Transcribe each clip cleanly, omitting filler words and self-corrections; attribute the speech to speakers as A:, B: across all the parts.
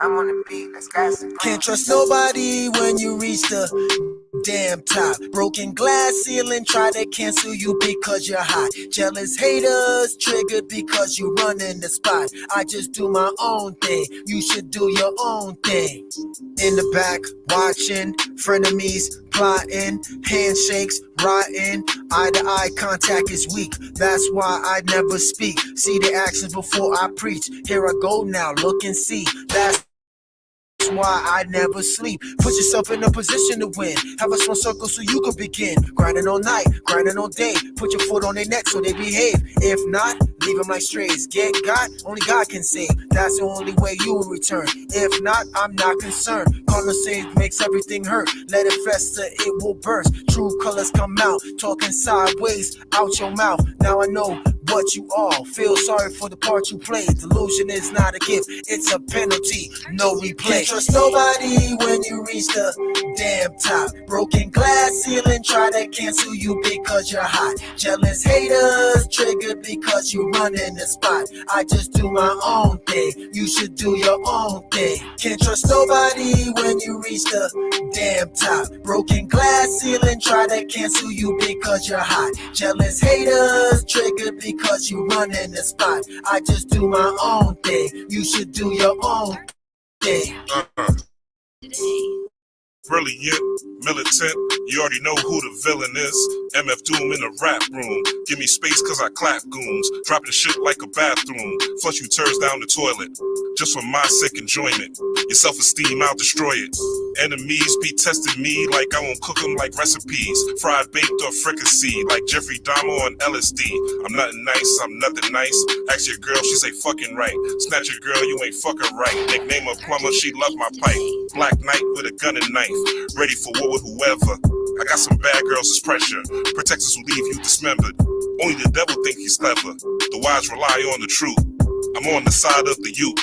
A: I'm on the beat, let's got some.
B: Can't trust nobody when you reach the damn top. Broken glass ceiling try to cancel you because you're hot. Jealous haters triggered because you run in the spot. I just do my own thing, you should do your own thing. In the back, watching, frenemies plotting, handshakes rotten, eye-to-eye contact is weak. That's why I never speak. See the actions before I preach. Here I go now, look and see. That's why I never sleep. Put yourself in a position to win. Have a small circle so you can begin. Grinding all night, grinding all day. Put your foot on their neck so they behave. If not, leave them like strays. Get got, only God can save. That's the only way you will return. If not, I'm not concerned. Karma save makes everything hurt. Let it fester, it will burst. True colors come out. Talking sideways out your mouth. Now I know what you are. Feel sorry for the part you played. Delusion is not a gift, it's a penalty. No replay. Can't trust nobody when you reach the damn top. Broken glass ceiling try to cancel you because you're hot. Jealous haters triggered because you run in the spot. I just do my own thing, you should do your own thing. Can't trust nobody when you reach the damn top. Broken glass ceiling try to cancel you because you're hot. Jealous haters triggered because you run in the spot. I just do my own thing, you should do your own thing.
C: Brilliant, militant, you already know who the villain is. MF Doom in the rap room. Give me space cause I clap goons. Dropping shit like a bathroom. Flush you turds down the toilet. Just for my sick enjoyment. Your self-esteem, I'll destroy it. Enemies be testing me like I won't cook them like recipes. Fried, baked, or fricassee like Jeffrey Dahmer on LSD. I'm nothing nice, I'm nothing nice. Ask your girl, she say fucking right. Snatch your girl, you ain't fucking right. Nickname her plumber, she love my pipe. Black knight with a gun and knife. Ready for war with whoever. I got some bad girls as pressure. Protectors who leave you dismembered. Only the devil think he's clever. The wise rely on the truth. I'm on the side of the youth,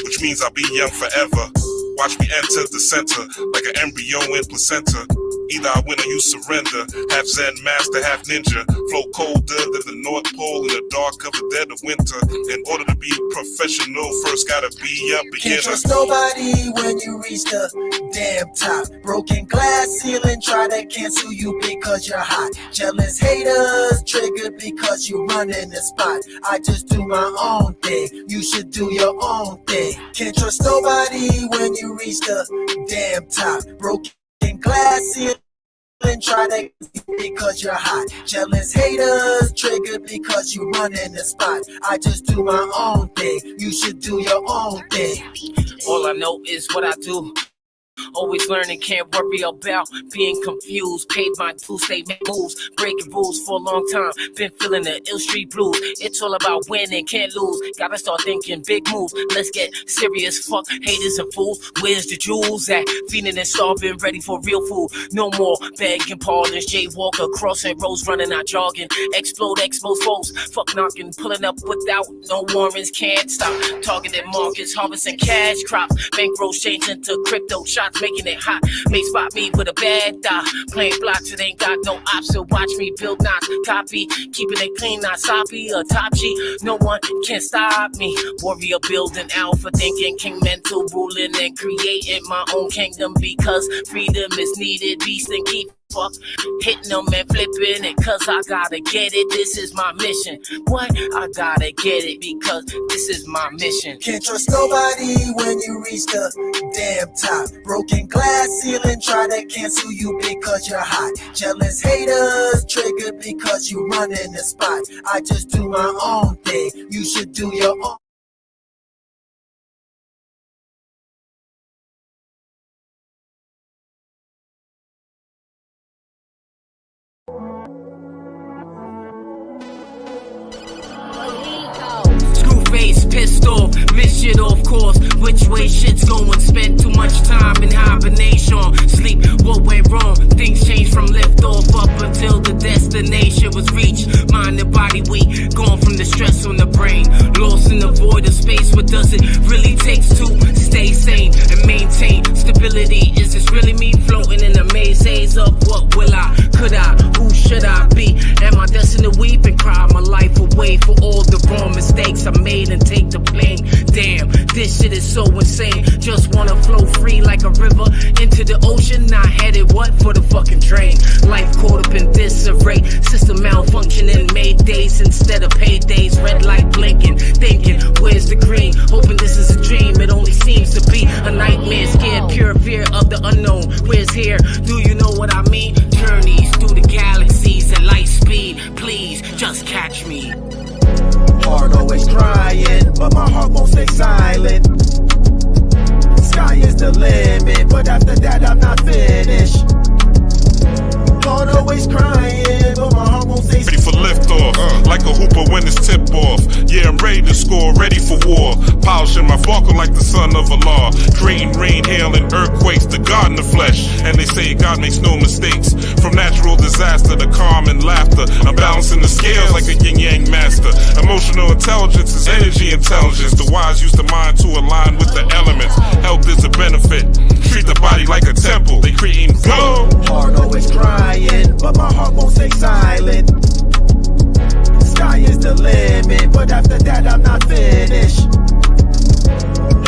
C: which means I'll be young forever. Watch me enter the center like an embryo in placenta. Either I win or you surrender. Half Zen master, half ninja. Flow colder than the North Pole in the dark of the dead of winter. In order to be professional, first gotta be a beginner.
B: Can't trust nobody when you reach the damn top. Broken glass ceiling try to cancel you because you're hot. Jealous haters triggered because you run in the spot. I just do my own thing, you should do your own thing. Can't trust nobody when you reach the damn top. Broken glass ceiling try to because you're hot. Jealous haters triggered because you run in the spot. I just do my own thing, you should do your own thing.
D: All I know is what I do. Always learning, can't worry about being confused. Paid my dues, stay make moves, breaking rules for a long time. Been feeling the ill street blues. It's all about winning, can't lose. Gotta start thinking big moves. Let's get serious, fuck haters and fools. Where's the jewels at? Feeding and starving, ready for real food. No more begging pardons. Jaywalker, crossing roads, running out jogging. Explode, expose foes. Fuck knocking, pulling up without no warrants. Can't stop. Targeted markets, harvesting cash crops. Bankrolls changing to crypto shots. Making it hot, may spot me with a bad dot. Playing blocks, it ain't got no option. Watch me build knots, copy, keeping it clean, not sloppy or top G. No one can stop me. Warrior building alpha, thinking king mental, ruling and creating my own kingdom because freedom is needed. Beast and keep fuck hitting them and flipping it cause I gotta get it. This is my mission. What? I gotta get it because this is my mission.
B: Can't trust nobody when you reach the damn top. Broken glass ceiling try to cancel you because you're hot. Jealous haters triggered because you run in the spot. I just do my own thing, you should do your own.
D: Pissed off, miss shit off course. Which way shit's going? Spent too much time in hibernation. Sleep, what went wrong? Things changed from lift off up until the destination was reached. Mind and body weak, gone from the stress on the brain. Lost in the void of space, what does it really take to stay sane and maintain stability? Is this really me floating in a maze? could I? Who should I be? Am I destined to weep and cry my life away for all the wrong mistakes I made and take the blame? Damn, this shit is so insane. Just wanna flow free like a river into the ocean. Not headed what for the fucking drain. Life caught up in disarray. System malfunctioning. Made days instead of paydays. Red light blinking. Thinking, where's the green? Hoping this is a dream. It only seems to be a nightmare. Scared, pure fear of the unknown. Where's here? Do you know what I mean? Journeys through the galaxies at light speed. Please, just catch me.
B: Heart always crying, but my heart won't stay silent. Sky is the limit, but after that I'm not finished. Heart always crying, but my heart won't stay
C: Ready for liftoff, like a hooper when it's tip off. Yeah, I'm ready to score, ready for war. Polishing my falcon like the son of Allah. Creating rain, hail, and earthquakes, the God in the flesh. And they say God makes no mistakes. From natural disaster to calm and laughter, I'm balancing the scales like a yin-yang master. Emotional intelligence is energy intelligence. The wise use the mind to align with the elements. Health is a benefit. Treat the body like a temple. They creating flow.
B: Heart always crying, but my heart won't stay silent. Sky is the limit, but after that I'm not finished.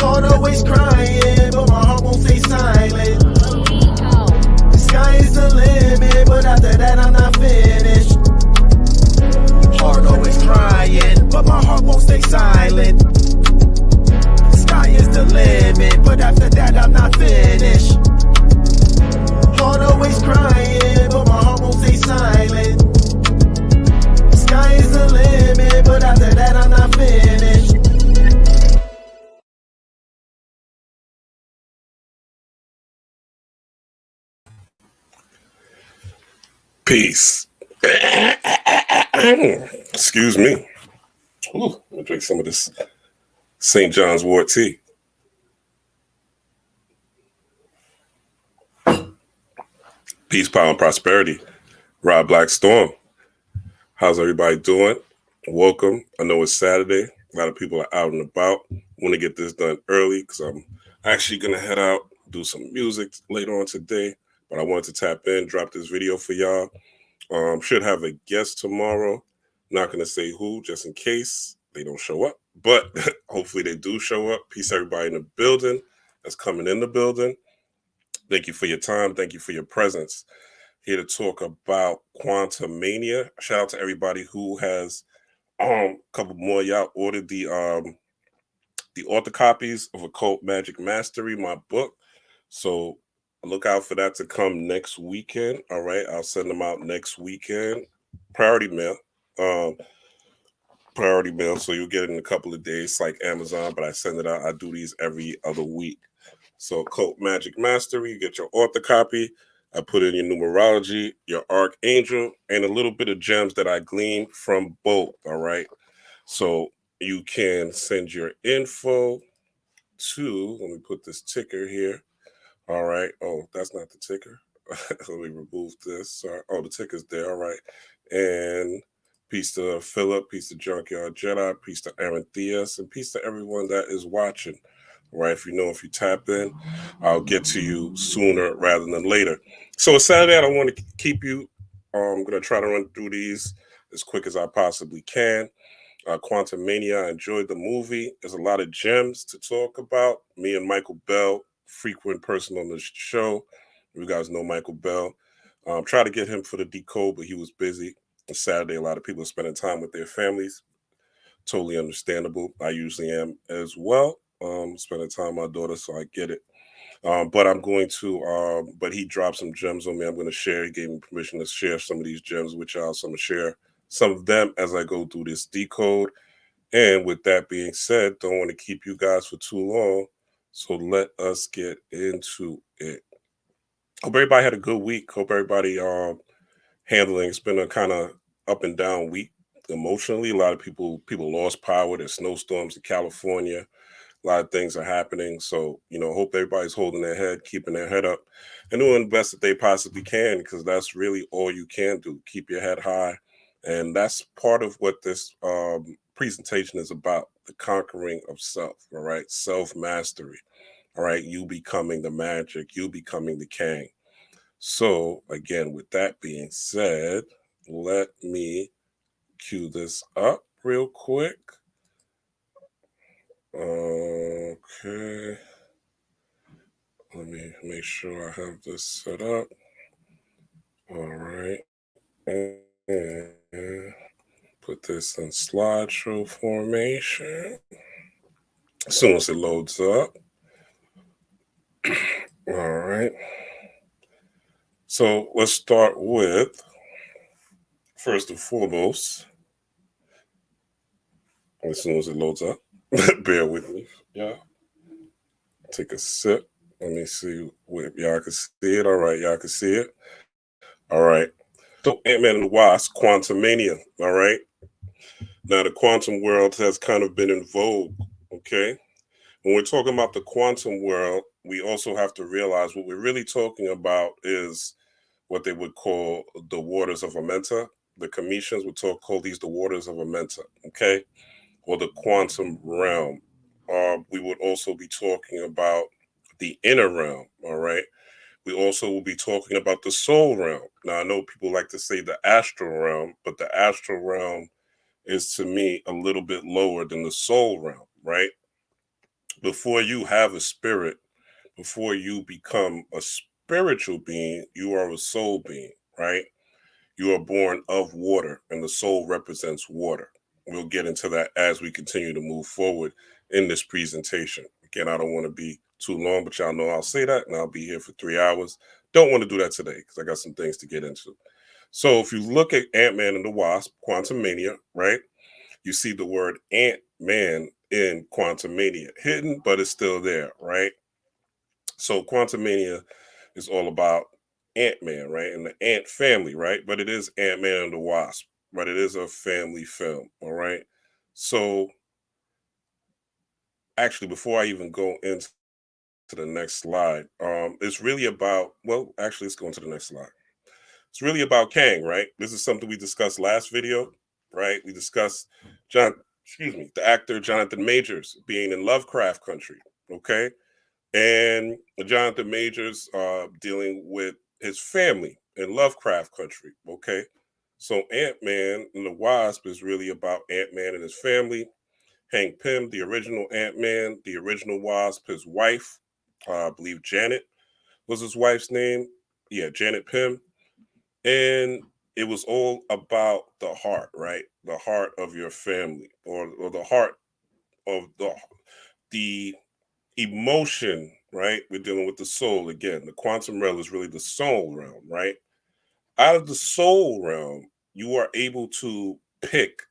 B: Heart always crying, but my heart won't stay silent. Sky is the limit, but after that I'm not finished. Heart always crying, but my heart won't stay silent. Sky is the limit, but after that I'm not finished. Heart always crying, but my heart won't stay silent. Sky is the limit, but after that I'm not finished.
C: Peace. Excuse me. Ooh, I'm gonna drink some of this St. John's wort tea. Peace, power, and prosperity. Rob Black Storm. How's everybody doing? Welcome. I know it's Saturday. A lot of people are out and about. Want to get this done early because I'm actually going to head out, do some music later on today. But I wanted to tap in, drop this video for y'all. Should have a guest tomorrow. Not going to say who, just in case they don't show up. But hopefully they do show up. Peace, everybody in the building that's coming in the building. Thank you for your time. Thank you for your presence. Here to talk about Quantumania. Shout out to everybody who has a couple more. Y'all ordered the author copies of Occult Magic Mastery, my book. So look out for that to come next weekend. All right, I'll send them out next weekend. Priority mail. Priority mail. So you'll get it in a couple of days, like Amazon. But I send it out. I do these every other week. So Occult Magic Mastery, you get your author copy. I put in your numerology, your archangel, and a little bit of gems that I gleaned from both, all right? So you can send your info to, let me put this ticker here, all right? Oh, that's not the ticker. Let me remove this. Sorry. Oh, the ticker's there, all right. And peace to Philip, peace to Junkyard Jedi, peace to Aaron Theus, and peace to everyone that is watching. Right, if you tap in, I'll get to you sooner rather than later. So it's Saturday. I don't want to keep you. I'm going to try to run through these as quick as I possibly can. Quantumania, I enjoyed the movie. There's a lot of gems to talk about. Me and Michael Bell, frequent person on the show. You guys know Michael Bell. Try to get him for the decode, but he was busy. It's Saturday. A lot of people are spending time with their families. Totally understandable. I usually am as well. Spending time with my daughter, so I get it. But I'm going to, but he dropped some gems on me. I'm going to share. He gave me permission to share some of these gems with y'all. So I'm going to share some of them as I go through this decode. And with that being said, don't want to keep you guys for too long. So let us get into it. Hope everybody had a good week. Hope everybody handling. It's been a kind of up and down week emotionally. A lot of people lost power. There's snowstorms in California. A lot of things are happening. So, hope everybody's holding their head, keeping their head up, and doing the best that they possibly can, because that's really all you can do. Keep your head high. And that's part of what this presentation is about, the conquering of self, all right? Self-mastery, all right? You becoming the magic, you becoming the king. So, again, with that being said, let me cue this up real quick. Okay. Let me make sure I have this set up. All right. And put this in slideshow formation. As soon as it loads up. All right. So let's start with, first and foremost, as soon as it loads up, bear with me. Yeah. Take a sip. Let me see if y'all can see it. All right, y'all can see it. All right. So Ant Man and the Wasp, Quantumania. All right. Now the quantum world has kind of been in vogue. Okay. When we're talking about the quantum world, we also have to realize what we're really talking about is what they would call the waters of Amenta. The Cometians would call these the waters of Amenta. Okay. Or the quantum realm. We would also be talking about the inner realm. All right. We also will be talking about the soul realm. Now, I know people like to say the astral realm, but the astral realm is to me a little bit lower than the soul realm, right? Before you have a spirit, before you become a spiritual being, you are a soul being, right? You are born of water, and the soul represents water. We'll get into that as we continue to move forward in this presentation. Again, I don't want to be too long, but y'all know I'll say that, and I'll be here for 3 hours. Don't want to do that today because I got some things to get into. So if you look at Ant Man and the Wasp, Quantumania, right? You see the word Ant Man in Quantumania, hidden, but it's still there, right? So Quantumania is all about Ant Man, right? And the Ant family, right? But it is Ant Man and the Wasp, but it is a family film, all right? So actually, before I even go into the next slide, it's really about, well, actually, let's go into the next slide. It's really about Kang, right? This is something we discussed last video, right? We discussed the actor Jonathan Majors being in Lovecraft country, okay? And Jonathan Majors dealing with his family in Lovecraft country. Okay, so Ant Man and the Wasp is really about Ant Man and his family. Hank Pym, the original Ant Man, the original Wasp, his wife, I believe Janet was his wife's name. Yeah, Janet Pym, and it was all about the heart, right? The heart of your family, or the heart of the emotion, right? We're dealing with the soul again. The quantum realm is really the soul realm, right? Out of the soul realm, you are able to pick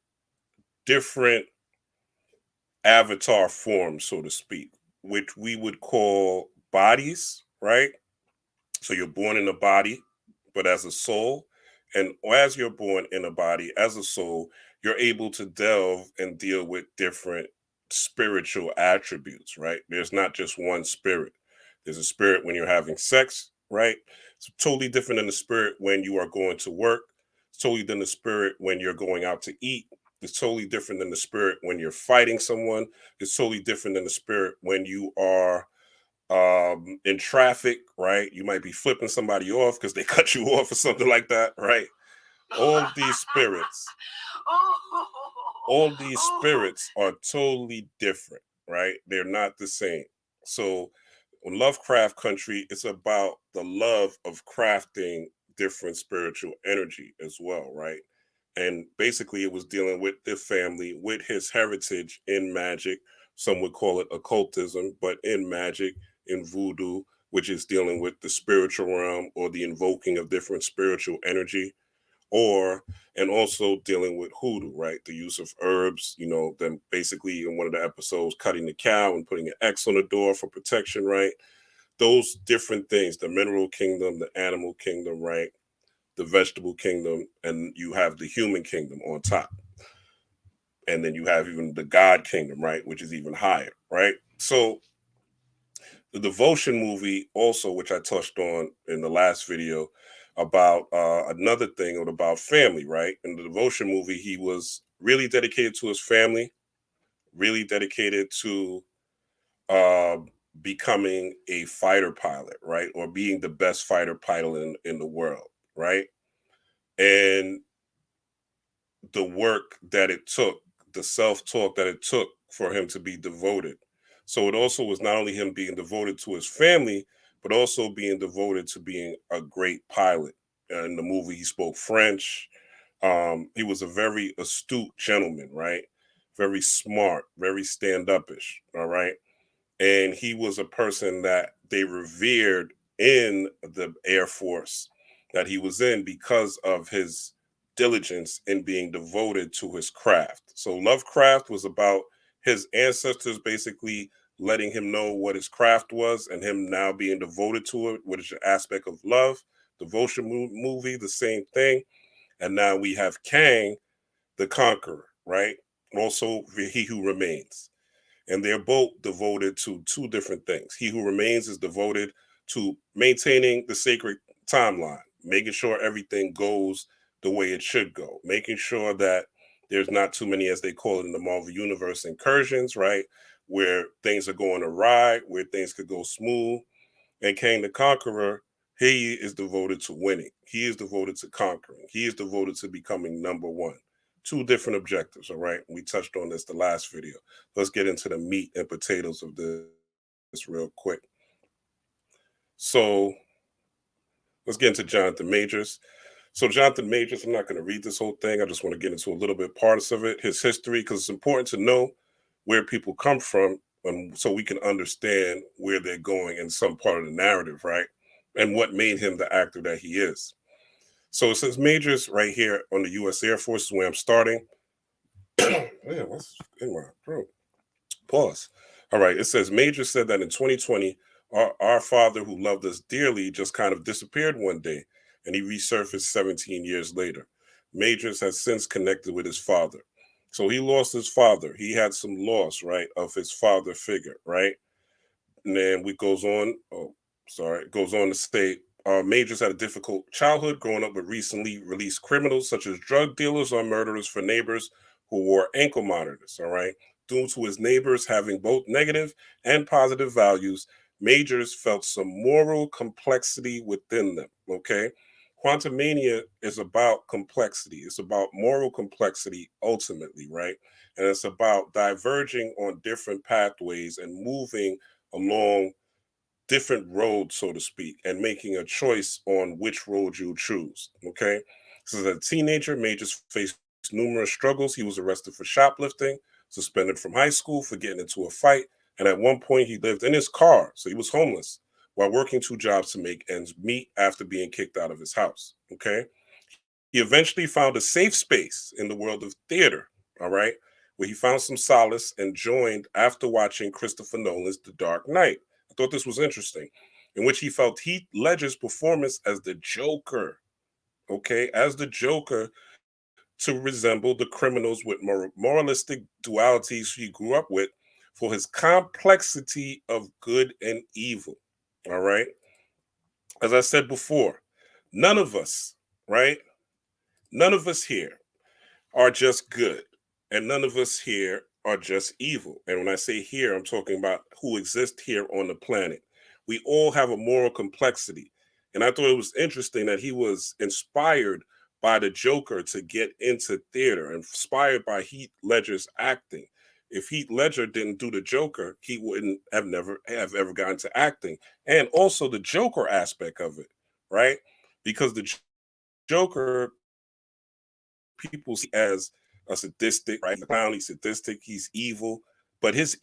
C: different avatar forms, so to speak, which we would call bodies, right? So you're born in a body, but as a soul. And as you're born in a body as a soul, you're able to delve and deal with different spiritual attributes, right? There's not just one spirit. There's a spirit when you're having sex, right? It's totally different than the spirit when you are going to work. It's totally different than the spirit when you're going out to eat. It's totally different than the spirit when you're fighting someone. It's totally different than the spirit when you are in traffic, right? You might be flipping somebody off because they cut you off or something like that, right? All of these spirits, all of these spirits are totally different, right? They're not the same. So in Lovecraft country, it's about the love of crafting different spiritual energy as well, right? And basically it was dealing with the family, with his heritage in magic. Some would call it occultism, but in magic, in voodoo, which is dealing with the spiritual realm or the invoking of different spiritual energy, or and also dealing with hoodoo, right? The use of herbs, then basically in one of the episodes, cutting the cow and putting an X on the door for protection, right? Those different things, the mineral kingdom, the animal kingdom, right? The vegetable kingdom, and you have the human kingdom on top. And then you have even the God kingdom, right? Which is even higher, right? So the devotion movie also, which I touched on in the last video, about another thing about family, right? In the devotion movie, he was really dedicated to his family, really dedicated to becoming a fighter pilot, right? Or being the best fighter pilot in the world, right? And the work that it took, the self talk that it took for him to be devoted. So it also was not only him being devoted to his family, but also being devoted to being a great pilot. In the movie, he spoke French. He was a very astute gentleman, right? Very smart, very stand upish, all right? And he was a person that they revered in the Air Force that he was in because of his diligence in being devoted to his craft. So Lovecraft was about his ancestors basically letting him know what his craft was and him now being devoted to it, which is an aspect of love. Devotion movie, the same thing. And now we have Kang, the Conqueror, right? Also, He Who Remains, and they're both devoted to two different things. He Who Remains is devoted to maintaining the sacred timeline, making sure everything goes the way it should go, making sure that there's not too many, as they call it in the Marvel Universe, incursions, right? Where things are going awry, where things could go smooth. And Kang the Conqueror, he is devoted to winning. He is devoted to conquering. He is devoted to becoming number one. Two different objectives, all right? We touched on this the last video. Let's get into the meat and potatoes of this real quick. So let's get into Jonathan Majors. So Jonathan Majors, I'm not going to read this whole thing. I just want to get into a little bit parts of it, his history, because it's important to know where people come from, so we can understand where they're going in some part of the narrative, right? And what made him the actor that he is. So it says Majors right here on the U.S. Air Force is where I'm starting. Man, what's in my throat? Pause. All right. It says Major said that in 2020, our father who loved us dearly just kind of disappeared one day and he resurfaced 17 years later. Majors has since connected with his father. So he lost his father. He had some loss, right, of his father figure, right? And then we goes on. Oh, sorry. It goes on to state Majors had a difficult childhood growing up with recently released criminals such as drug dealers or murderers for neighbors who wore ankle monitors. All right. Due to his neighbors having both negative and positive values, Majors felt some moral complexity within them. Okay. Quantumania is about complexity. It's about moral complexity ultimately, right? And it's about diverging on different pathways and moving along different roads, so to speak, and making a choice on which road you choose. Okay. So as a teenager, Majors faced numerous struggles. He was arrested for shoplifting, suspended from high school for getting into a fight, and at one point he lived in his car, so he was homeless, while working two jobs to make ends meet after being kicked out of his house. Okay. He eventually found a safe space in the world of theater, all right, where he found some solace and joined after watching Christopher Nolan's The Dark Knight. I thought this was interesting, in which he felt Heath Ledger's performance as the Joker, okay, as the Joker, to resemble the criminals with moralistic dualities he grew up with for his complexity of good and evil. All right. As I said before, none of us, right? None of us here are just good, and none of us here are just evil. And when I say here, I'm talking about who exist here on the planet. We all have a moral complexity. And I thought it was interesting that he was inspired by the Joker to get into theater, inspired by Heath Ledger's acting. If Heath Ledger didn't do the Joker, he wouldn't have never have ever gotten to acting. And also the Joker aspect of it, right? Because the Joker, people see as a sadistic, right? He's a clown, he's sadistic, he's evil, but his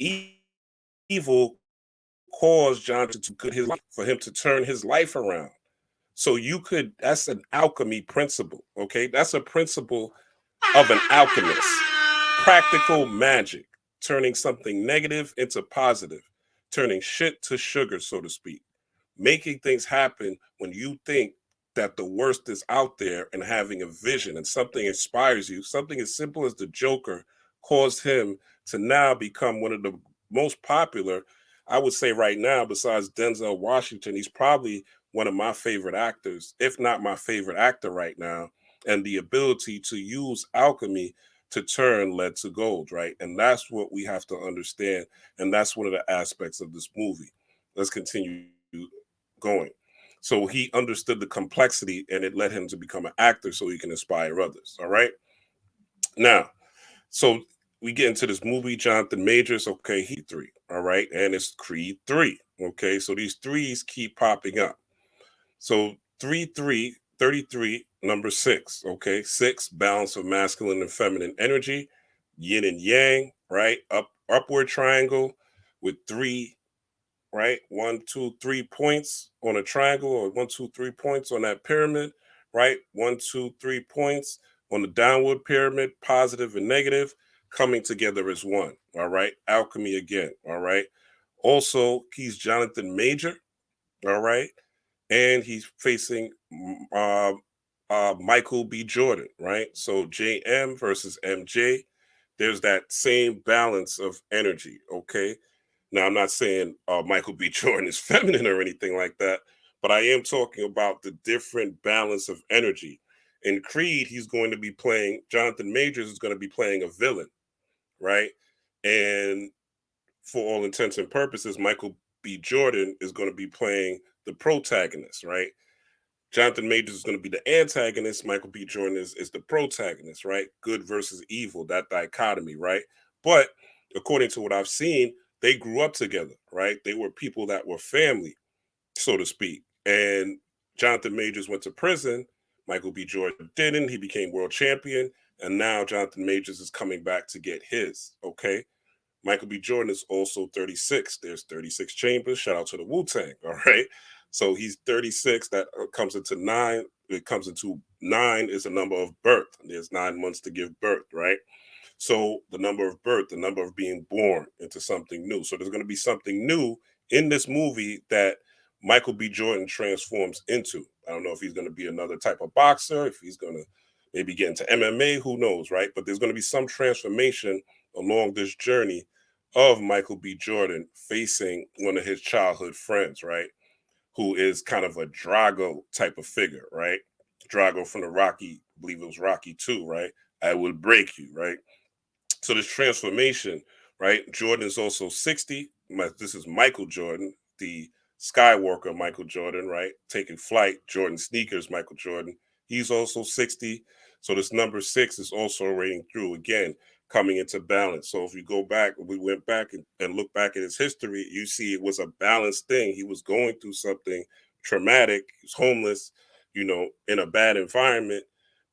C: evil caused Jonathan to do good his life, for him to turn his life around. So you could, that's an alchemy principle, okay? That's a principle of an alchemist. Practical magic, turning something negative into positive, turning shit to sugar, so to speak, making things happen when you think that the worst is out there and having a vision and something inspires you. Something as simple as the Joker caused him to now become one of the most popular. I would say right now, besides Denzel Washington, he's probably one of my favorite actors, if not my favorite actor right now. And the ability to use alchemy to turn lead to gold, right? And that's what we have to understand. And that's one of the aspects of this movie. Let's continue going. So he understood the complexity and it led him to become an actor so he can inspire others. All right. Now, so we get into this movie, Jonathan Majors. Okay, he three. All right. And it's Creed 3. Okay. So these threes keep popping up. So 33, number six. Okay. Six, balance of masculine and feminine energy, yin and yang, right? Upward triangle with three, right? 1, 2, 3 points on a triangle, or 1, 2, 3 points on that pyramid, right? 1, 2, 3 points on the downward pyramid, positive and negative, coming together as one. All right. Alchemy again. All right. Also, he's Jonathan Major. All right. And he's facing uh, Michael B. Jordan, right? So JM versus MJ. There's that same balance of energy. Okay. Now, I'm not saying Michael B. Jordan is feminine or anything like that, but I am talking about the different balance of energy. In Creed, he's going to be playing, Jonathan Majors is going to be playing a villain, right? And for all intents and purposes, Michael B. Jordan is going to be playing the protagonist, right? Jonathan Majors is going to be the antagonist. Michael B. Jordan is the protagonist, right? Good versus evil, that dichotomy, right? But according to what I've seen, they grew up together, right? They were people that were family, so to speak. And Jonathan Majors went to prison. Michael B. Jordan didn't. He became world champion. And now Jonathan Majors is coming back to get his, okay? Michael B. Jordan is also 36. There's 36 chambers. Shout out to the Wu-Tang, all right? So he's 36. That comes into nine. It comes into nine is a number of birth. There's 9 months to give birth, right? So the number of birth, the number of being born into something new. So there's going to be something new in this movie that Michael B. Jordan transforms into. I don't know if he's going to be another type of boxer, if he's going to maybe get into MMA, who knows, right? But there's going to be some transformation along this journey of Michael B. Jordan facing one of his childhood friends, right? Who is kind of a Drago type of figure, right? Drago from the Rocky, I believe it was Rocky 2, right? I will break you, right? So this transformation, right? Jordan is also 60. This is Michael Jordan, the Skywalker Michael Jordan, right? Taking flight, Jordan sneakers, Michael Jordan. He's also 60. So this number six is also rating through again, coming into balance. So if you go back, we went back and look back at his history, you see it was a balanced thing. He was going through something traumatic. He was homeless, in a bad environment,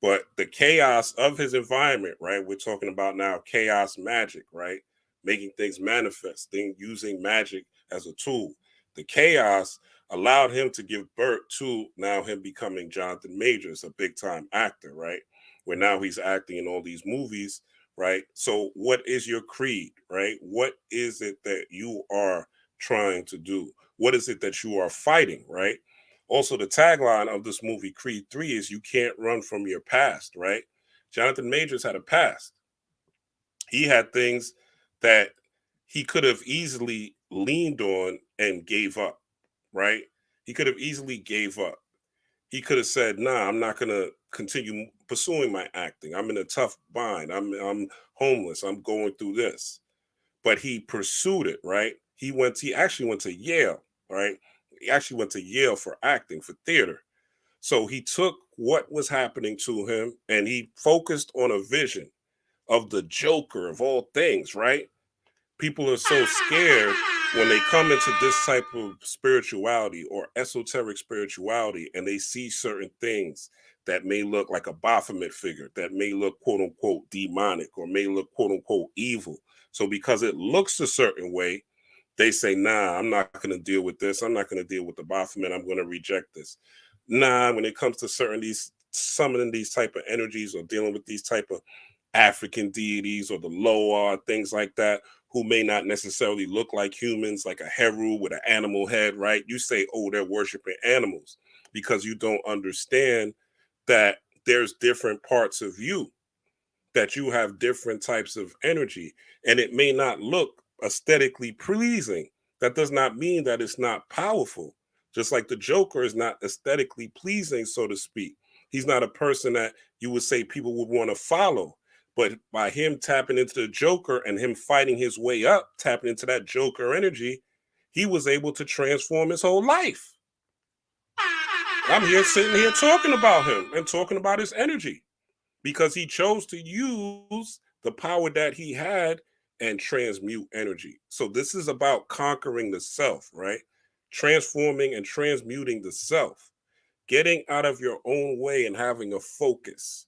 C: but the chaos of his environment, right? We're talking about now chaos magic, right? Making things manifest, using magic as a tool. The chaos allowed him to give birth to now him becoming Jonathan Majors, a big time actor, right? Where now he's acting in all these movies, right? So, what is your creed, right? What is it that you are trying to do? What is it that you are fighting, right? Also, the tagline of this movie, Creed 3, is you can't run from your past, right? Jonathan Majors had a past. He had things that he could have easily leaned on and gave up, right? He could have easily gave up. He could have said, "Nah, I'm not going to continue pursuing my acting. I'm in a tough bind. I'm homeless. I'm going through this." But he pursued it, right? He actually went to Yale, right? He actually went to Yale for acting, for theater. So he took what was happening to him and he focused on a vision of the Joker of all things, right? People are so scared when they come into this type of spirituality or esoteric spirituality and they see certain things that may look like a Baphomet figure, that may look quote unquote demonic or may look quote unquote evil. So because it looks a certain way, they say, nah, I'm not going to deal with this. I'm not going to deal with the Baphomet. I'm going to reject this. Nah, when it comes to certain these summoning these type of energies or dealing with these type of African deities or the Loa, things like that, who may not necessarily look like humans, like a Heru with an animal head, right? You say, oh, they're worshiping animals because you don't understand that there's different parts of you, that you have different types of energy, and it may not look aesthetically pleasing. That does not mean that it's not powerful. Just like the Joker is not aesthetically pleasing, so to speak. He's not a person that you would say people would want to follow. But by him tapping into the Joker and him fighting his way up, tapping into that Joker energy, he was able to transform his whole life. I'm here sitting here talking about him and talking about his energy because he chose to use the power that he had and transmute energy. So this is about conquering the self, right? Transforming and transmuting the self, getting out of your own way and having a focus.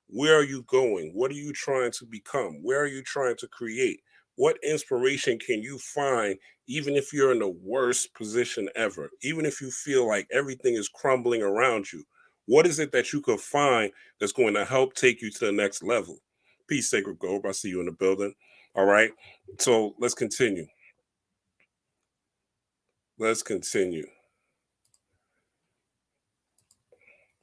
C: Where are you going? What are you trying to become? Where are you trying to create? What inspiration can you find, even if you're in the worst position ever? Even if you feel like everything is crumbling around you, what is it that you could find that's going to help take you to the next level? Peace, Sacred Gold. I see you in the building. All right. So let's continue. Let's continue.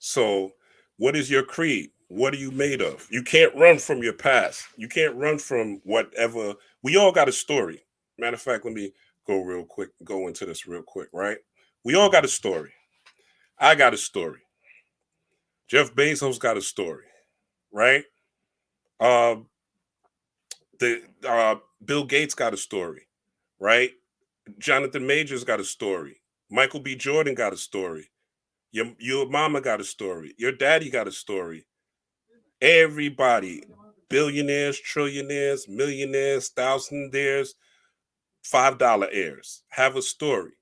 C: So, what is your creed? What are you made of? You can't run from your past. You can't run from whatever. We all got a story. Matter of fact, let me go into this real quick, right? We all got a story. I got a story. Jeff Bezos got a story, right? Uh, the Bill Gates got a story, right? Jonathan Majors got a story. Michael B. Jordan got a story. Your mama got a story. Your daddy got a story. Everybody, billionaires, trillionaires, millionaires, thousandaires, $5 heirs, have a story.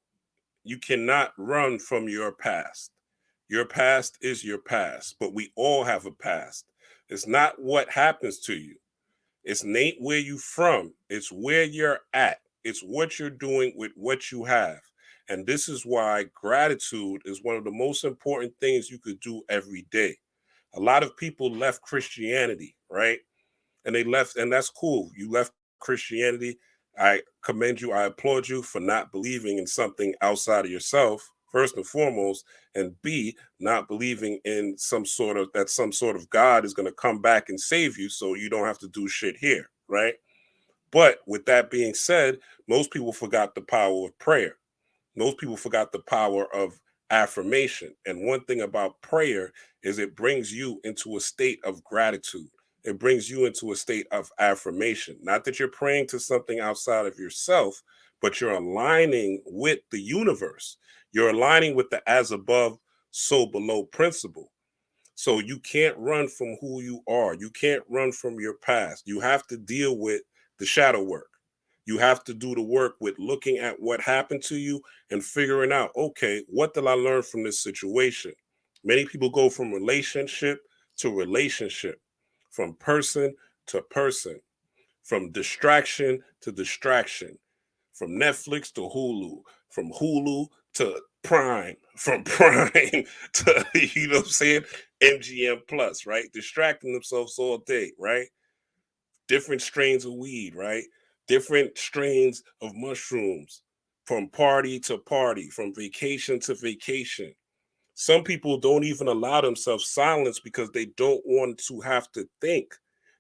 C: You cannot run from your past. Your past is your past, but we all have a past. It's not what happens to you. It's not where you from. It's where you're at. It's what you're doing with what you have. And this is why gratitude is one of the most important things you could do every day. A lot of people left Christianity, right? And they left, and that's cool. You left Christianity. I commend you. I applaud you for not believing in something outside of yourself, first and foremost, and B, not believing in some sort of God is going to come back and save you so you don't have to do shit here, right? But with that being said, most people forgot the power of prayer. Most people forgot the power of affirmation. And one thing about prayer is it brings you into a state of gratitude. It brings you into a state of affirmation. Not that you're praying to something outside of yourself, but you're aligning with the universe. You're aligning with the as above, so below principle. So you can't run from who you are. You can't run from your past. You have to deal with the shadow work. You have to do the work with looking at what happened to you and figuring out, okay, what did I learn from this situation? Many people go from relationship to relationship, from person to person, from distraction to distraction, from Netflix to Hulu, from Hulu to Prime, from Prime to, you know what I'm saying, MGM Plus, right? Distracting themselves all day, right? Different strains of weed, right? Different strains of mushrooms, from party to party, from vacation to vacation. Some people don't even allow themselves silence because they don't want to have to think.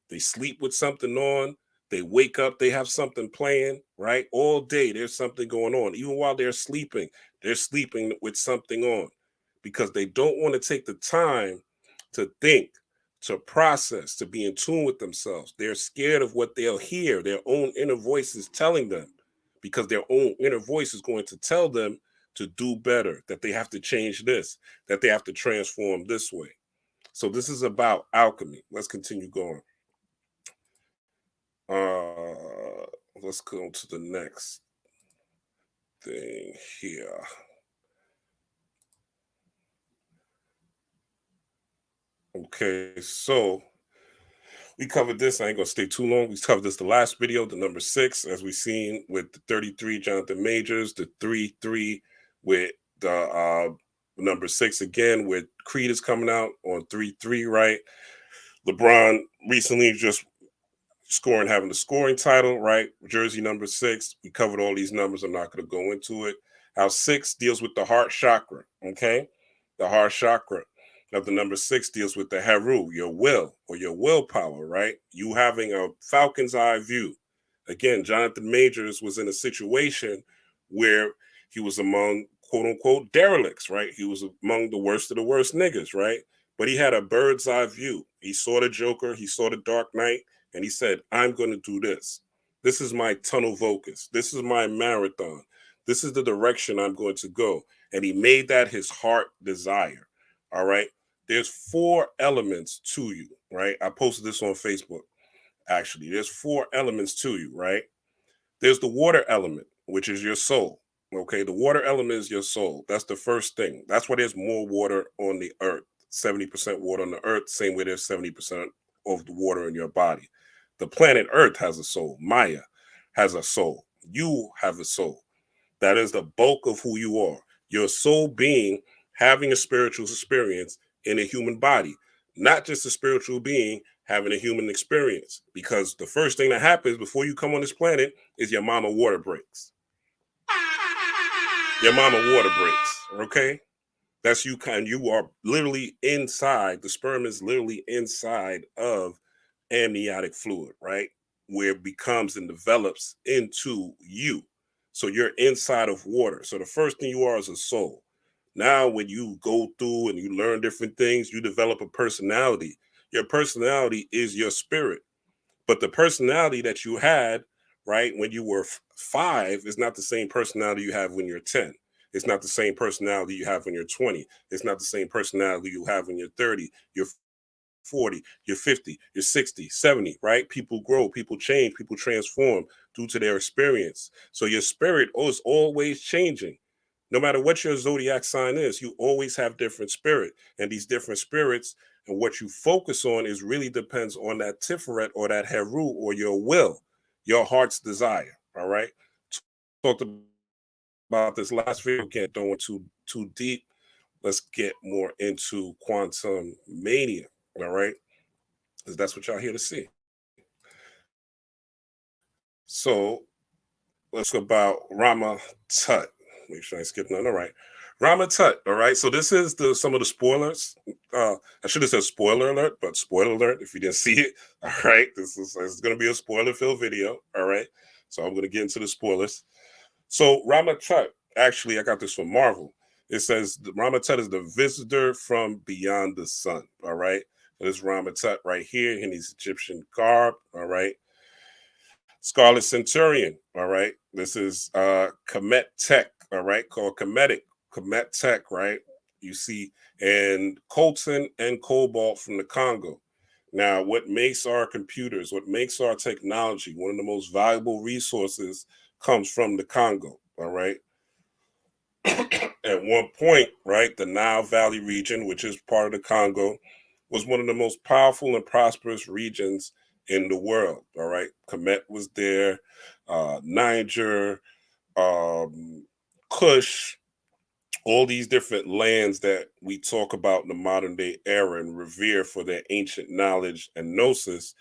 C: They sleep with something on, they wake up, they have something playing, right? All day there's something going on. Even while they're sleeping with something on because they don't want to take the time to think, to process, to be in tune with themselves. They're scared of what they'll hear, their own inner voice is telling them, because their own inner voice is going to tell them to do better, that they have to change this, that they have to transform this way. So this is about alchemy. Let's continue going. Let's go to the next thing here. Okay, so we covered this. I ain't gonna stay too long. We covered this the last video, the number 6, as we seen with the 33 Jonathan Majors, the 3-3 with the number 6 again with Creed is coming out on 3-3, right? LeBron recently just having the scoring title, right? Jersey number 6. We covered all these numbers. I'm not going to go into it. How 6 deals with the heart chakra, okay? The heart chakra. Now, the number 6 deals with the Heru, your will or your willpower, right? You having a falcon's eye view. Again, Jonathan Majors was in a situation where he was among quote unquote derelicts, right? He was among the worst of the worst niggas, right? But he had a bird's eye view. He saw the Joker, he saw the Dark Knight, and he said, I'm going to do this. This is my tunnel focus. This is my marathon. This is the direction I'm going to go. And he made that his heart desire. All right. There's 4 elements to you, right? I posted this on Facebook. Actually, there's 4 elements to you, right? There's the water element, which is your soul. Okay, the water element is your soul. That's the first thing. That's why there's more water on the earth. 70% water on the earth, same way there's 70% of the water in your body. The planet Earth has a soul. Maya has a soul. You have a soul. That is the bulk of who you are. Your soul being having a spiritual experience in a human body, not just a spiritual being having a human experience. Because the first thing that happens before you come on this planet is your mama water breaks. Your mama water breaks. Okay? That's you you are literally inside, the sperm is literally inside of amniotic fluid, right? Where it becomes and develops into you. So you're inside of water. So the first thing you are is a soul. Now, when you go through and you learn different things, you develop a personality. Your personality is your spirit. But the personality that you had, right, when you were 5 is not the same personality you have when you're 10. It's not the same personality you have when you're 20. It's not the same personality you have when you're 30. You're 40, you're 50, you're 60, 70, right? People grow, people change, people transform due to their experience. So your spirit is always changing. No matter what your zodiac sign is, you always have different spirit. And these different spirits and what you focus on is really depends on that Tiferet or that Heru or your will, your heart's desire. All right. Talked about this last video. Can't go too deep. Let's get more into quantum mania. All right. Because that's what y'all here to see. So let's go about Rama Tut. Make sure I skip none. All right. Rama Tut. All right. So this is some of the spoilers. I should have said spoiler alert, but spoiler alert if you didn't see it. All right. This is going to be a spoiler filled video. All right. So I'm going to get into the spoilers. So Rama Tut, actually, I got this from Marvel. It says Rama Tut is the visitor from beyond the sun. All right. So this Rama Tut right here in his Egyptian garb. All right. Scarlet Centurion. All right. This is Kemet Tech. All right. Called Kemet Tech. Right. You see, and coltan and cobalt from the Congo. Now, what makes our computers, what makes our technology one of the most valuable resources comes from the Congo. All right. At one point, right, the Nile Valley region, which is part of the Congo, was one of the most powerful and prosperous regions in the world. All right. Kemet was there, Niger, um, Kush, all these different lands that we talk about in the modern day era and revere for their ancient knowledge and gnosis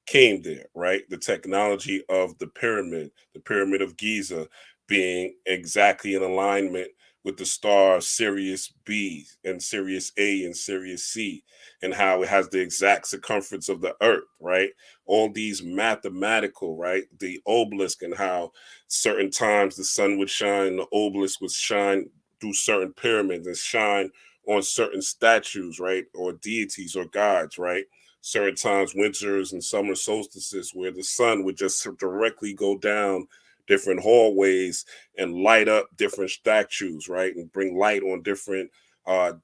C: came there, right? The technology of the pyramid of Giza being exactly in alignment with the star Sirius B and Sirius A and Sirius C, and how it has the exact circumference of the earth, right? All these mathematical, right? The obelisk and how certain times the sun would shine, the obelisk would shine through certain pyramids and shine on certain statues, right? Or deities or gods, right? Certain times, winters and summer solstices, where the sun would just directly go down different hallways and light up different statues, right? And bring light on different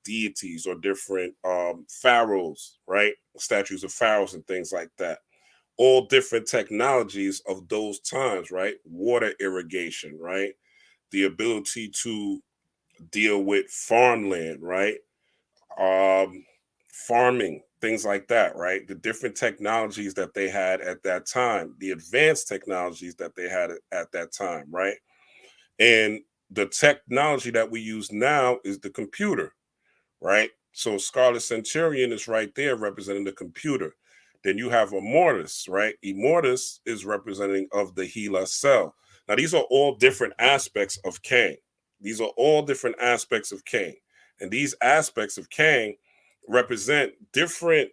C: deities or different pharaohs, right? Statues of pharaohs and things like that. All different technologies of those times, right? Water irrigation, right? The ability to deal with farmland, right? Um, Farming, things like that, right? The different technologies that they had at that time, the advanced technologies that they had at that time, right? And the technology that we use now is the computer, right? So Scarlet Centurion is right there representing the computer. Then you have Immortus, right? Immortus is representing of the Gila cell. Now, these are all different aspects of Kang. These are all different aspects of Kang. And these aspects of Kang represent different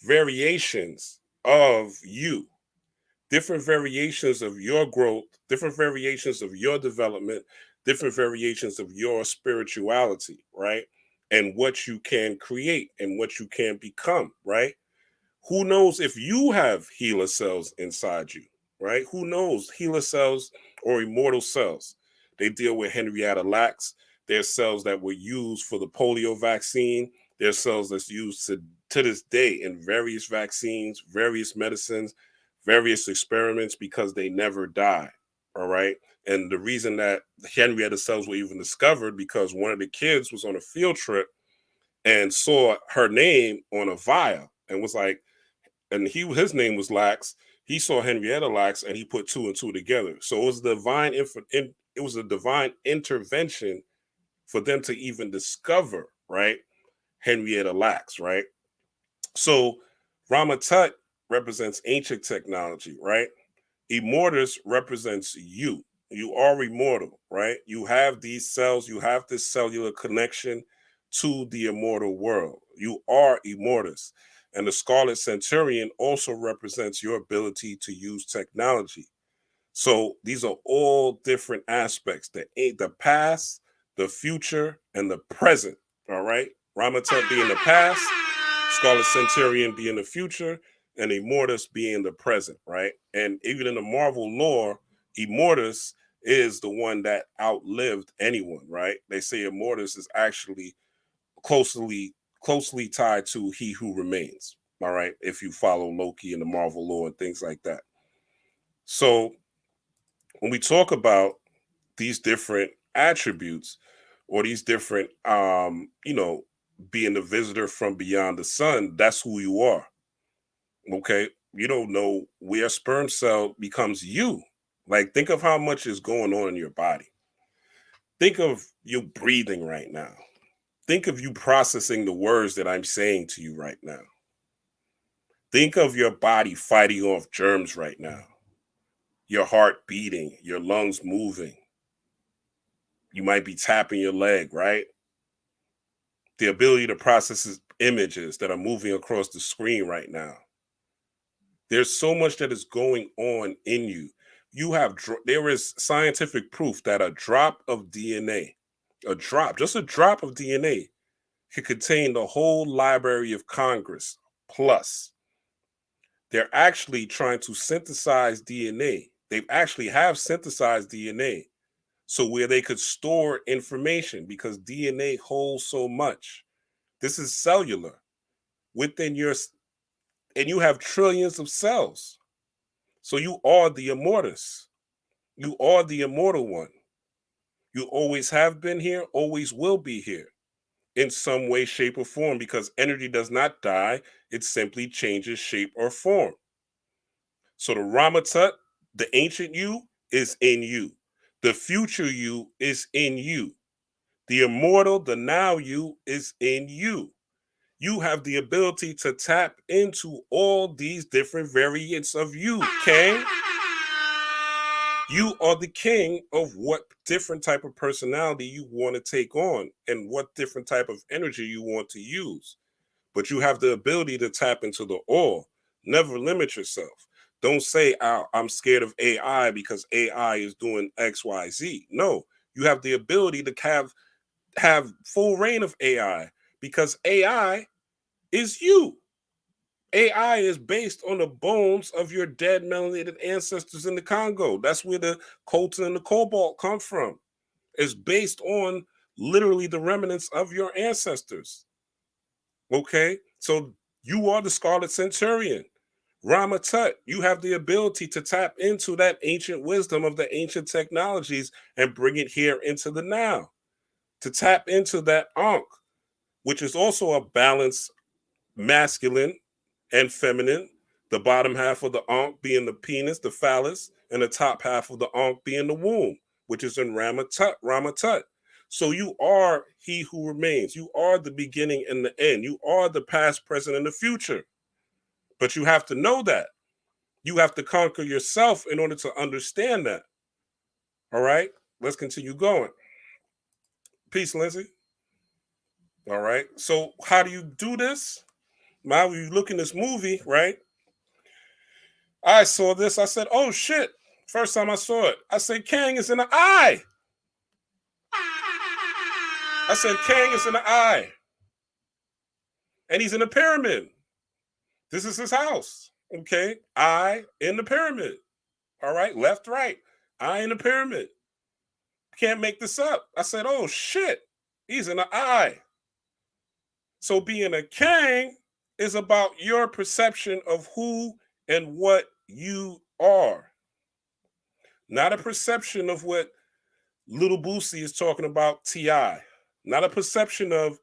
C: variations of you, different variations of your growth, different variations of your development, different variations of your spirituality, right? And what you can create and what you can become, right? Who knows if you have healer cells inside you, right? Who knows healer cells or immortal cells? They deal with Henrietta Lacks. There's cells that were used for the polio vaccine. There's cells that's used to this day in various vaccines, various medicines, various experiments because they never die. All right. And the reason that Henrietta cells were even discovered because one of the kids was on a field trip and saw her name on a vial and was like, and his name was Lax. He saw Henrietta Lacks and he put two and two together. So it was it was a divine intervention for them to even discover, right, Henrietta Lacks, right? So Rama Tut represents ancient technology, right? Immortus represents you. You are immortal, right? You have these cells, you have this cellular connection to the immortal world. You are Immortus. And the Scarlet Centurion also represents your ability to use technology. So these are all different aspects, the past, the future, and the present. All right. Ramatut being the past, Scarlet Centurion being the future, and Immortus being the present, right? And even in the Marvel lore, Immortus is the one that outlived anyone, right? They say Immortus is actually closely tied to He Who Remains. All right, if you follow Loki and the Marvel lore and things like that. So when we talk about these different attributes or these different being the visitor from beyond the sun, that's who you are. Okay, you don't know where sperm cell becomes you. Like, think of how much is going on in your body. Think of you breathing right now. Think of you processing the words that I'm saying to you right now. Think of your body fighting off germs right now. Your heart beating, your lungs moving. You might be tapping your leg, right? The ability to process images that are moving across the screen right now. There's so much that is going on in you. There is scientific proof that a drop of DNA, just a drop of DNA, can contain the whole Library of Congress. Plus, they're actually trying to synthesize DNA. They actually have synthesized DNA, so where they could store information because DNA holds so much. This is cellular within and you have trillions of cells. So you are the Immortus. You are the immortal one. You always have been here, always will be here in some way, shape, or form because energy does not die. It simply changes shape or form. So the Ramatut, the ancient you, is in you. The future you is in you. The immortal, the now you, is in you. You have the ability to tap into all these different variants of you, King. You are the king of what different type of personality you want to take on and what different type of energy you want to use. But you have the ability to tap into the all. Never limit yourself. Don't say, I'm scared of AI because AI is doing X, Y, Z. No, you have the ability to have full reign of AI because AI is you. AI is based on the bones of your dead melanated ancestors in the Congo. That's where the coltan and the cobalt come from. It's based on literally the remnants of your ancestors. Okay? So you are the Scarlet Centurion. Ramatut, you have the ability to tap into that ancient wisdom of the ancient technologies and bring it here into the now. To tap into that Ankh, which is also a balanced masculine and feminine, the bottom half of the Ankh being the penis, the phallus, and the top half of the Ankh being the womb, which is in Ramatut. So you are he who remains. You are the beginning and the end. You are the past, present, and the future. But you have to know that. You have to conquer yourself in order to understand that. All right? Let's continue going. Peace, Lindsay. All right. So how do you do this? Now you look in this movie, right? I saw this. I said, oh shit. First time I saw it, I said, Kang is in the eye. I said, Kang is in the eye. And he's in a pyramid. This is his house. Okay. Eye in the pyramid. All right. Left, right. Eye in the pyramid. Can't make this up. I said, oh shit, he's in the eye. So being a king is about your perception of who and what you are, not a perception of what Little Boosie is talking about T.I., not a perception of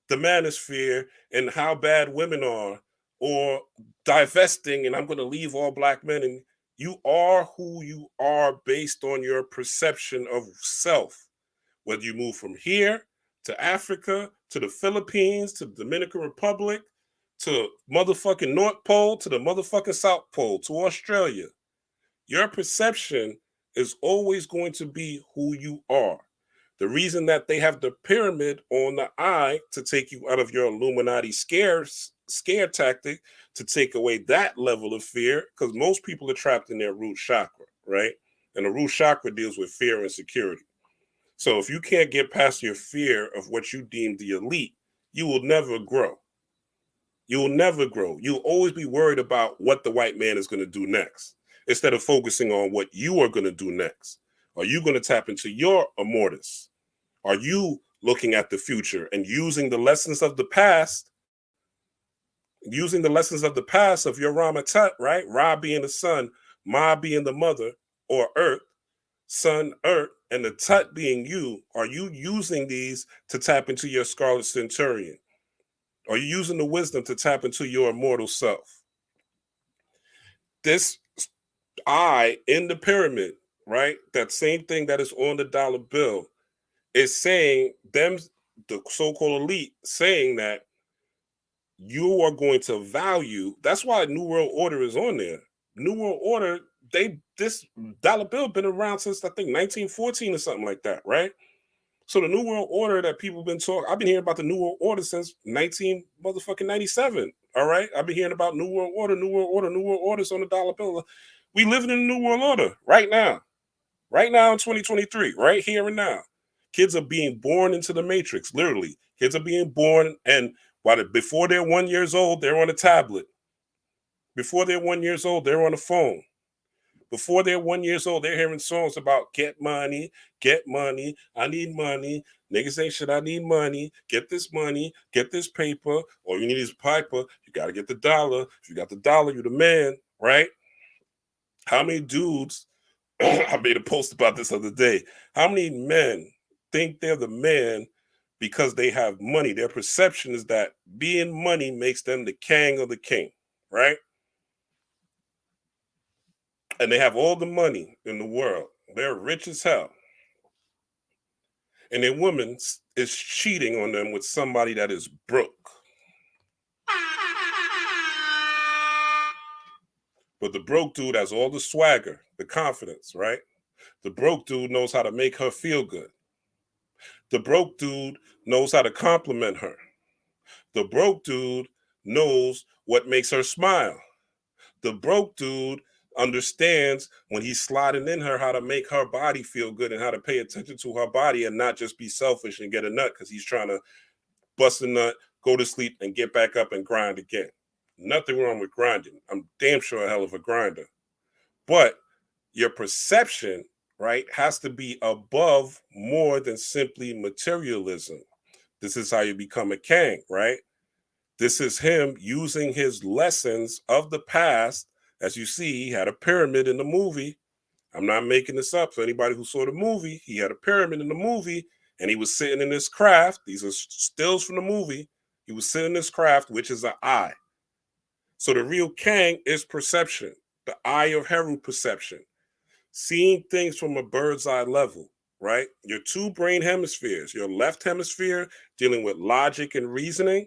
C: the manosphere and how bad women are, or divesting and I'm going to leave all black men. And you are who you are based on your perception of self. Whether you move from here to Africa, to the Philippines, to the Dominican Republic, to motherfucking North Pole, to the motherfucking South Pole, to Australia, your perception is always going to be who you are. The reason that they have the pyramid on the eye to take you out of your Illuminati scare tactic, to take away that level of fear, because most people are trapped in their root chakra, right? And the root chakra deals with fear and security. So if you can't get past your fear of what you deem the elite, you will never grow. You will never grow. You'll always be worried about what the white man is going to do next, instead of focusing on what you are going to do next. Are you going to tap into your immortus? Are you looking at the future and using the lessons of the past, of your Ramatut, right? Ra being the sun, Ma being the mother, or earth, sun, earth, and the Tut being you. Are you using these to tap into your Scarlet Centurion? Are you using the wisdom to tap into your immortal self? This eye in the pyramid, right? That same thing that is on the dollar bill is saying, them, the so-called elite, saying that you are going to value. That's why New World Order is on there. New World Order, this dollar bill been around since I think 1914 or something like that, right? So the New World Order that people been talking, I've been hearing about the New World Order since 1997. All right, I've been hearing about New World Order, New World Order, New World Orders on the dollar bill. We living in the New World Order right now in 2023, right here and now. Kids are being born into the matrix, literally. Kids are being born, and before they're 1 year old, they're on a tablet. Before they're 1 year old, they're on a phone. Before they're 1 year old, they're hearing songs about get money, I need money. Niggas ain't shit, I need money. Get this money, get this paper. All you need is paper. You got to get the dollar. If you got the dollar, you're the man, right? How many dudes, I made a post about this other day. How many men think they're the man because they have money? Their perception is that being money makes them the king or the king, right? And they have all the money in the world. They're rich as hell. And their woman is cheating on them with somebody that is broke. But the broke dude has all the swagger, the confidence, right? The broke dude knows how to make her feel good. The broke dude knows how to compliment her. The broke dude knows what makes her smile. The broke dude understands when he's sliding in her how to make her body feel good and how to pay attention to her body and not just be selfish and get a nut because he's trying to bust a nut, go to sleep, and get back up and grind again. Nothing wrong with grinding. I'm damn sure a hell of a grinder. But your perception, right, has to be above more than simply materialism. This is how you become a king, right? This is him using his lessons of the past. As you see, he had a pyramid in the movie. I'm not making this up. For anybody who saw the movie, he had a pyramid in the movie, and he was sitting in this craft. These are stills from the movie. He was sitting in this craft, which is an eye. So the real king is perception, the eye of Heru perception, seeing things from a bird's eye level, right? Your two brain hemispheres, your left hemisphere dealing with logic and reasoning,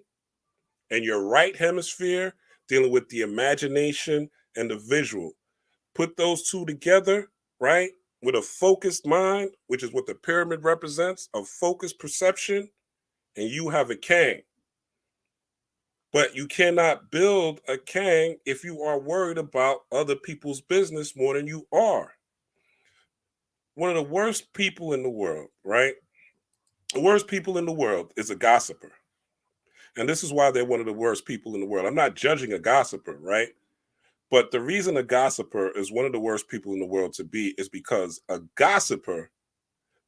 C: and your right hemisphere dealing with the imagination and the visual. Put those two together, right, with a focused mind, which is what the pyramid represents, a focused perception, and you have a king. But you cannot build a king if you are worried about other people's business more than you are. One of the worst people in the world, right? The worst people in the world is a gossiper. And this is why they're one of the worst people in the world. I'm not judging a gossiper, right? But the reason a gossiper is one of the worst people in the world to be is because a gossiper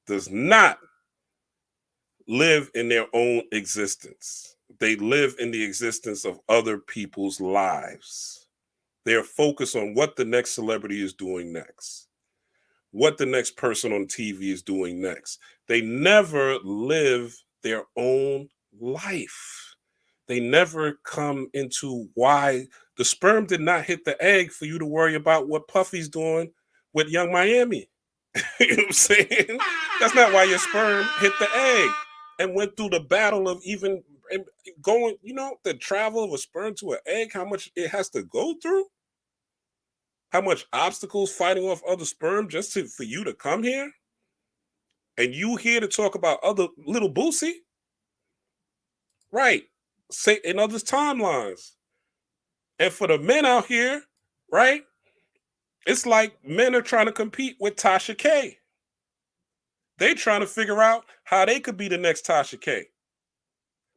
C: does not live in their own existence. They live in the existence of other people's lives. They're focused on what the next celebrity is doing next, what the next person on TV is doing next. They never live their own life. They never come into why the sperm did not hit the egg for you to worry about what Puffy's doing with Young Miami. You know what I'm saying? That's not why your sperm hit the egg and went through the battle of even going, the travel of a sperm to an egg, how much it has to go through, how much obstacles fighting off other sperm just for you to come here. And you here to talk about other little Boosie? Right. Say in others' timelines. And for the men out here, right? It's like men are trying to compete with Tasha K. They trying to figure out how they could be the next Tasha K.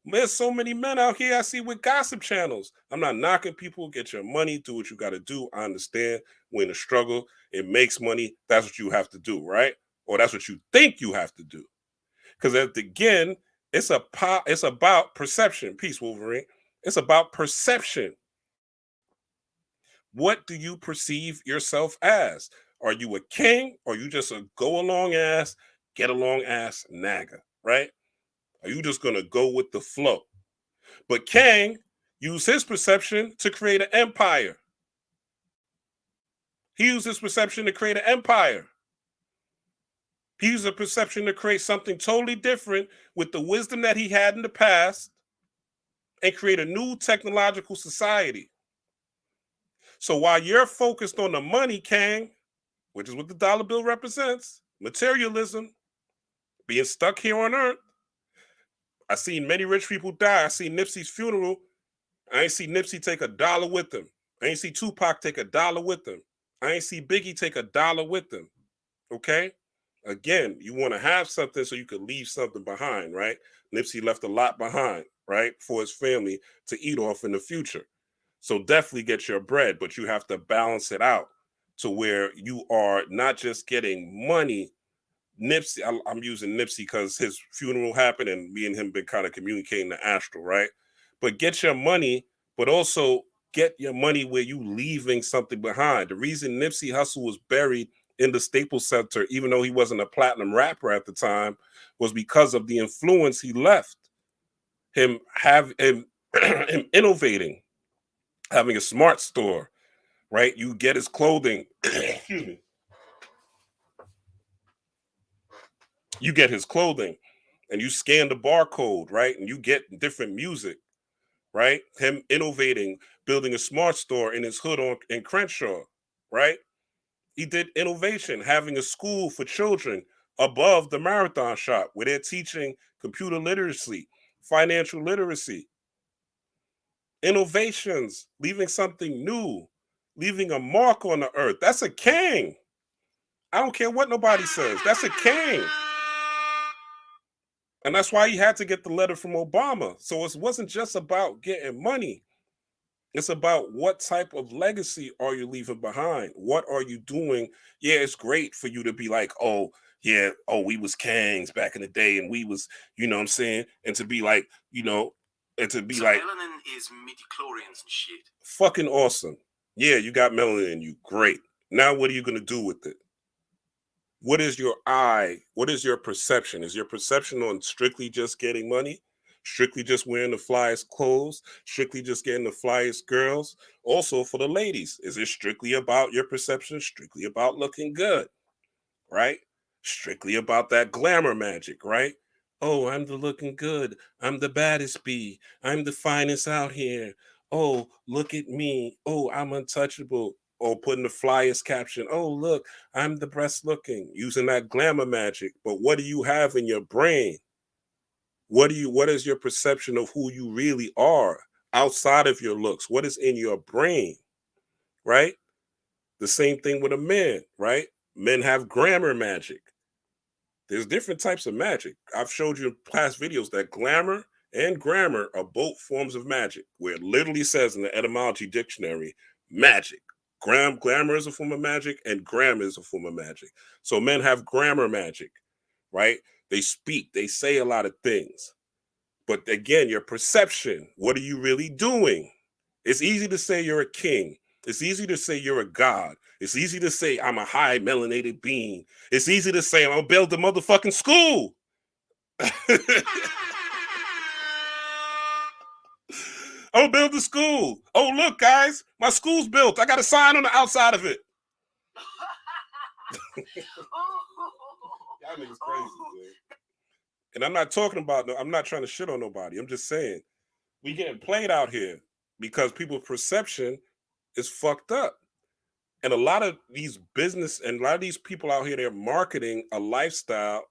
C: There's so many men out here I see with gossip channels. I'm not knocking people. Get your money. Do what you got to do. I understand. We're in a struggle. It makes money. That's what you have to do, right? Or that's what you think you have to do. Because again, it's about perception. Peace, Wolverine. It's about perception. What do you perceive yourself as? Are you a king or you just a go along ass, get along ass nagger, right? Are you just gonna go with the flow? But Kang used his perception to create an empire. He used his perception to create an empire. He used a perception to create something totally different with the wisdom that he had in the past and create a new technological society. So while you're focused on the money, Kang, which is what the dollar bill represents, materialism, being stuck here on earth. I seen many rich people die. I seen Nipsey's funeral. I ain't see Nipsey take $1 with him. I ain't see Tupac take $1 with him. I ain't see Biggie take $1 with them. Okay? Again, you want to have something so you could leave something behind, right? Nipsey left a lot behind, right? For his family to eat off in the future. So definitely get your bread, but you have to balance it out to where you are not just getting money. Nipsey, I'm using Nipsey because his funeral happened and me and him been kind of communicating the astral, right? But get your money, but also get your money where you leaving something behind. The reason Nipsey Hussle was buried in the Staples Center, even though he wasn't a platinum rapper at the time, was because of the influence he left. Him him innovating, having a smart store, right? You get his clothing. Excuse me. You get his clothing and you scan the barcode, right? And you get different music, right? Him innovating, building a smart store in his hood in Crenshaw, right? He did innovation, having a school for children above the marathon shop where they're teaching computer literacy, financial literacy, innovations, leaving something new, leaving a mark on the earth. That's a king. I don't care what nobody says. That's a king. And that's why he had to get the letter from Obama. So it wasn't just about getting money. It's about what type of legacy are you leaving behind? What are you doing? Yeah, it's great for you to be like, oh, yeah, oh, we was kings back in the day and we was, you know what I'm saying? And to be like, and to be so like,
A: melanin is midichlorians and shit.
C: Fucking awesome. Yeah, you got melanin in you. Great. Now what are you going to do with it? What is your eye? What is your perception? Is your perception on strictly just getting money? Strictly just wearing the flyest clothes? Strictly just getting the flyest girls? Also for the ladies, is it strictly about your perception? Strictly about looking good, right? Strictly about that glamour magic, right? Oh, I'm the looking good. I'm the baddest bee. I'm the finest out here. Oh, look at me. Oh, I'm untouchable. Or putting the flyest caption. Oh, look, I'm the best looking. Using that glamour magic. But what do you have in your brain? What is your perception of who you really are outside of your looks? What is in your brain? Right? The same thing with a man, right? Men have grammar magic. There's different types of magic. I've showed you in past videos that glamour and grammar are both forms of magic, where it literally says in the etymology dictionary, magic. Glamour is a form of magic and grammar is a form of magic. So men have grammar magic, right? They speak, they say a lot of things. But again, your perception, what are you really doing? It's easy to say you're a king. It's easy to say you're a god. It's easy to say I'm a high melanated being. It's easy to say I'm gonna build a motherfucking school. I'm gonna build a school. Oh, look, guys, my school's built. I got a sign on the outside of it. Y'all niggas crazy, man. And I'm not talking about, I'm not trying to shit on nobody. I'm just saying, we getting played out here because people's perception is fucked up. And a lot of these business and a lot of these people out here, they're marketing a lifestyle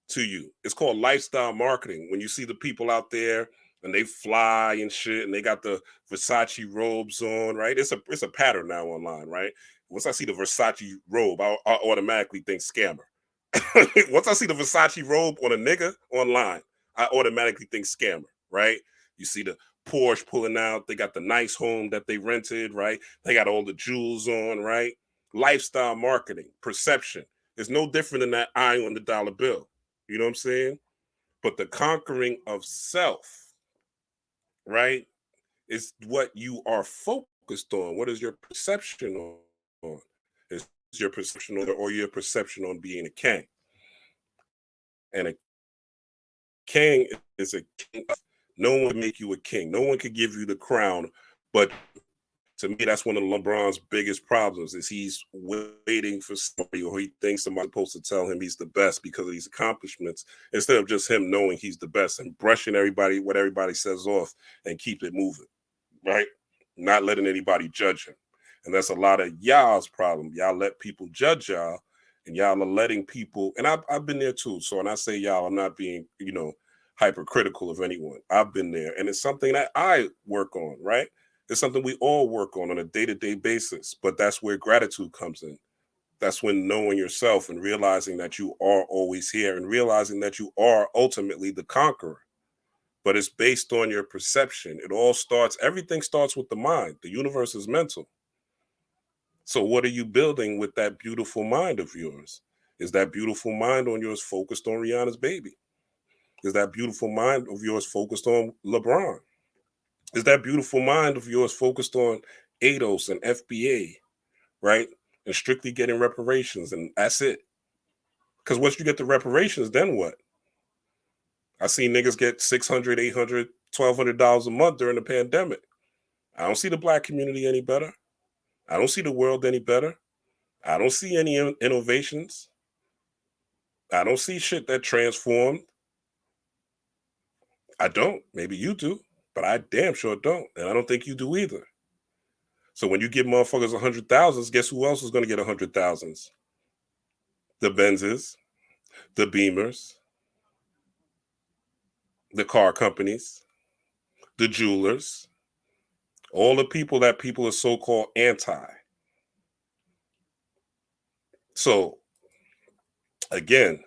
C: to you. It's called lifestyle marketing. When you see the people out there and they fly and shit and they got the Versace robes on, right? It's a pattern now online, right? Once I see the Versace robe, I automatically think scammer. Once I see the Versace robe on a nigga online, I automatically think scammer, right? You see the Porsche pulling out, they got the nice home that they rented, right? They got all the jewels on, right? Lifestyle marketing, perception. It's no different than that eye on the dollar bill. You know what I'm saying? But the conquering of self, right, is what you are focused on. What is your perception on? Is your perception or your perception on being a king? And a king is a king. No one can make you a king. No one can give you the crown. But to me, that's one of LeBron's biggest problems is he's waiting for somebody or he thinks somebody's supposed to tell him he's the best because of these accomplishments instead of just him knowing he's the best and brushing everybody, what everybody says off and keep it moving, right? Not letting anybody judge him. And that's a lot of y'all's problem. Y'all let people judge y'all and y'all are letting people, and I've been there too. So when I say y'all, I'm not being, hypercritical of anyone. I've been there and it's something that I work on, right? It's something we all work on a day-to-day basis, but that's where gratitude comes in. That's when knowing yourself and realizing that you are always here and realizing that you are ultimately the conqueror. But it's based on your perception. Everything starts with the mind. The universe is mental. So what are you building with that beautiful mind of yours? Is that beautiful mind on yours focused on Rihanna's baby? Is that beautiful mind of yours focused on LeBron? Is that beautiful mind of yours focused on ADOS and FBA, right? And strictly getting reparations, and that's it. Because once you get the reparations, then what? I seen niggas get $600, $800, $1,200 a month during the pandemic. I don't see the black community any better. I don't see the world any better. I don't see any innovations. I don't see shit that transformed. I don't. Maybe you do, but I damn sure don't. And I don't think you do either. So when you give motherfuckers 100,000s, guess who else is going to get 100,000s? The Benzes, the Beamers, the car companies, the jewelers, all the people that people are so-called anti. So again,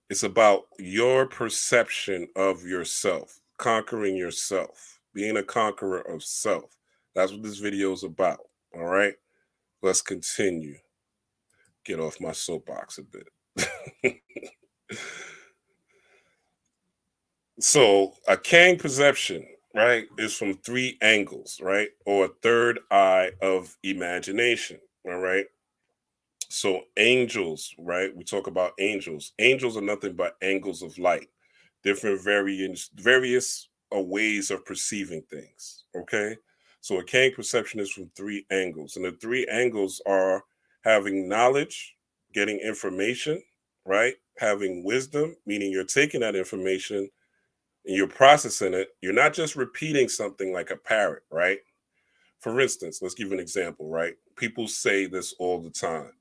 C: it's about your perception of yourself, conquering yourself, being a conqueror of self. That's what this video is about. All right, let's continue. Get off my soapbox a bit. So a Kang perception, right, is from three angles, right, or a third eye of imagination. All right. So angels, right? We talk about angels. Angels are nothing but angles of light, different various ways of perceiving things. Okay. So a Kang perception is from three angles, and the three angles are having knowledge, getting information, right? Having wisdom, meaning you're taking that information and you're processing it. You're not just repeating something like a parrot, right? For instance, let's give an example, right? People say this all the time.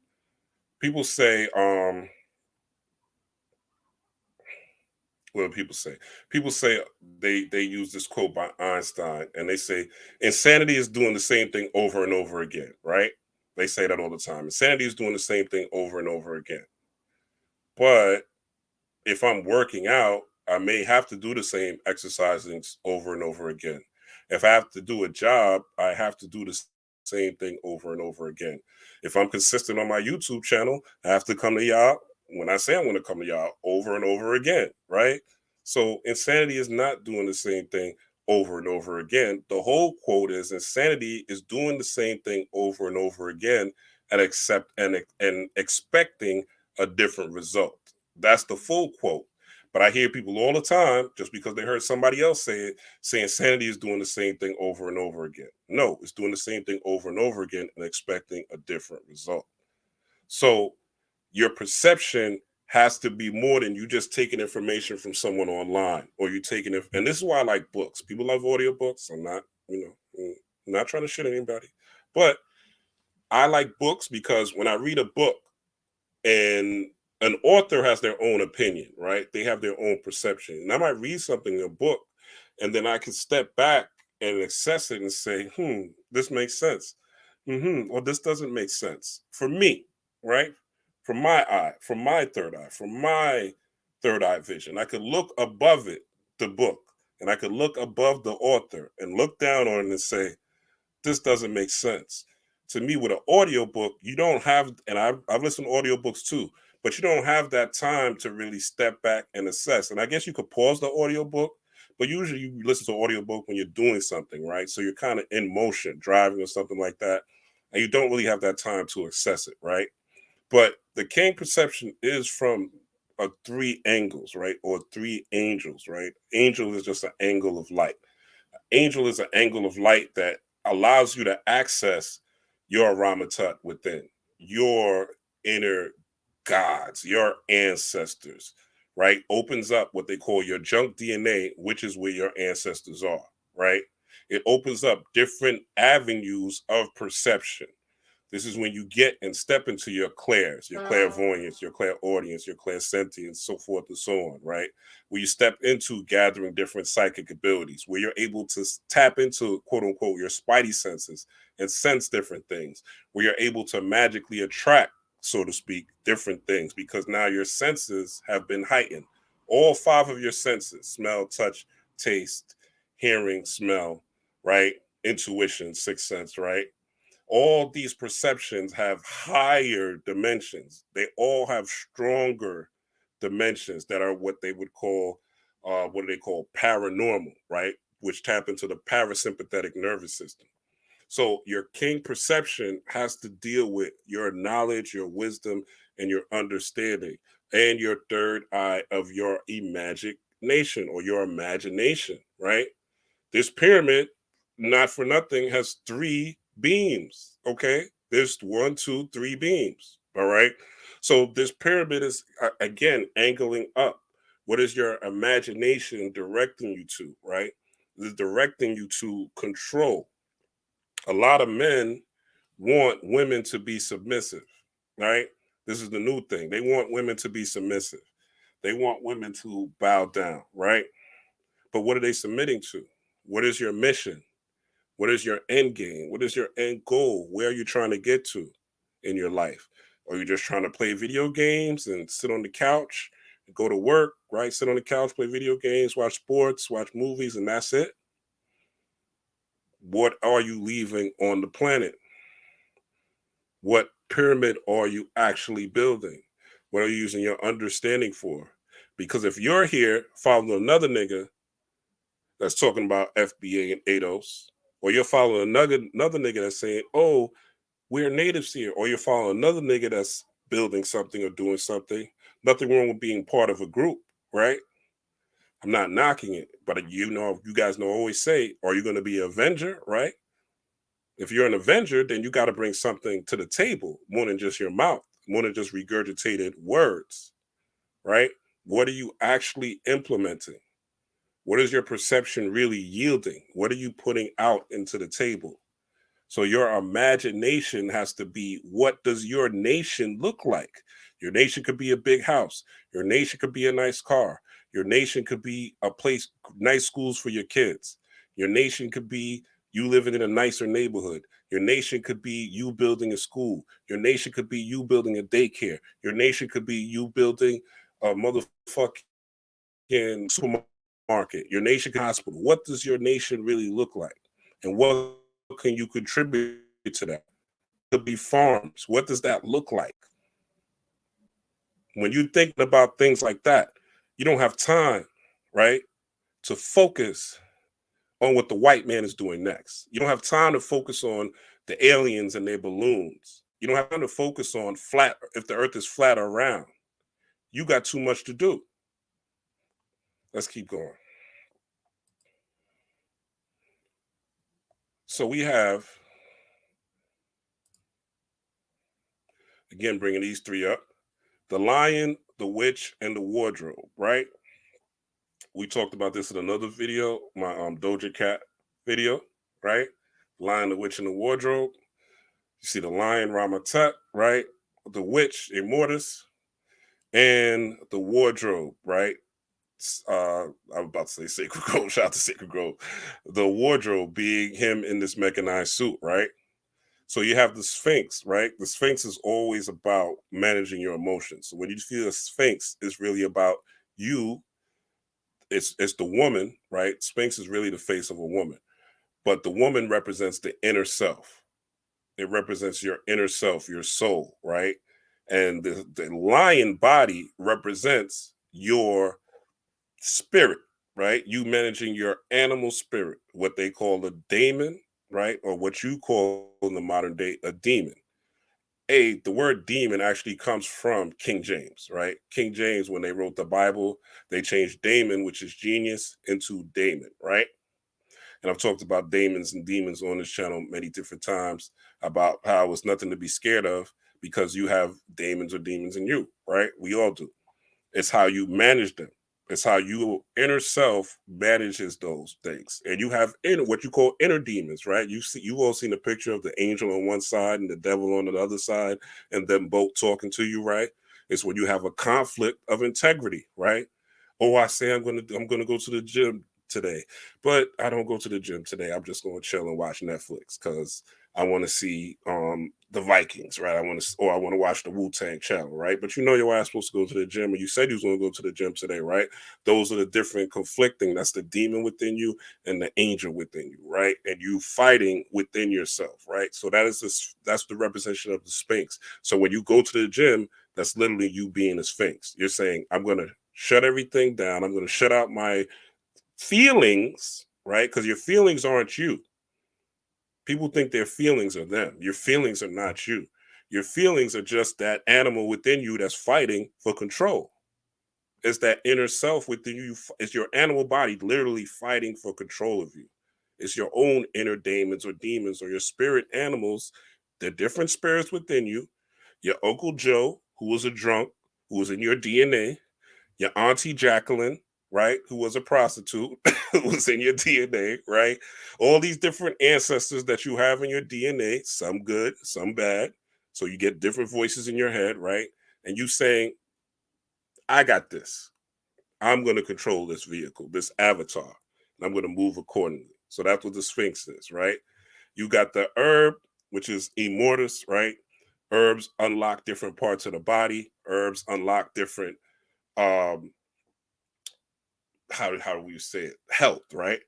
C: People say, what do people say? People say they use this quote by Einstein and they say insanity is doing the same thing over and over again, right? They say that all the time. Insanity is doing the same thing over and over again. But if I'm working out, I may have to do the same exercises over and over again. If I have to do a job, I have to do the same thing over and over again. If I'm consistent on my YouTube channel, I have to come to y'all when I say I'm going to come to y'all over and over again, right? So insanity is not doing the same thing over and over again. The whole quote is insanity is doing the same thing over and over again and expecting a different result. That's the full quote. But I hear people all the time, just because they heard somebody else say it, say insanity is doing the same thing over and over again. No, it's doing the same thing over and over again and expecting a different result. So your perception has to be more than you just taking information from someone online, or you taking it. And this is why I like books. People love audiobooks. I'm not, not trying to shit anybody, but I like books because when I read a book, and an author has their own opinion, right? They have their own perception. And I might read something in a book, and then I can step back and assess it and say, this makes sense. Or this doesn't make sense for me, right? From my eye, from my third eye vision. I could look above it, the book, and I could look above the author and look down on it and say, this doesn't make sense. To me, with an audiobook, you don't have, and I've listened to audiobooks too, but you don't have that time to really step back and assess. And I guess you could pause the audiobook, but usually you listen to audiobook when you're doing something, right? So you're kind of in motion, driving or something like that, and you don't really have that time to assess it, right? But the king perception is from three angles, right? Or three angels, right? Angel is just an angle of light. Angel is an angle of light that allows you to access your Ramatat within, your inner gods, your ancestors, right? Opens up what they call your junk DNA, which is where your ancestors are, right? It opens up different avenues of perception. This is when you get and step into your clairs, your clairvoyance, your clairaudience, your clairsentience, so forth and so on, right? Where you step into gathering different psychic abilities, where you're able to tap into, quote unquote, your spidey senses and sense different things, where you're able to magically attract, so to speak, different things, because now your senses have been heightened. All five of your senses, smell, touch, taste, hearing, smell, right? Intuition, sixth sense, right? All these perceptions have higher dimensions. They all have stronger dimensions that are what they would call, what do they call, paranormal, right? Which tap into the parasympathetic nervous system. So your king perception has to deal with your knowledge, your wisdom, and your understanding, and your third eye of your imagination or your imagination, right? This pyramid, not for nothing, has three beams. Okay. There's 1, 2, 3 beams. All right. So this pyramid is, again, angling up. What is your imagination directing you to, right? It's directing you to control. A lot of men want women to be submissive, right? This is the new thing. They want women to be submissive. They want women to bow down, right? But what are they submitting to? What is your mission? What is your end game? What is your end goal? Where are you trying to get to in your life? Are you just trying to play video games and sit on the couch, go to work, right? Sit on the couch, play video games, watch sports, watch movies, and that's it? What are you leaving on the planet? What pyramid are you actually building? What are you using your understanding for? Because if you're here following another nigga that's talking about FBA and ADOS, or you're following another nigga that's saying, oh, we're natives here, or you're following another nigga that's building something or doing something, nothing wrong with being part of a group, right? I'm not knocking it, but you guys know, always say, are you going to be an Avenger, right? If you're an Avenger, then you got to bring something to the table, more than just your mouth, more than just regurgitated words, right? What are you actually implementing? What is your perception really yielding? What are you putting out into the table? So your imagination has to be, what does your nation look like? Your nation could be a big house. Your nation could be a nice car. Your nation could be a place, nice schools for your kids. Your nation could be you living in a nicer neighborhood. Your nation could be you building a school. Your nation could be you building a daycare. Your nation could be you building a motherfucking supermarket. Your nation could be a hospital. What does your nation really look like? And what can you contribute to that? Could be farms. What does that look like? When you're thinking about things like that, you don't have time, right, to focus on what the white man is doing next. You don't have time to focus on the aliens and their balloons. You don't have time to focus on flat, if the earth is flat or round. You got too much to do. Let's keep going. So we have, again, bringing these three up: the lion, the witch, and the wardrobe, right? We talked about this in another video, my Doja Cat video, right? Lion, the witch, and the wardrobe. You see the lion, Ramatet, right? The witch, Immortus, and the wardrobe, right? I'm about to say Sacred Grove. Shout out to Sacred Grove. The wardrobe being him in this mechanized suit, right? So you have the Sphinx, right? The Sphinx is always about managing your emotions. So when you feel a Sphinx, it's really about you. It's the woman, right? Sphinx is really the face of a woman, but the woman represents the inner self. It represents your inner self, your soul, right? And the lion body represents your spirit, right? You managing your animal spirit, what they call a daemon, right? Or what you call in the modern day a demon. The word demon actually comes from King James, right? King James, when they wrote the Bible, they changed daemon, which is genius, into daemon, right? And I've talked about daemons and demons on this channel many different times about how it's nothing to be scared of because you have daemons or demons in you, right? We all do. It's how you manage them. It's how your inner self manages those things. And you have what you call inner demons, right? You've all seen a picture of the angel on one side and the devil on the other side, and them both talking to you, right? It's when you have a conflict of integrity, right? Oh, I say I'm gonna go to the gym today, but I don't go to the gym today. I'm just gonna chill and watch Netflix because I want to see the Vikings, right? I want to watch the Wu-Tang channel, right? But you know your ass supposed to go to the gym, and you said you was gonna go to the gym today, right? Those are the different conflicting. That's the demon within you and the angel within you, right? And you fighting within yourself, right? So that's the representation of the Sphinx. So when you go to the gym, that's literally you being a Sphinx. You're saying, I'm gonna shut everything down. I'm gonna shut out my feelings, right? Because your feelings aren't you. People think their feelings are them. Your feelings are not you. Your feelings are just that animal within you that's fighting for control. It's that inner self within you. It's your animal body literally fighting for control of you. It's your own inner demons or your spirit animals. They're different spirits within you. Your Uncle Joe, who was a drunk, who was in your DNA, your Auntie Jacqueline, right, who was a prostitute, who was in your DNA, right? All these different ancestors that you have in your DNA, some good, some bad. So you get different voices in your head, right? And you saying, I got this. I'm going to control this vehicle, this avatar, and I'm going to move accordingly. So that's what the Sphinx is, right? You got the herb, which is Immortus, right? Herbs unlock different parts of the body. Herbs unlock different um how do we say it? Health, right?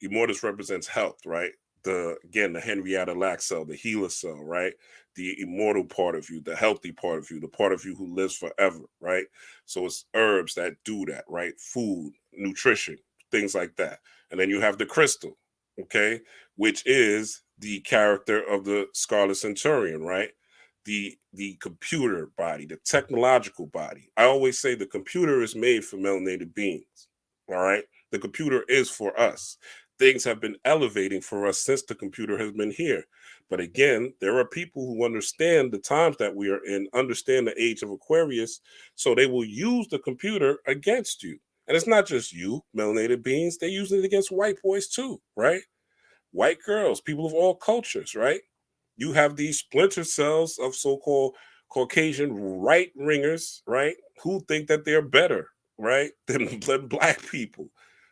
C: Immortus represents health, right? The Henrietta Lacks cell, the healer cell, right? The immortal part of you, the healthy part of you, the part of you who lives forever, right? So it's herbs that do that, right? Food, nutrition, things like that. And then you have the crystal, okay, which is the character of the Scarlet Centurion, right? The computer body, the technological body. I always say the computer is made for melanated beings. All right. The computer is for us. Things have been elevating for us since the computer has been here. But again, there are people who understand the times that we are in, understand the age of Aquarius, so they will use the computer against you. And it's not just you, melanated beings, they use it against white boys too, right? White girls, people of all cultures, right? You have these splinter cells of so-called Caucasian right ringers, right, who think that they're better, right, than black people,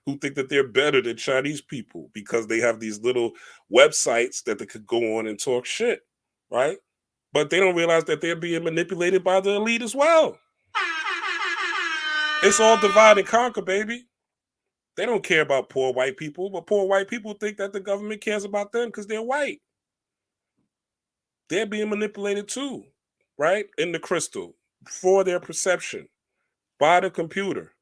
C: who think that they're better than Chinese people because they have these little websites that they could go on and talk shit, right? But they don't realize that they're being manipulated by the elite as well. It's all divide and conquer, baby. They don't care about poor white people, but poor white people think that the government cares about them because they're white. They're being manipulated too, right? In the crystal. for their perception by the computer.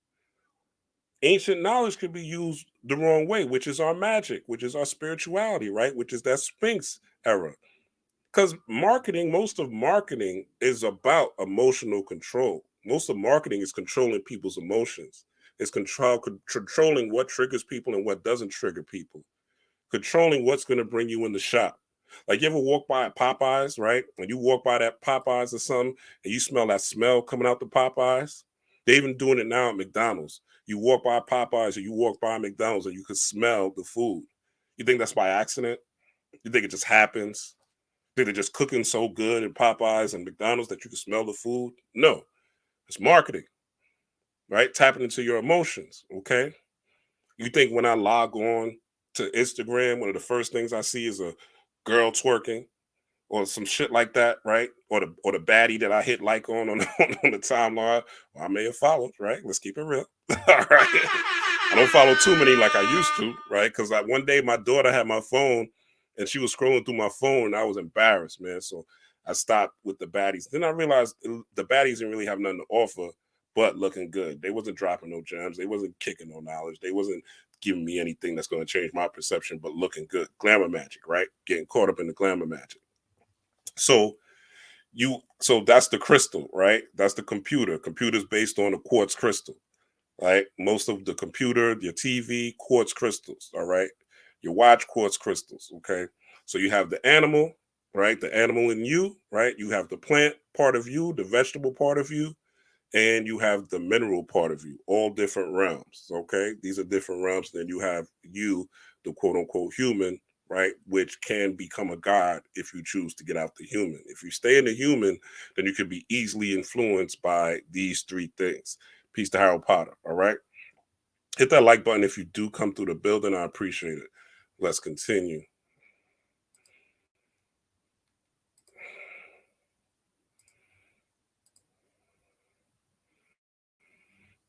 C: Ancient knowledge could be used the wrong way, which is our magic, which is our spirituality, right? Which is that Sphinx era. Because marketing, most of marketing is about emotional control. Most of marketing is controlling people's emotions. It's controlling what triggers people and what doesn't trigger people. Controlling what's going to bring you in the shop. Like you ever walk by a Popeyes, right? And you walk by that Popeyes or something, and you smell that smell coming out the Popeyes. They even doing it now at McDonald's. You walk by Popeyes or you walk by McDonald's and you can smell the food. You think that's by accident? You think it just happens? You think they're just cooking so good at Popeyes and McDonald's that you can smell the food? No, it's marketing, right? Tapping into your emotions, okay? You think when I log on to Instagram, one of the first things I see is a girl twerking or some shit like that, right? Or the baddie that I hit like on on the timeline. Well, I may have followed, right? Let's keep it real. All right. I don't follow too many like I used to, right? Because like one day my daughter had my phone and she was scrolling through my phone and I was embarrassed, man. So I stopped with the baddies. Then I realized the baddies didn't really have nothing to offer but looking good. They wasn't dropping no gems. They wasn't kicking no knowledge. They wasn't giving me anything that's going to change my perception, but looking good. Glamour magic, right? Getting caught up in the glamour magic. So so that's the crystal, right? That's the computer. Computer's based on a quartz crystal, right? Most of the computer, your TV, quartz crystals, all right? Your watch, quartz crystals, okay? So you have the animal, right? The animal in you, right? You have the plant part of you, the vegetable part of you, and you have the mineral part of you, all different realms. Okay, these are different realms. Then you have you, the quote unquote human, right, which can become a god if you choose to get out the human. If you stay in the human, then you can be easily influenced by these three things. Peace to Harold Potter. All right, hit that like button if you do come through the building. I appreciate it. Let's continue.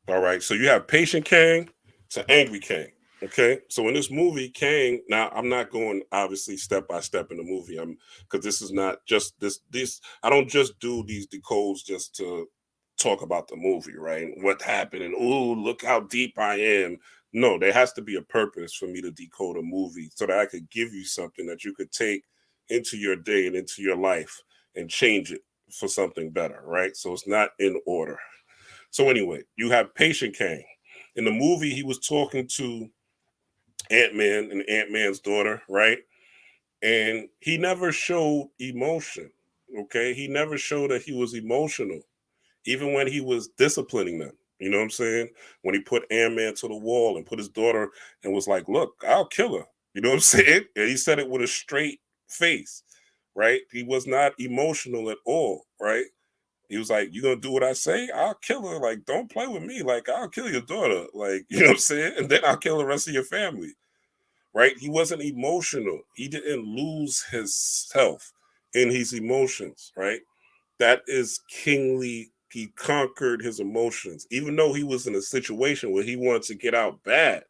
C: All right. So you have patient Kang to angry Kang. Okay. So in this movie, Kang, now I'm not going obviously step by step in the movie. I'm because this is not just this I don't just do these decodes just to talk about the movie, right? What happened and oh, look how deep I am. No, there has to be a purpose for me to decode a movie so that I could give you something that you could take into your day and into your life and change it for something better, right? So it's not in order. So anyway, you have Patient Kang. In the movie, he was talking to Ant Man and Ant Man's daughter, right? And he never showed emotion. Okay, he never showed that he was emotional, even when he was disciplining them. You know what I'm saying? When he put Ant Man to the wall and put his daughter and was like, "Look, I'll kill her." You know what I'm saying? And he said it with a straight face, right? He was not emotional at all, right? He was like, "You gonna do what I say? I'll kill her. Like, don't play with me. Like, I'll kill your daughter. Like, you know what I'm saying? And then I'll kill the rest of your family." Right? He wasn't emotional. He didn't lose his self in his emotions, right? That is kingly. He conquered his emotions, even though he was in a situation where he wanted to get out bad,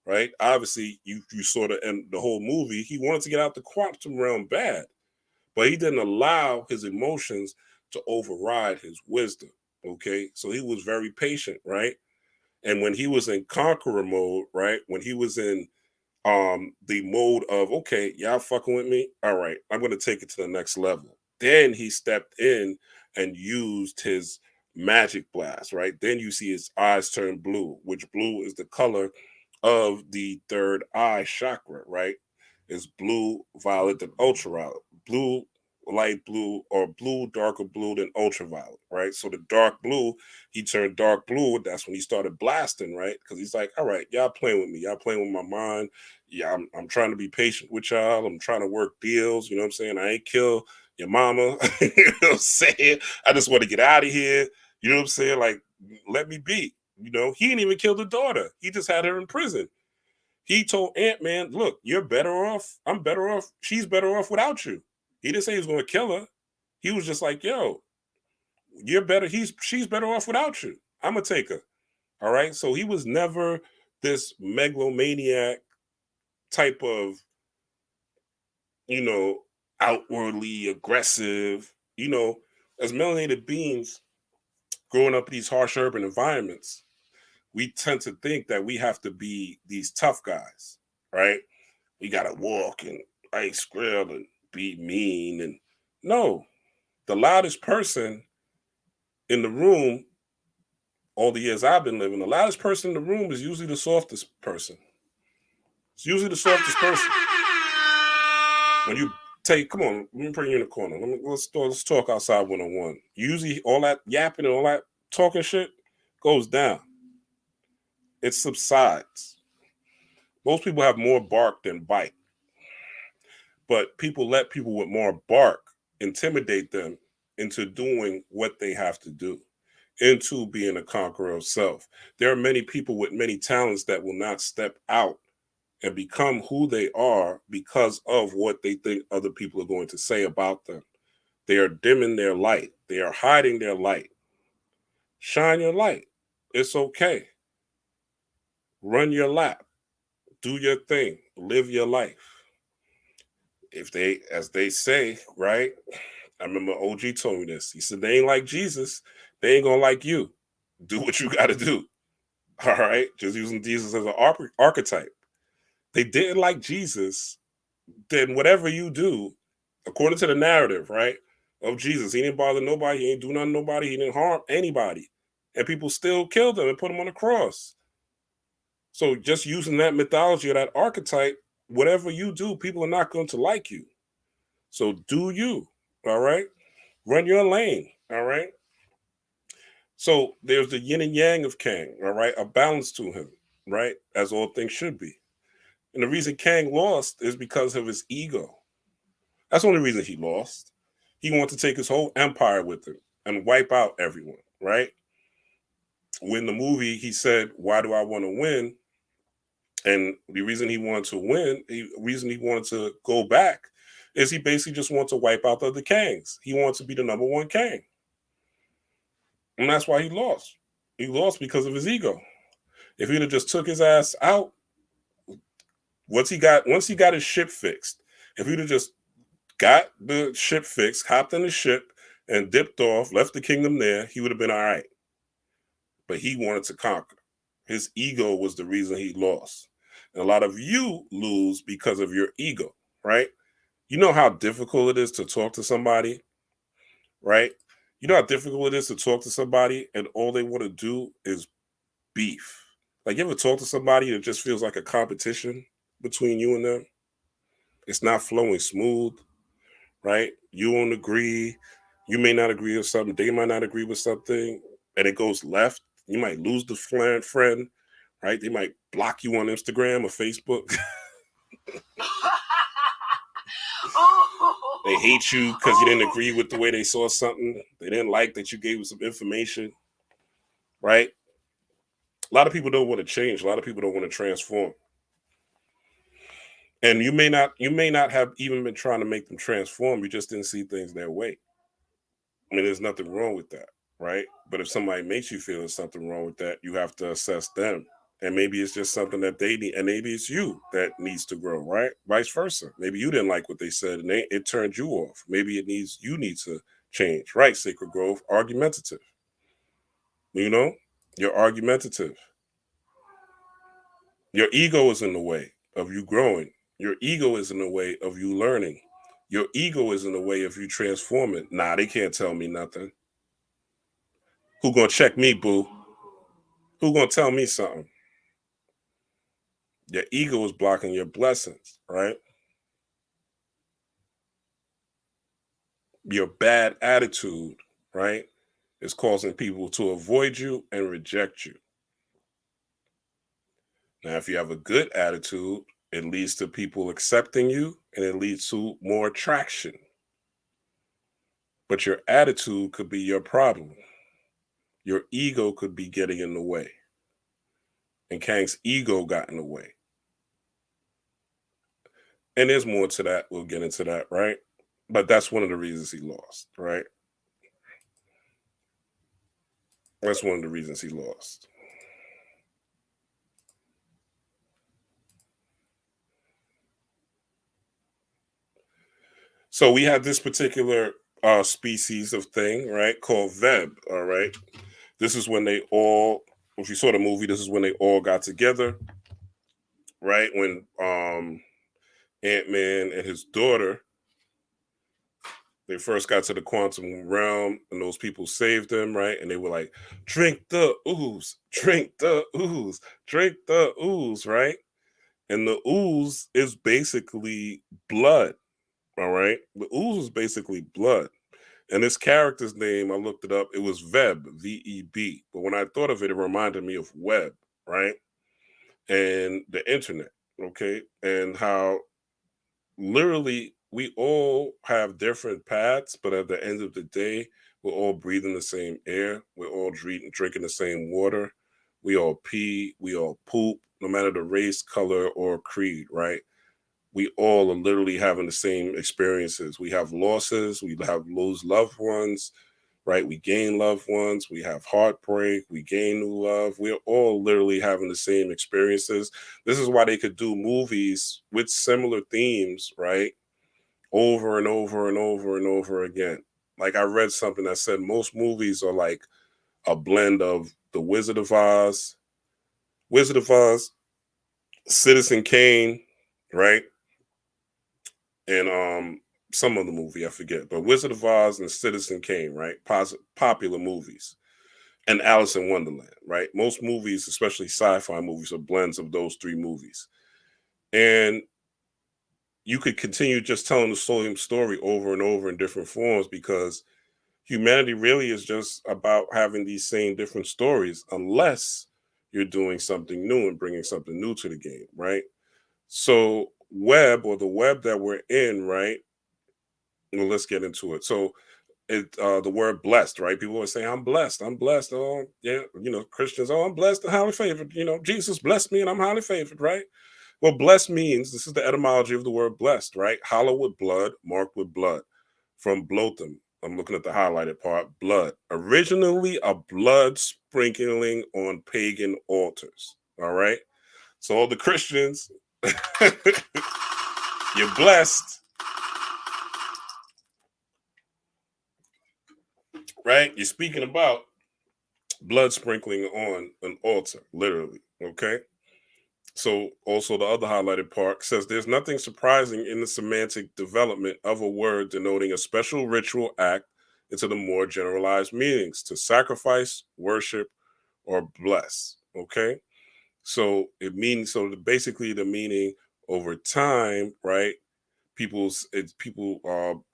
C: right? Obviously, you saw the end the whole movie. He wanted to get out the quantum realm bad, but he didn't allow his emotions to override his wisdom. Okay, so he was very patient, right? And when he was in conqueror mode, right, when he was in the mode of okay, y'all fucking with me, all right, I'm going to take it to the next level, then he stepped in and used his magic blast, right? Then you see his eyes turn blue, which blue is the color of the third eye chakra, right? Is blue, violet, and ultraviolet. Blue, light blue, or blue, darker blue than ultraviolet, right? So the dark blue, he turned dark blue. That's when he started blasting, right? Because he's like, all right, y'all playing with me. Y'all playing with my mind. Yeah, I'm trying to be patient with y'all. I'm trying to work deals. You know what I'm saying? I ain't kill your mama. You know what I'm saying? I just want to get out of here. You know what I'm saying? Like, let me be. You know, he didn't even kill the daughter. He just had her in prison. He told Ant Man, "Look, you're better off. I'm better off. She's better off without you." He didn't say he was going to kill her. He was just like, "Yo, you're better. She's better off without you. I'm gonna take her." All right. So he was never this megalomaniac type of, you know, outwardly aggressive. You know, as melanated beings, growing up in these harsh urban environments, we tend to think that we have to be these tough guys, right? We gotta walk and ice grill and be mean. And no, the loudest person in the room, all the years I've been living, the loudest person in the room is usually the softest person. It's usually the softest person. When you come on, let me bring you in the corner. Let's talk outside 101. Usually all that yapping and all that talking shit goes down. It subsides. Most people have more bark than bite. But people let people with more bark intimidate them into doing what they have to do, into being a conqueror of self. There are many people with many talents that will not step out and become who they are because of what they think other people are going to say about them. They are dimming their light. They are hiding their light. Shine your light. It's okay. Run your lap. Do your thing. Live your life. If they, as they say, right? I remember OG told me this. He said, they ain't like Jesus. They ain't going to like you. Do what you got to do. All right? Just using Jesus as an archetype. They didn't like Jesus. Then whatever you do, according to the narrative, right, of Jesus, he didn't bother nobody. He ain't do nothing to nobody. He didn't harm anybody. And people still killed him and put him on the cross. So just using that mythology or that archetype, whatever you do, people are not going to like you. So do you. All right? Run your lane. All right? So there's the yin and yang of Kang, all right? A balance to him, right? As all things should be. And the reason Kang lost is because of his ego. That's the only reason he lost. He wanted to take his whole empire with him and wipe out everyone, right? When the movie, he said, why do I want to win? And the reason he wanted to win, the reason he wanted to go back is he basically just wanted to wipe out the other Kangs. He wanted to be the number one Kang. And that's why he lost. He lost because of his ego. If he'd have just took his ass out, once he got his ship fixed, if he'd have just got the ship fixed, hopped in the ship, and dipped off, left the kingdom there, he would have been all right. But he wanted to conquer. His ego was the reason he lost. And a lot of you lose because of your ego, right? You know how difficult it is to talk to somebody, right? You know how difficult it is to talk to somebody and all they want to do is beef. Like, you ever talk to somebody that just feels like a competition between you and them? It's not flowing smooth, right? You won't agree. You may not agree with something. They might not agree with something. And it goes left. You might lose the friend, right? They might block you on Instagram or Facebook. They hate you because you didn't agree with the way they saw something. They didn't like that you gave them some information, right? A lot of people don't want to change. A lot of people don't want to transform. And you may not have even been trying to make them transform. You just didn't see things their way. I mean, there's nothing wrong with that, right? But if somebody makes you feel there's something wrong with that, you have to assess them. And maybe it's just something that they need, and maybe it's you that needs to grow, right? Vice versa. Maybe you didn't like what they said, and it turned you off. Maybe you need to change, right? Sacred growth, argumentative. You know, you're argumentative. Your ego is in the way of you growing. Your ego is in the way of you learning. Your ego is in the way of you transforming. Nah, they can't tell me nothing. Who gonna check me, boo? Who gonna tell me something? Your ego is blocking your blessings, right? Your bad attitude, right, is causing people to avoid you and reject you. Now, if you have a good attitude, it leads to people accepting you and it leads to more attraction. But your attitude could be your problem. Your ego could be getting in the way. And Kang's ego got in the way. And there's more to that. We'll get into that, right? But that's one of the reasons he lost, right? That's one of the reasons he lost. So we have this particular species of thing, right, called Veb, all right? This is when they all, if you saw the movie, this is when they all got together, right? When Ant-Man and his daughter, they first got to the quantum realm and those people saved them, right? And they were like, drink the ooze, drink the ooze, drink the ooze, right? And the ooze is basically blood, all right? The ooze is basically blood. And this character's name, I looked it up, it was Veb, V-E-B. But when I thought of it, it reminded me of web, right? And the internet, okay? And how literally we all have different paths, but at the end of the day, we're all breathing the same air. We're all drinking the same water. We all pee. We all poop, no matter the race, color, or creed, right? We all are literally having the same experiences. We have losses. We have lose loved ones, right? We gain loved ones. We have heartbreak. We gain new love. We're all literally having the same experiences. This is why they could do movies with similar themes, right? Over and over and over and over again. Like I read something that said most movies are like a blend of The Wizard of Oz, Citizen Kane, right? And some other movie I forget, but Wizard of Oz and Citizen Kane, right? Popular movies, and Alice in Wonderland, right? Most movies, especially sci-fi movies, are blends of those three movies, and you could continue just telling the same story over and over in different forms because humanity really is just about having these same different stories, unless you're doing something new and bringing something new to the game, right? So web, or the web that we're in, right? Well, let's get into it. So the word blessed, right? People always say, I'm blessed, I'm blessed. Oh, yeah, Christians, oh, I'm blessed and highly favored. Jesus blessed me and I'm highly favored, right? Well, blessed means, this is the etymology of the word blessed, right? Hollow with blood, marked with blood. From blotham, I'm looking at the highlighted part, blood. Originally a blood sprinkling on pagan altars, all right? So all the Christians, you're blessed, right? You're speaking about blood sprinkling on an altar, literally. Okay. So also the other highlighted part says there's nothing surprising in the semantic development of a word denoting a special ritual act into the more generalized meanings to sacrifice, worship, or bless. Okay. So it means, basically the meaning over time, right? People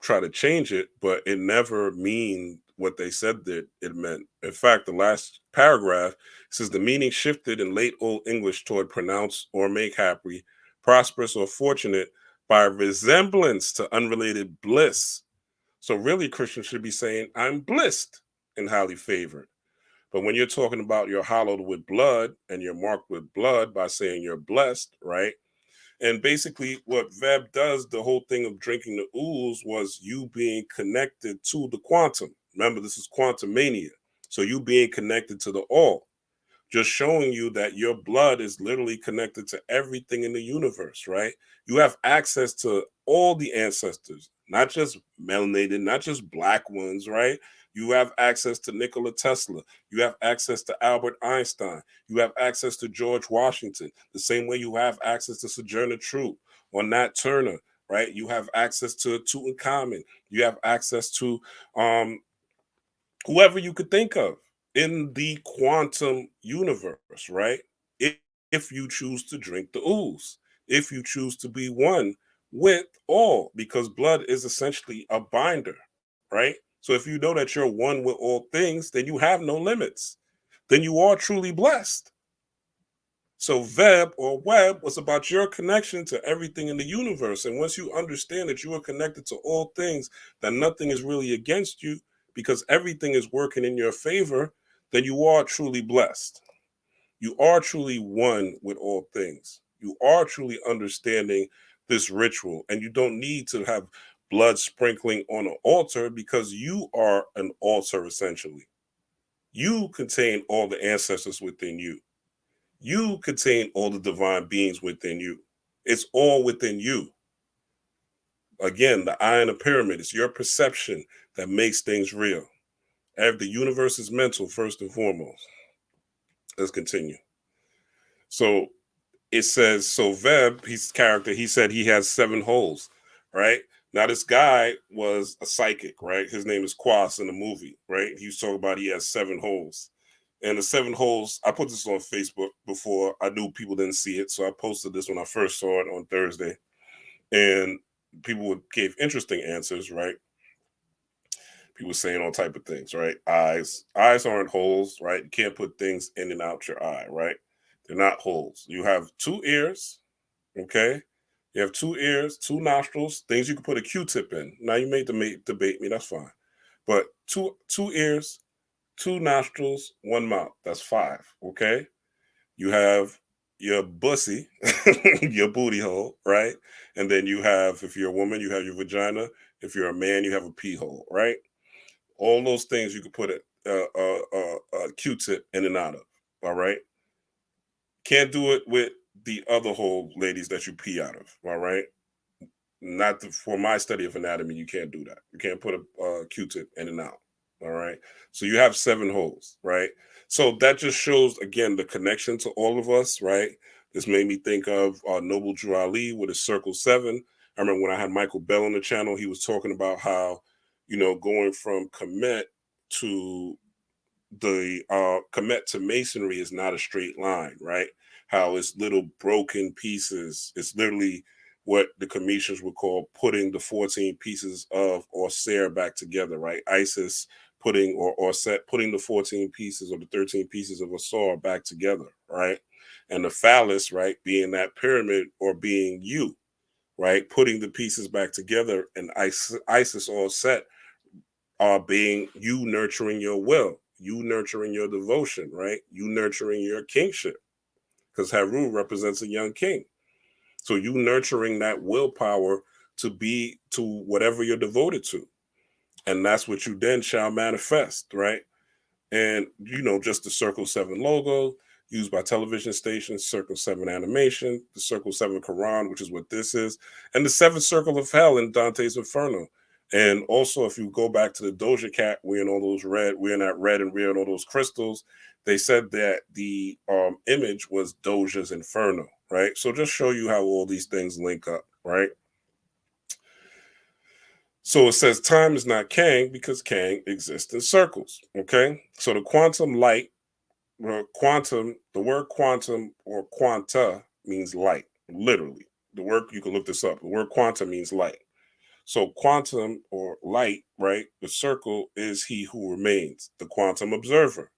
C: try to change it, but it never mean what they said that it meant. In fact, the last paragraph says the meaning shifted in late Old English toward pronounce or make happy, prosperous, or fortunate by resemblance to unrelated bliss. So really, Christians should be saying, I'm blessed and highly favored. But when you're talking about you're hallowed with blood and you're marked with blood by saying you're blessed, right? And basically, what Veb does, the whole thing of drinking the ooze, was you being connected to the quantum. Remember, this is Quantumania. So you being connected to the all, just showing you that your blood is literally connected to everything in the universe, right? You have access to all the ancestors, not just melanated, not just black ones, right? You have access to Nikola Tesla. You have access to Albert Einstein. You have access to George Washington, the same way you have access to Sojourner Truth or Nat Turner, right? You have access to Tutankhamun. You have access to whoever you could think of in the quantum universe, right? If you choose to drink the ooze, if you choose to be one with all, because blood is essentially a binder, right? So if you know that you're one with all things, then you have no limits. Then you are truly blessed. So Veb or web was about your connection to everything in the universe. And once you understand that you are connected to all things, that nothing is really against you because everything is working in your favor, then you are truly blessed. You are truly one with all things. You are truly understanding this ritual. And you don't need to have blood sprinkling on an altar because you are an altar essentially. You contain all the ancestors within you. You contain all the divine beings within you. It's all within you. Again, the eye in the pyramid is your perception that makes things real. The universe is mental first and foremost. Let's continue. So it says, so Veb, his character, he said he has 7 holes, right? Now this guy was a psychic, right? His name is Quas in the movie, right? He was talking about he has 7 holes. And the 7 holes, I put this on Facebook before I knew people didn't see it. So I posted this when I first saw it on Thursday. And people gave interesting answers, right? People saying all type of things, right? Eyes aren't holes, right? You can't put things in and out your eye, right? They're not holes. You have 2 ears, okay? You have 2 ears, 2 nostrils, things you can put a Q-tip in. Now you may debate me, that's fine. But two ears, 2 nostrils, 1 mouth. That's 5, okay? You have your bussy, your booty hole, right? And then you have, if you're a woman, you have your vagina. If you're a man, you have a pee hole, right? All those things you could put a Q-tip in and out of. All right. Can't do it with the other hole, ladies, that you pee out of. All right. For my study of anatomy, you can't do that. You can't put a Q-tip in and out. All right. So you have 7 holes, right? So that just shows again the connection to all of us, right? This made me think of Noble Drew Ali with his Circle 7. I remember when I had Michael Bell on the channel, he was talking about how, going from Kemet to Kemet to Masonry is not a straight line, right? How it's little broken pieces. It's literally what the Cometians would call putting the 14 pieces of Orser back together, right? Isis putting or set putting the 14 pieces or the 13 pieces of Osir back together, right? And the phallus, right, being that pyramid or being you, right, putting the pieces back together, and Isis all set being you nurturing your will, you nurturing your devotion, right? You nurturing your kingship, because Haru represents a young king. So you nurturing that willpower to be to whatever you're devoted to. And that's what you then shall manifest, right? And just the Circle 7 logo used by television stations, Circle 7 animation, the Circle 7 Quran, which is what this is, and the 7th circle of hell in Dante's Inferno. And also, if you go back to the Doja Cat wearing all those wearing that red and wearing all those crystals, they said that the image was Doja's Inferno, right? So just show you how all these things link up, right? So it says time is not Kang because Kang exists in circles, okay? So the quantum light, the word quantum or quanta means light, literally. You can look this up. The word quanta means light. So quantum or light, right? The circle is he who remains, the quantum observer.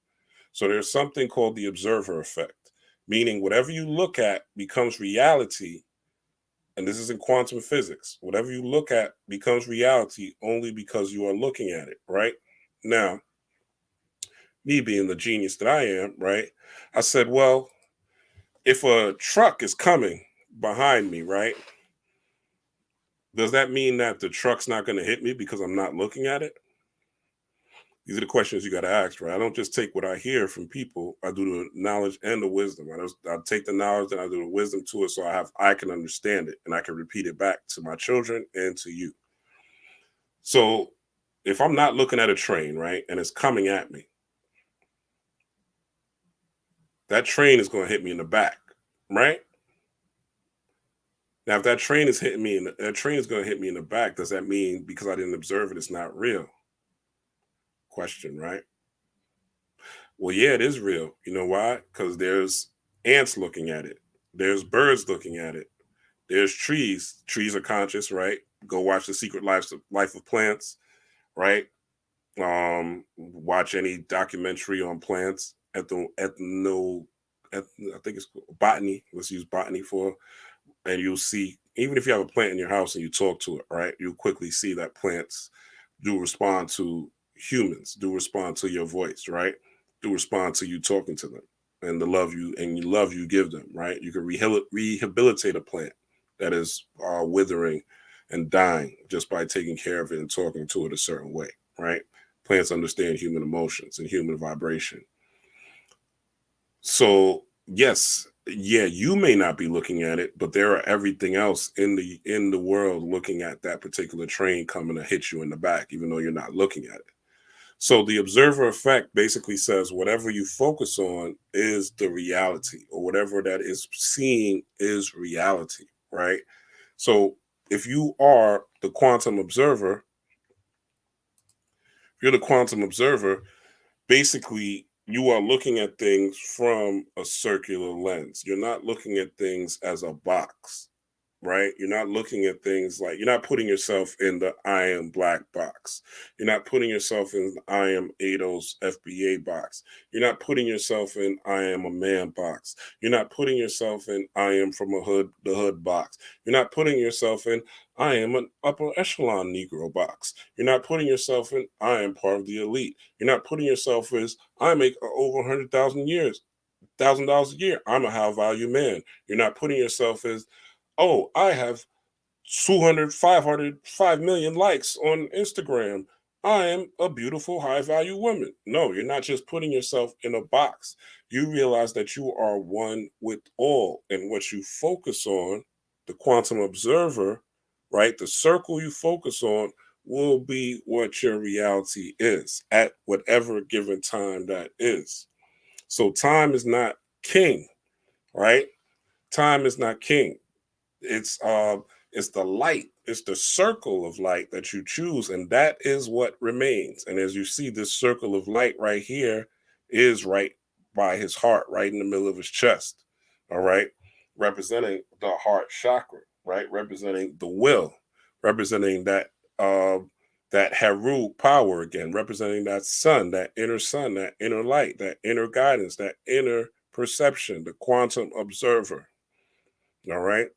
C: So there's something called the observer effect, meaning whatever you look at becomes reality. And this is in quantum physics. Whatever you look at becomes reality only because you are looking at it, right? Now, me being the genius that I am, right? I said, well, if a truck is coming behind me, right? Does that mean that the truck's not going to hit me because I'm not looking at it? These are the questions you got to ask, right? I don't just take what I hear from people. I do the knowledge and the wisdom. I take the knowledge and I do the wisdom to it, so I can understand it and I can repeat it back to my children and to you. So if I'm not looking at a train, right, and it's coming at me, that train is going to hit me in the back, right? Now, if that train is going to hit me in the back, does that mean because I didn't observe it, it's not real? Question, right? Well, yeah, it is real. You know why? Because there's ants looking at it. There's birds looking at it. There's trees. Trees are conscious, right? Go watch The Secret Life of Plants, right? Watch any documentary on plants. I think it's botany. Let's use botany and you'll see, even if you have a plant in your house and you talk to it, right? You'll quickly see that plants do respond to humans, do respond to your voice, right? Do respond to you talking to them and the love you give them, right? You can rehabilitate a plant that is withering and dying just by taking care of it and talking to it a certain way, right? Plants understand human emotions and human vibration. So yes, yeah, you may not be looking at it, but there are everything else in the world looking at that particular train coming to hit you in the back, even though you're not looking at it. So the observer effect basically says whatever you focus on is the reality, or whatever that is seeing is reality, right? So if you are the quantum observer, if you're the quantum observer, basically you are looking at things from a circular lens. You're not looking at things as a box, right? You're not looking at things like, you're not putting yourself in the I am black box. You're not putting yourself in the I am Ado's FBA box. You're not putting yourself in I am a man box. You're not putting yourself in I am from the hood box. You're not putting yourself in I am an upper echelon Negro box. You're not putting yourself in I am part of the elite. You're not putting yourself as I make over 100,000 years, $1,000 a year. I'm a high value man. You're not putting yourself as, oh, I have 200, 500, 5 million likes on Instagram. I am a beautiful, high value woman. No, you're not just putting yourself in a box. You realize that you are one with all. And what you focus on, the quantum observer, right? The circle you focus on will be what your reality is at whatever given time that is. So time is not king, right? Time is not king. It's the light, it's the circle of light that you choose, and that is what remains. And as you see, this circle of light right here is right by his heart, right in the middle of his chest. All right, representing the heart chakra, right? Representing the will, representing uh that Haru power again, representing that sun, that inner light, that inner guidance, that inner perception, the quantum observer. All right.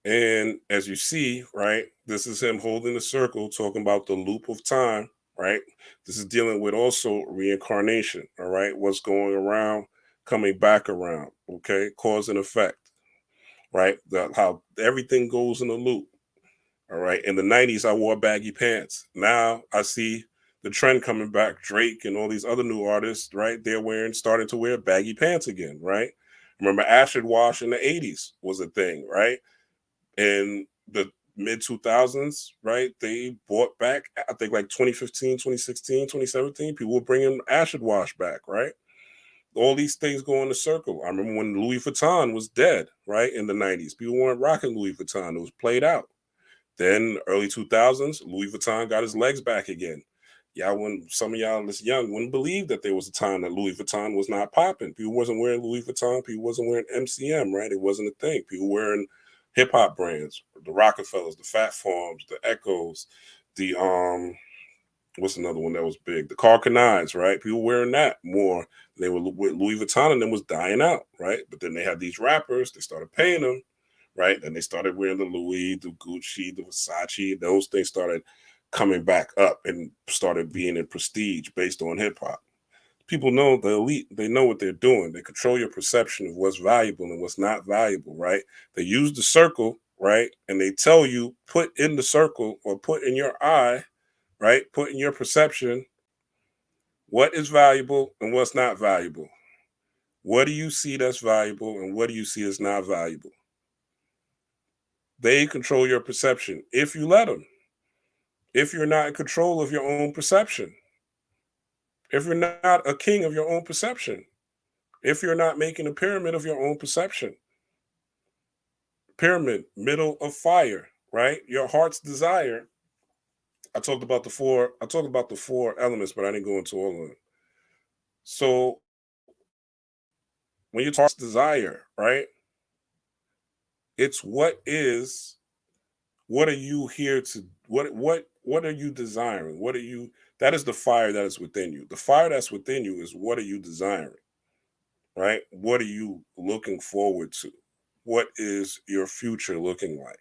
C: And as you see, right, this is him holding the circle, talking about the loop of time, right? This is dealing with also reincarnation, all right? What's going around, coming back around, okay? Cause and effect, right? How everything goes in a loop, all right? In the 90s, I wore baggy pants. Now I see the trend coming back. Drake and all these other new artists, right? Starting to wear baggy pants again, right? Remember, acid wash in the 80s was a thing, right? In the mid 2000s, right? They brought back, I think like 2015, 2016, 2017, people were bringing acid wash back, right? All these things go in a circle. I remember when Louis Vuitton was dead, right? In the 90s, people weren't rocking Louis Vuitton. It was played out. Then early 2000s, Louis Vuitton got his legs back again. Y'all, when some of y'all that's young wouldn't believe that there was a time that Louis Vuitton was not popping. People wasn't wearing Louis Vuitton. People wasn't wearing MCM, right? It wasn't a thing. People wearing hip hop brands, the Rockefellers, the Fat Farms, the Echoes, the what's another one that was big? The Carcanides, right? People wearing that more. They were with Louis Vuitton, and then was dying out, right? But then they had these rappers. They started paying them, right? Then they started wearing the Louis, the Gucci, the Versace. Those things started coming back up and started being in prestige based on hip hop. People know the elite, they know what they're doing. They control your perception of what's valuable and what's not valuable, right? They use the circle, right? And they tell you, put in the circle or put in your eye, right? Put in your perception what is valuable and what's not valuable. What do you see that's valuable and what do you see as not valuable? They control your perception if you let them. If you're not in control of your own perception, if you're not a king of your own perception, if you're not making a pyramid of your own perception, pyramid, middle of fire, right? Your heart's desire. I talked about the four elements, but I didn't go into all of them. So when you talk desire, right? It's what are you here to what are you desiring? What are you that is the fire that is within you. The fire that's within you is what are you desiring? Right? What are you looking forward to? What is your future looking like?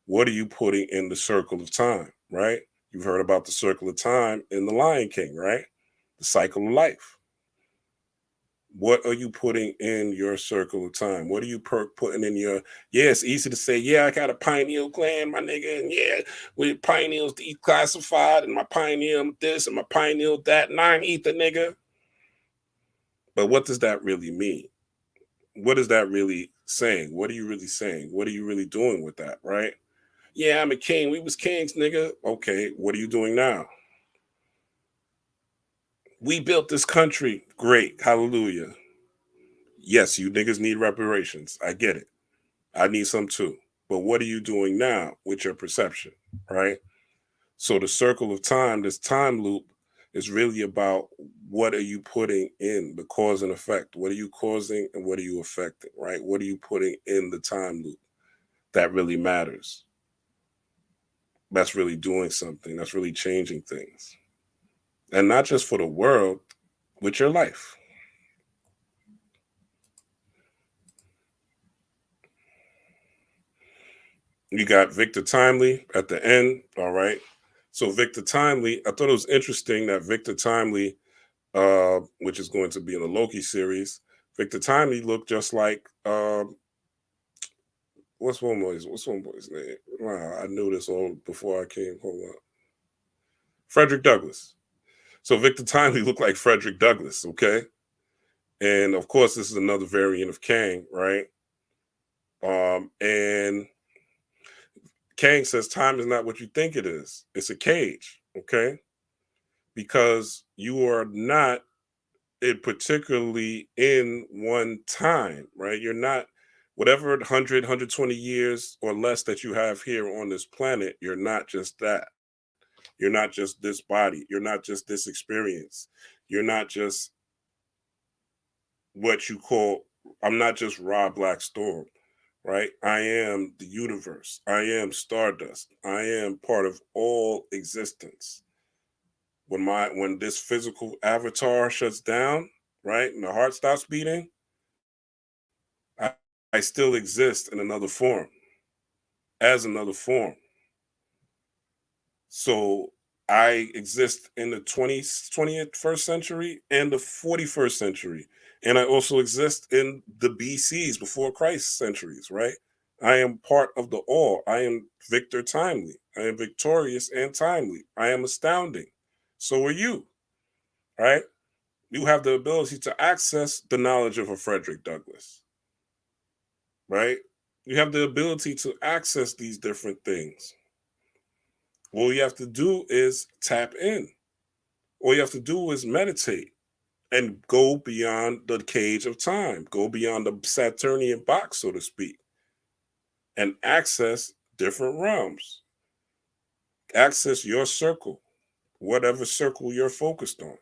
C: What are you putting in the circle of time, right? You've heard about the circle of time in The Lion King, right? The cycle of life. What are you putting in your circle of time? What are you putting in your? Yeah, it's easy to say, yeah, I got a pineal gland, my nigga, and yeah, with pineals declassified, and my pineal this and my pineal that, and I ain't eat the nigga. But what does that really mean? What is that really saying? What are you really saying? What are you really doing with that, right? Yeah, I'm a king. We was kings, nigga. Okay, what are you doing now? We built this country. Great. Hallelujah. Yes, you niggas need reparations. I get it. I need some too. But what are you doing now with your perception, right? So the circle of time, this time loop, is really about what are you putting in the cause and effect? What are you causing and what are you affecting, right? What are you putting in the time loop? That really matters. That's really doing something. That's really changing things. And not just for the world, with your life. You got Victor Timely at the end. All right. So Victor Timely, I thought it was interesting that Victor Timely, which is going to be in the Loki series, Victor Timely looked just like what's one boy's name? Wow, I knew this all before I came. Hold on. Frederick Douglass. So Victor Timely looked like Frederick Douglass, okay? And of course, this is another variant of Kang, right? And Kang says time is not what you think it is. It's a cage, okay? Because you are not it particularly in one time, right? You're not whatever 100, 120 years or less that you have here on this planet, you're not just that. You're not just this body. You're not just this experience. You're not just what you call, I'm not just Raw Black Storm, right? I am the universe. I am Stardust. I am part of all existence. When this physical avatar shuts down, right, and the heart stops beating, I still exist in another form, as another form. So I exist in the 21st century and the 41st century. And I also exist in the BCs, before Christ centuries, right? I am part of the all. I am Victor Timely. I am victorious and timely. I am astounding. So are you, right? You have the ability to access the knowledge of a Frederick Douglass, right? You have the ability to access these different things. All you have to do is tap in. All you have to do is meditate and go beyond the cage of time, go beyond the Saturnian box, so to speak, and access different realms. Access your circle, whatever circle you're focused on.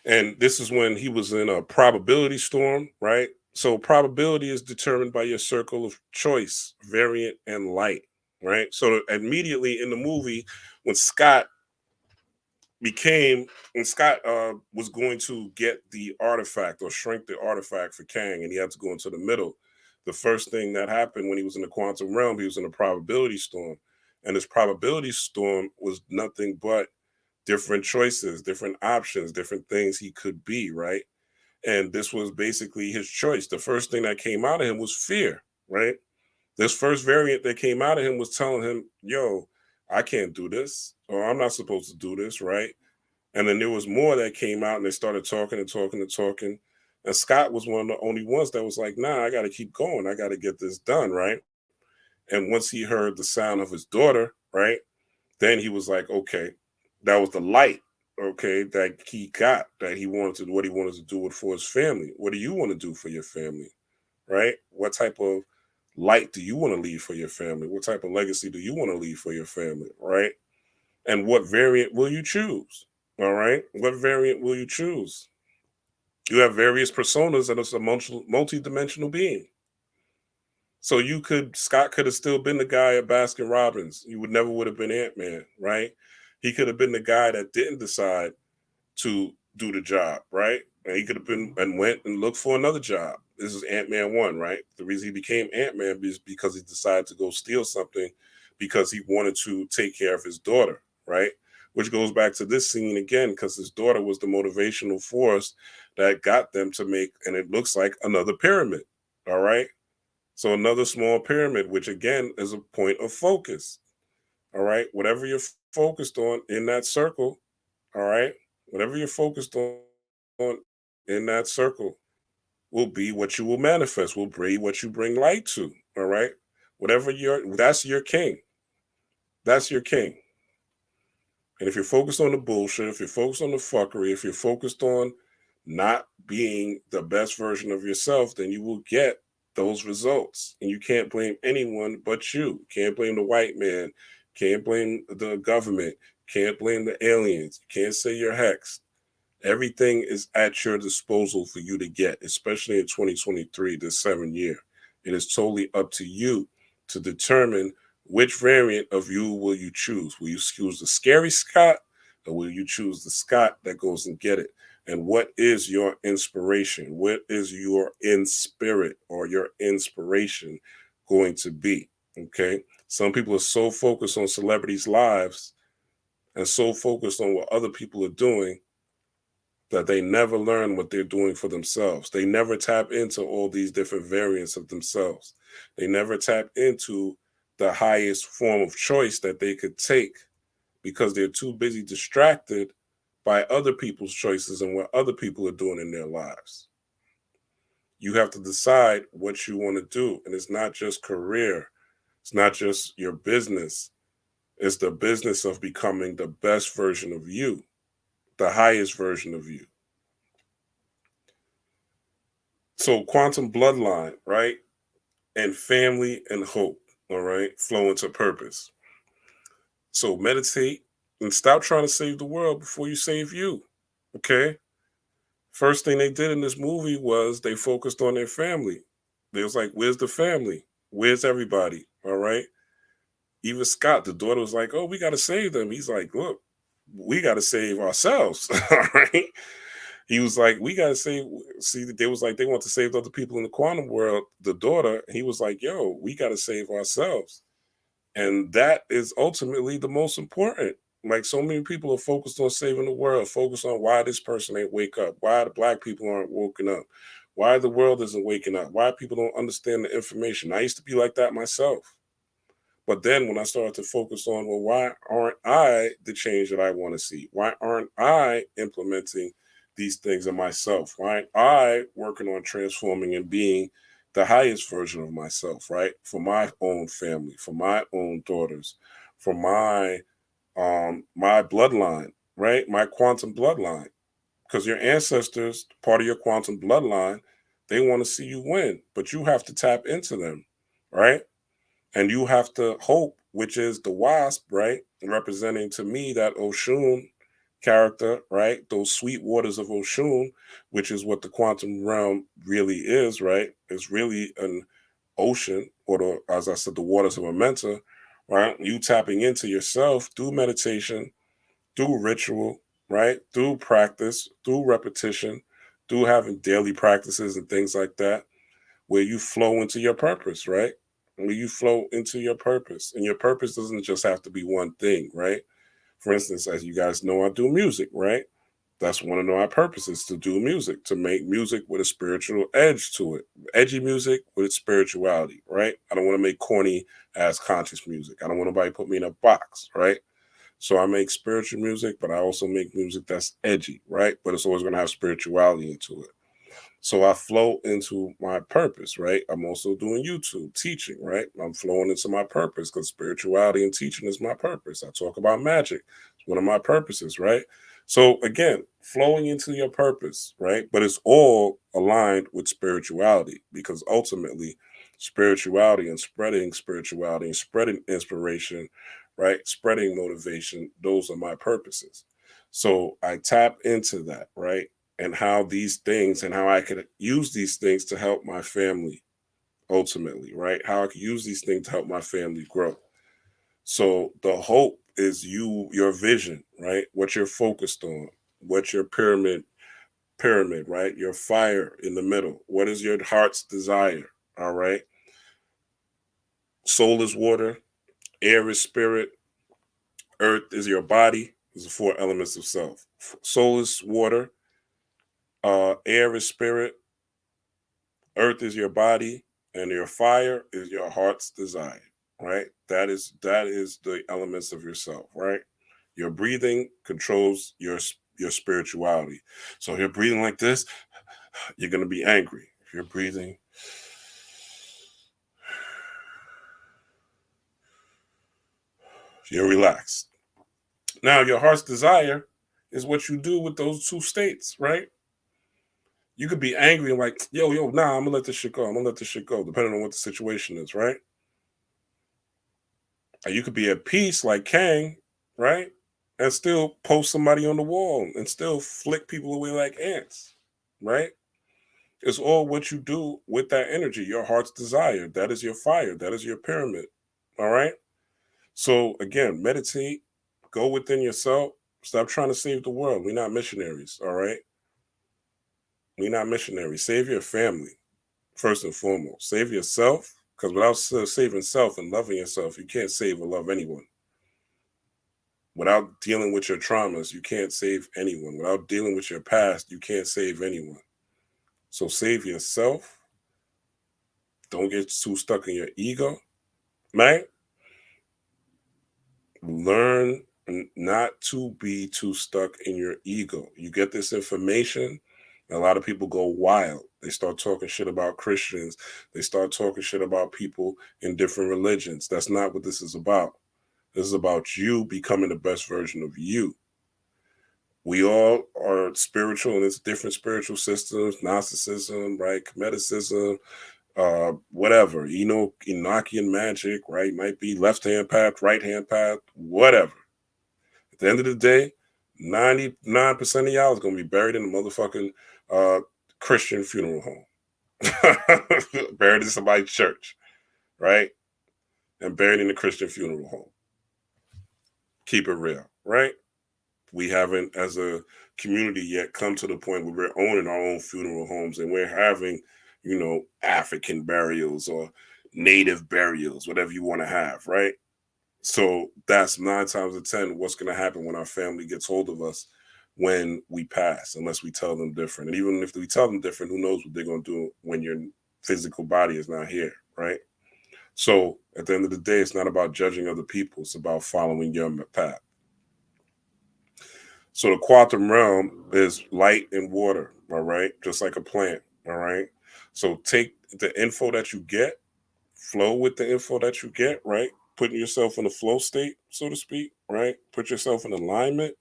C: And this is when he was in a probability storm, right? So probability is determined by your circle of choice, variant, and light, right? So immediately in the movie, when Scott was going to get the artifact or shrink the artifact for Kang, and he had to go into the middle. The first thing that happened when he was in the quantum realm, he was in a probability storm. And this probability storm was nothing but different choices, different options, different things he could be, right? And this was basically his choice. The first thing that came out of him was fear, right? This first variant that came out of him was telling him, yo, I can't do this, or I'm not supposed to do this, right? And then there was more that came out and they started talking and talking and talking. And Scott was one of the only ones that was like, nah, I got to keep going. I got to get this done, right? And once he heard the sound of his daughter, right, then he was like, okay, that was the light, okay, that he got, that he wanted to do what he wanted to do it for his family. What do you want to do for your family, right? What type of light do you want to leave for your family? What type of legacy do you want to leave for your family, right? And what variant will you choose? All right. What variant will you choose? You have various personas and it's a multi-dimensional being. So Scott could have still been the guy at Baskin Robbins. You would have been Ant Man, right? He could have been the guy that didn't decide to do the job, right? And he could have been and went and looked for another job. This is Ant Man 1, right? The reason he became Ant Man is because he decided to go steal something because he wanted to take care of his daughter, right? Which goes back to this scene again, because his daughter was the motivational force that got them to make, and it looks like another pyramid, all right? So another small pyramid, which again is a point of focus, all right? Whatever you're focused on in that circle, all right? Whatever you're focused on in that circle will be what you will manifest, will be what you bring light to. All right. That's your king. That's your king. And if you're focused on the bullshit, if you're focused on the fuckery, if you're focused on not being the best version of yourself, then you will get those results. And you can't blame anyone but you. Can't blame the white man. Can't blame the government. Can't blame the aliens. Can't say you're hexed. Everything is at your disposal for you to get, especially in 2023, this 7 year. It is totally up to you to determine which variant of you will you choose. Will you choose the scary Scott, or will you choose the Scott that goes and get it? And what is your inspiration? What is your in spirit or your inspiration going to be? Okay. Some people are so focused on celebrities' lives and so focused on what other people are doing that they never learn what they're doing for themselves. They never tap into all these different variants of themselves. They never tap into the highest form of choice that they could take because they're too busy distracted by other people's choices and what other people are doing in their lives. You have to decide what you want to do. And it's not just career, it's not just your business, it's the business of becoming the best version of you, the highest version of you. So quantum bloodline, right? And family and hope, all right? Flow into purpose. So meditate and stop trying to save the world before you save you, okay? First thing they did in this movie was they focused on their family. They was like, where's the family? Where's everybody, all right? Even Scott, the daughter, was like, oh, we got to save them. He's like, look, we got to save ourselves, all right? He was like, we gotta save. See, they was like, they want to save other people in the quantum world. The daughter, he was like, yo, we gotta save ourselves. And that is ultimately the most important. Like, so many people are focused on saving the world, focused on why this person ain't wake up, why the black people aren't woken up, why the world isn't waking up, why people don't understand the information. I used to be like that myself. But then when I started to focus on, well, why aren't I the change that I want to see? Why aren't I implementing these things in myself? Why aren't I working on transforming and being the highest version of myself, right? For my own family, for my own daughters, for my bloodline, right? My quantum bloodline. Because your ancestors, part of your quantum bloodline, they want to see you win, but you have to tap into them, right? And you have to hope, which is the wasp, right? Representing to me that Oshun character, right? Those sweet waters of Oshun, which is what the quantum realm really is, right? It's really an ocean, or as I said, the waters of a mentor, right? You tapping into yourself through meditation, through ritual, right? Through practice, through repetition, through having daily practices and things like that where you flow into your purpose, right? Where you flow into your purpose. And your purpose doesn't just have to be one thing, right? For instance, as you guys know, I do music, right? That's one of my purposes, to do music, to make music with a spiritual edge to it. Edgy music with spirituality, right? I don't want to make corny ass conscious music. I don't want nobody to put me in a box, right? So I make spiritual music, but I also make music that's edgy, right? But it's always going to have spirituality into it. So I flow into my purpose, right? I'm also doing YouTube teaching, right? I'm flowing into my purpose because spirituality and teaching is my purpose. I talk about magic. It's one of my purposes, right? So again, flowing into your purpose, right? But it's all aligned with spirituality because ultimately spirituality and spreading inspiration, right? Spreading motivation, those are my purposes. So I tap into that, right? And how these things and how I could use these things to help my family ultimately, right? How I could use these things to help my family grow. So the hope is your vision, right? What you're focused on, what your pyramid, right? Your fire in the middle. What is your heart's desire? All right. Soul is water, air is spirit, earth is your body. These are four elements of self. Soul is water, air is spirit, earth is your body, and your fire is your heart's desire, right? That is the elements of yourself, right? Your breathing controls your spirituality. So if you're breathing like this, you're going to be angry. If you're breathing, you're relaxed. Now, your heart's desire is what you do with those two states, right? You could be angry and like, yo, nah, I'm gonna let this shit go. I'm gonna let this shit go, depending on what the situation is, right? And you could be at peace like Kang, right? And still post somebody on the wall and still flick people away like ants, right? It's all what you do with that energy, your heart's desire. That is your fire. That is your pyramid. All right. So again, meditate, go within yourself. Stop trying to save the world. We're not missionaries. All right. We're not missionaries. Save your family first and foremost. Save yourself, because without saving self and loving yourself, you can't save or love anyone. Without dealing with your traumas, you can't save anyone. Without dealing with your past, you can't save anyone. So save yourself. Don't get too stuck in your ego, right? Learn not to be too stuck in your ego. You get this information, a lot of people go wild. They start talking shit about Christians. They start talking shit about people in different religions. That's not what this is about. This is about you becoming the best version of you. We all are spiritual, and it's different spiritual systems, Gnosticism, right? Cometicism, whatever, Enochian magic, right? Might be left hand path, right hand path, whatever. At the end of the day, 99% of y'all is gonna be buried in a motherfucking Christian funeral home. Buried in somebody's church, right? And buried in a Christian funeral home. Keep it real, right? We haven't, as a community, yet come to the point where we're owning our own funeral homes and we're having, African burials or native burials, whatever you want to have, right? So that's 9 times out of 10 what's going to happen when our family gets hold of us when we pass, unless we tell them different. And even if we tell them different, who knows what they're going to do when your physical body is not here, right? So at the end of the day, it's not about judging other people. It's about following your path. So the quantum realm is light and water, all right? Just like a plant, all right? So take the info that you get, flow with the info that you get, right? Putting yourself in a flow state, so to speak, right? Put yourself in alignment,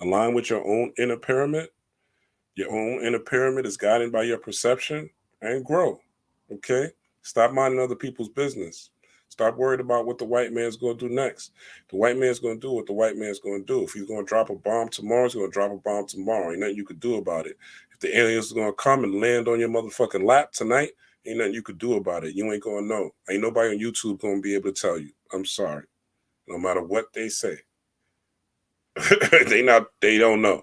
C: align with your own inner pyramid. Your own inner pyramid is guided by your perception, and grow, okay? Stop minding other people's business. Stop worried about what the white man's going to do next. The white man's going to do what the white man's going to do. If he's going to drop a bomb tomorrow, he's going to drop a bomb tomorrow. Ain't nothing you could do about it. If the aliens are going to come and land on your motherfucking lap tonight, ain't nothing you could do about it. You ain't going to know. Ain't nobody on YouTube going to be able to tell you. I'm sorry. No matter what they say. They don't know.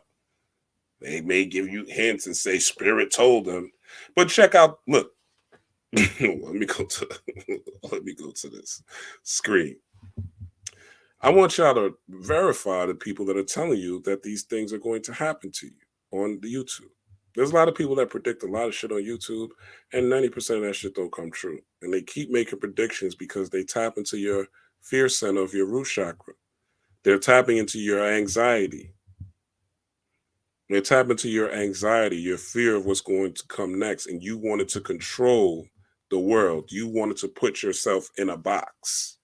C: They may give you hints and say spirit told them. But check out, look. let me go to this screen. I want y'all to verify the people that are telling you that these things are going to happen to you on the YouTube. There's a lot of people that predict a lot of shit on YouTube, and 90% of that shit don't come true. And they keep making predictions because they tap into your fear center of your root chakra. They're tapping into your anxiety. They tap into your anxiety, your fear of what's going to come next, and you wanted to control the world. You wanted to put yourself in a box.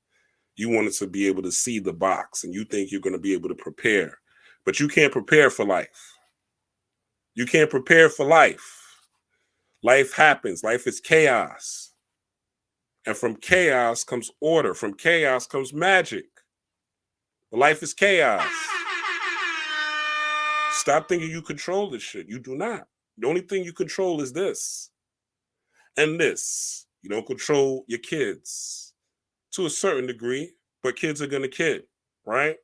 C: You wanted to be able to see the box, and you think you're going to be able to prepare. But you can't prepare for life. You can't prepare for life. Life happens. Life is chaos. And from chaos comes order. From chaos comes magic. But life is chaos. Stop thinking you control this shit. You do not. The only thing you control is this and this. You don't control your kids to a certain degree, but kids are going to kid, right?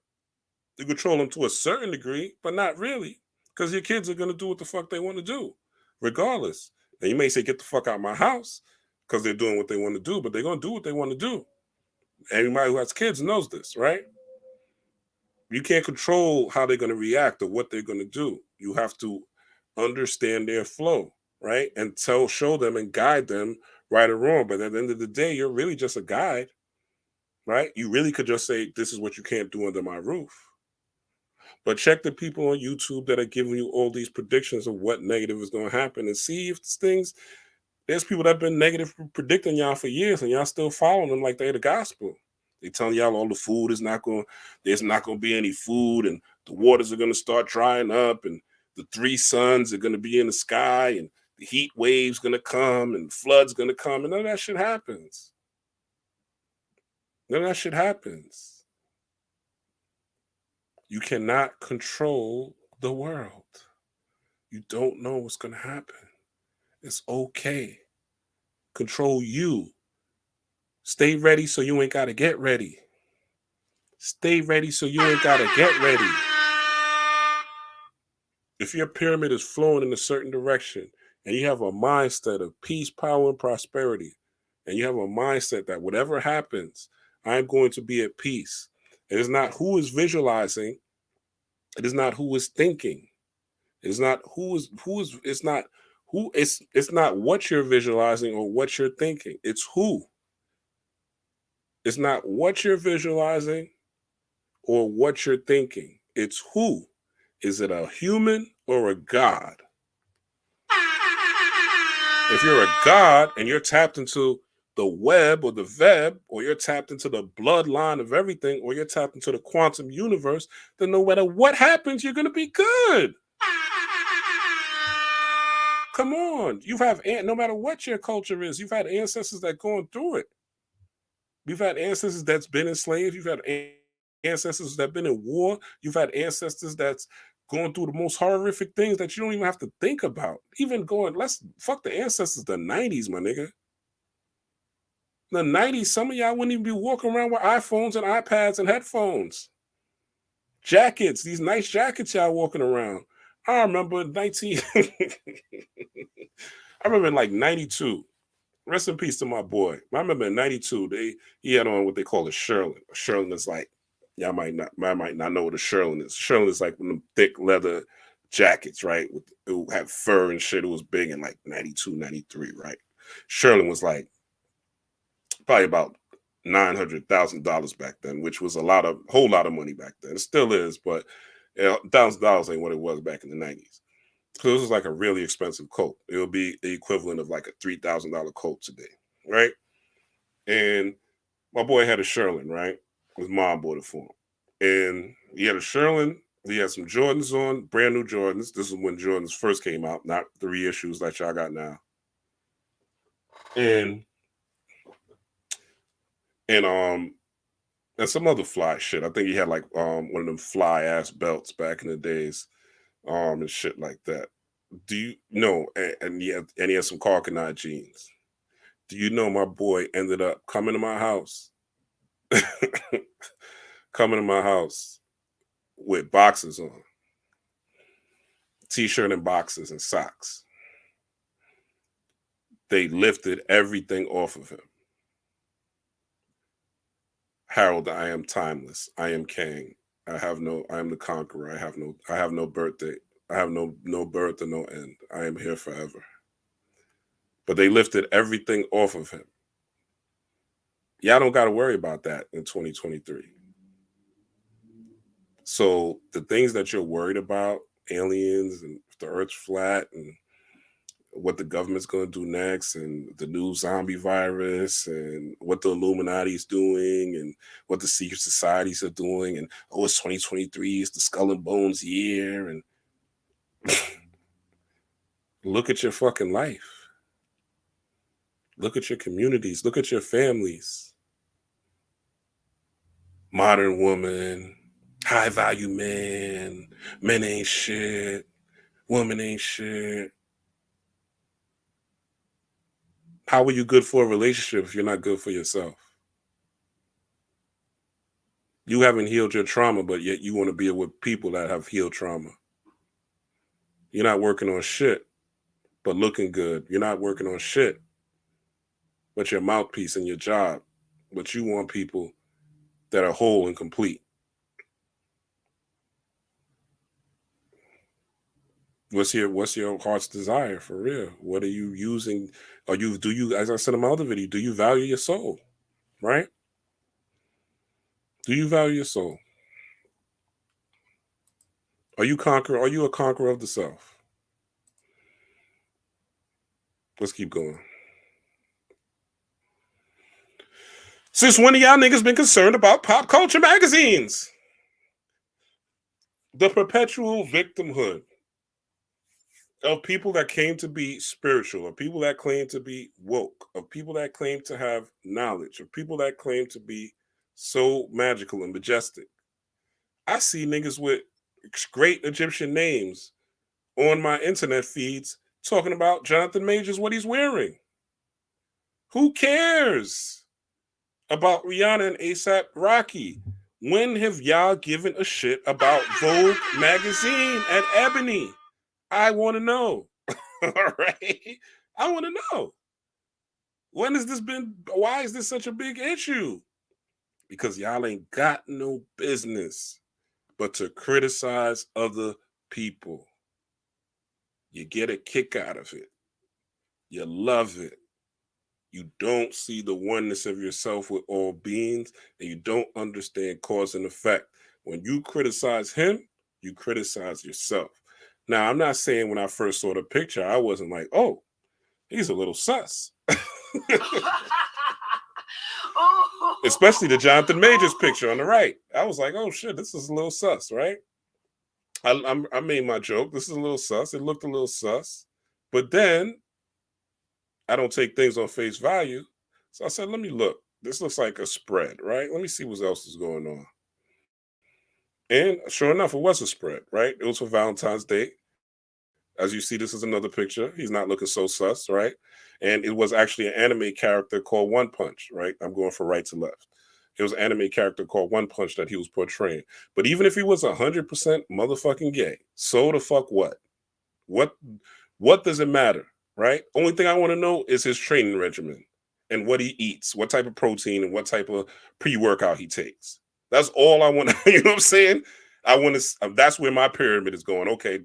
C: You control them to a certain degree, but not really, because your kids are going to do what the fuck they want to do, regardless. Now, you may say, get the fuck out of my house, because they're doing what they want to do, but they're going to do what they want to do. Anybody who has kids knows this, right? You can't control how they're going to react or what they're going to do. You have to understand their flow, right? And show them and guide them right or wrong. But at the end of the day, you're really just a guide, right? You really could just say, this is what you can't do under my roof. But check the people on YouTube that are giving you all these predictions of what negative is going to happen and see if there's people that have been negative predicting y'all for years and y'all still following them like they're the gospel. They telling y'all all the food is not going, there's not going to be any food, and the waters are going to start drying up, and the 3 suns are going to be in the sky, and the heat wave's going to come, and flood's going to come, and none of that shit happens. None of that shit happens. You cannot control the world. You don't know what's going to happen. It's okay. Control you. Stay ready so you ain't got to get ready. Stay ready so you ain't got to get ready. If your pyramid is flowing in a certain direction and you have a mindset of peace, power, and prosperity, and you have a mindset that whatever happens, I'm going to be at peace. It is not who is visualizing. It is not who is thinking. It is not it's not what you're visualizing or what you're thinking. It's who. It's not what you're visualizing or what you're thinking. It's who. Is it a human or a god? If you're a god and you're tapped into the web or the web, or you're tapped into the bloodline of everything, or you're tapped into the quantum universe, then no matter what happens, you're going to be good. Come on. No matter what your culture is, you've had ancestors that gone through it. You've had ancestors that's been enslaved. You've had ancestors that have been in war. You've had ancestors that's going through the most horrific things that you don't even have to think about. Even let's fuck the ancestors, the 90s, my nigga. The 90s, some of y'all wouldn't even be walking around with iPhones and iPads and headphones. Jackets, these nice jackets y'all walking around. I remember in I remember in like 92. Rest in peace to my boy. I remember in 92, he had on what they call a shearling. A shearling is like, y'all might not know what a shearling is. Shearling is like one of them thick leather jackets, right? It had fur and shit. It was big in like 92, 93, right? Shearling was like probably about $900,000 back then, which was a whole lot of money back then. It still is, but $1,000 ain't what it was back in the 90s. So this was like a really expensive coat. It would be the equivalent of like a $3,000 coat today, right? And my boy had a shearling, right? His mom bought it for him. And he had a shearling. He had some Jordans on, brand new Jordans. This is when Jordans first came out, not the reissues that y'all got now. And some other fly shit. I think he had like one of them fly ass belts back in the days, and shit like that. Do you know? And he had some Carcanine jeans. Do you know my boy ended up coming to my house, with boxes on, t-shirt and boxes and socks. They lifted everything off of him. Harold, I am timeless. I am Kang. I am the conqueror. I have no birthday. I have no birth and no end. I am here forever. But they lifted everything off of him. Y'all don't got to worry about that in 2023. So the things that you're worried about, aliens and the earth's flat and what the government's going to do next and the new zombie virus and what the Illuminati's doing and what the secret societies are doing, and it's 2023, it's the skull and bones year, and look at your fucking life. Look at your communities. Look at your families. Modern woman, high value man, men ain't shit, woman ain't shit. How are you good for a relationship if you're not good for yourself? You haven't healed your trauma, but yet you want to be with people that have healed trauma. You're not working on shit, but looking good. You're not working on shit, but your mouthpiece and your job. But you want people that are whole and complete. What's your heart's desire for real? What are you using? Do you, as I said in my other video, do you value your soul? Right? Do you value your soul? Are you a conqueror of the self? Let's keep going. Since when y'all niggas been concerned about pop culture magazines? The perpetual victimhood of people that claim to be spiritual, of people that claim to be woke, of people that claim to have knowledge, of people that claim to be so magical and majestic. I see niggas with great Egyptian names on my internet feeds talking about Jonathan Majors, what he's wearing. Who cares about Rihanna and ASAP Rocky? When have y'all given a shit about Vogue magazine and Ebony? I want to know. All right. I want to know. When has this been? Why is this such a big issue? Because y'all ain't got no business but to criticize other people. You get a kick out of it. You love it. You don't see the oneness of yourself with all beings, and you don't understand cause and effect. When you criticize him, you criticize yourself. Now, I'm not saying when I first saw the picture, I wasn't like, oh, he's a little sus. Especially the Jonathan Majors picture on the right. I was like, oh shit, this is a little sus, right? I made my joke. This is a little sus. It looked a little sus. But then I don't take things on face value. So I said, let me look. This looks like a spread, right? Let me see what else is going on. And sure enough, it was a spread, right? It was for Valentine's Day. As you see, this is another picture. He's not looking so sus, right? And it was actually an anime character called One Punch, right? I'm going from right to left. It was an anime character called One Punch that he was portraying. But even if he was 100% motherfucking gay, so the fuck what? What does it matter, right? Only thing I want to know is his training regimen and what he eats, what type of protein and what type of pre-workout he takes. That's all I want to, you know what I'm saying? I want to. That's where my pyramid is going. Okay,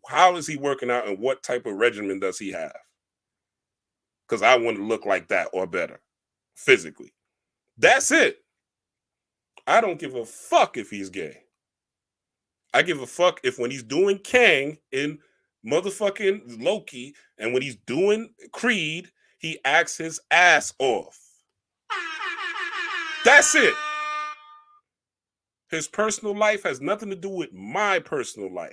C: how is he working out, and what type of regimen does he have? Because I want to look like that or better, physically. That's it. I don't give a fuck if he's gay. I give a fuck if when he's doing Kang in motherfucking Loki, and when he's doing Creed, he acts his ass off. That's it. His personal life has nothing to do with my personal life.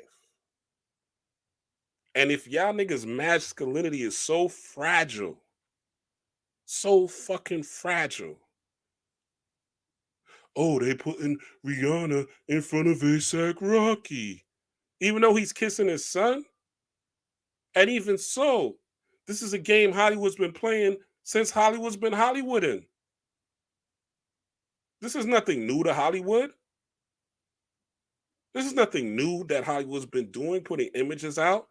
C: And if y'all niggas' masculinity is so fragile, so fucking fragile. Oh, they putting Rihanna in front of ASAP Rocky. Even though he's kissing his son? And even so, this is a game Hollywood's been playing since Hollywood's been Hollywooding. This is nothing new to Hollywood. This is nothing new that Hollywood's been doing, putting images out.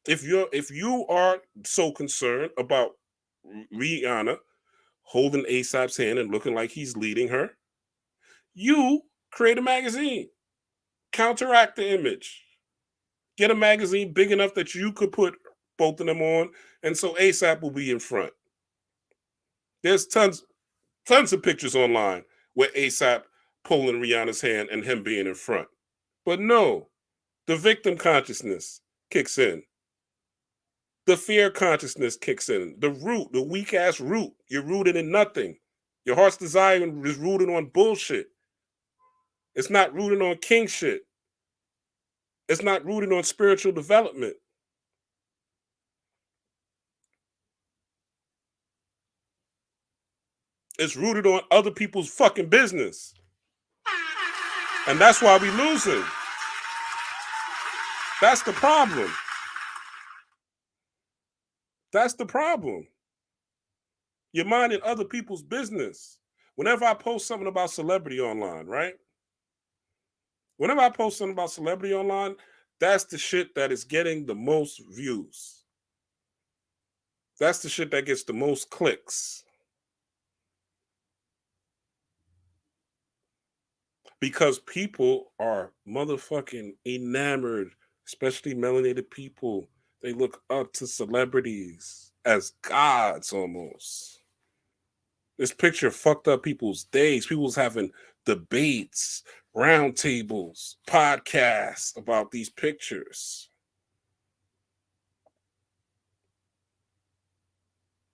C: If you are so concerned about Rihanna holding ASAP's hand and looking like he's leading her, you create a magazine. Counteract the image. Get a magazine big enough that you could put both of them on, and so ASAP will be in front. There's tons of pictures online where ASAP pulling Rihanna's hand and him being in front. But no, the victim consciousness kicks in. The fear consciousness kicks in. The root, the weak ass root. You're rooted in nothing. Your heart's desire is rooted on bullshit. It's not rooted on king shit. It's not rooted on spiritual development. It's rooted on other people's fucking business. And that's why we losing. That's the problem. That's the problem. You're minding other people's business. Whenever I post something about celebrity online, right? Whenever I post something about celebrity online, that's the shit that is getting the most views. That's the shit that gets the most clicks. Because people are motherfucking enamored, especially melanated people. They look up to celebrities as gods almost. This picture fucked up people's days. People's having debates, roundtables, podcasts about these pictures.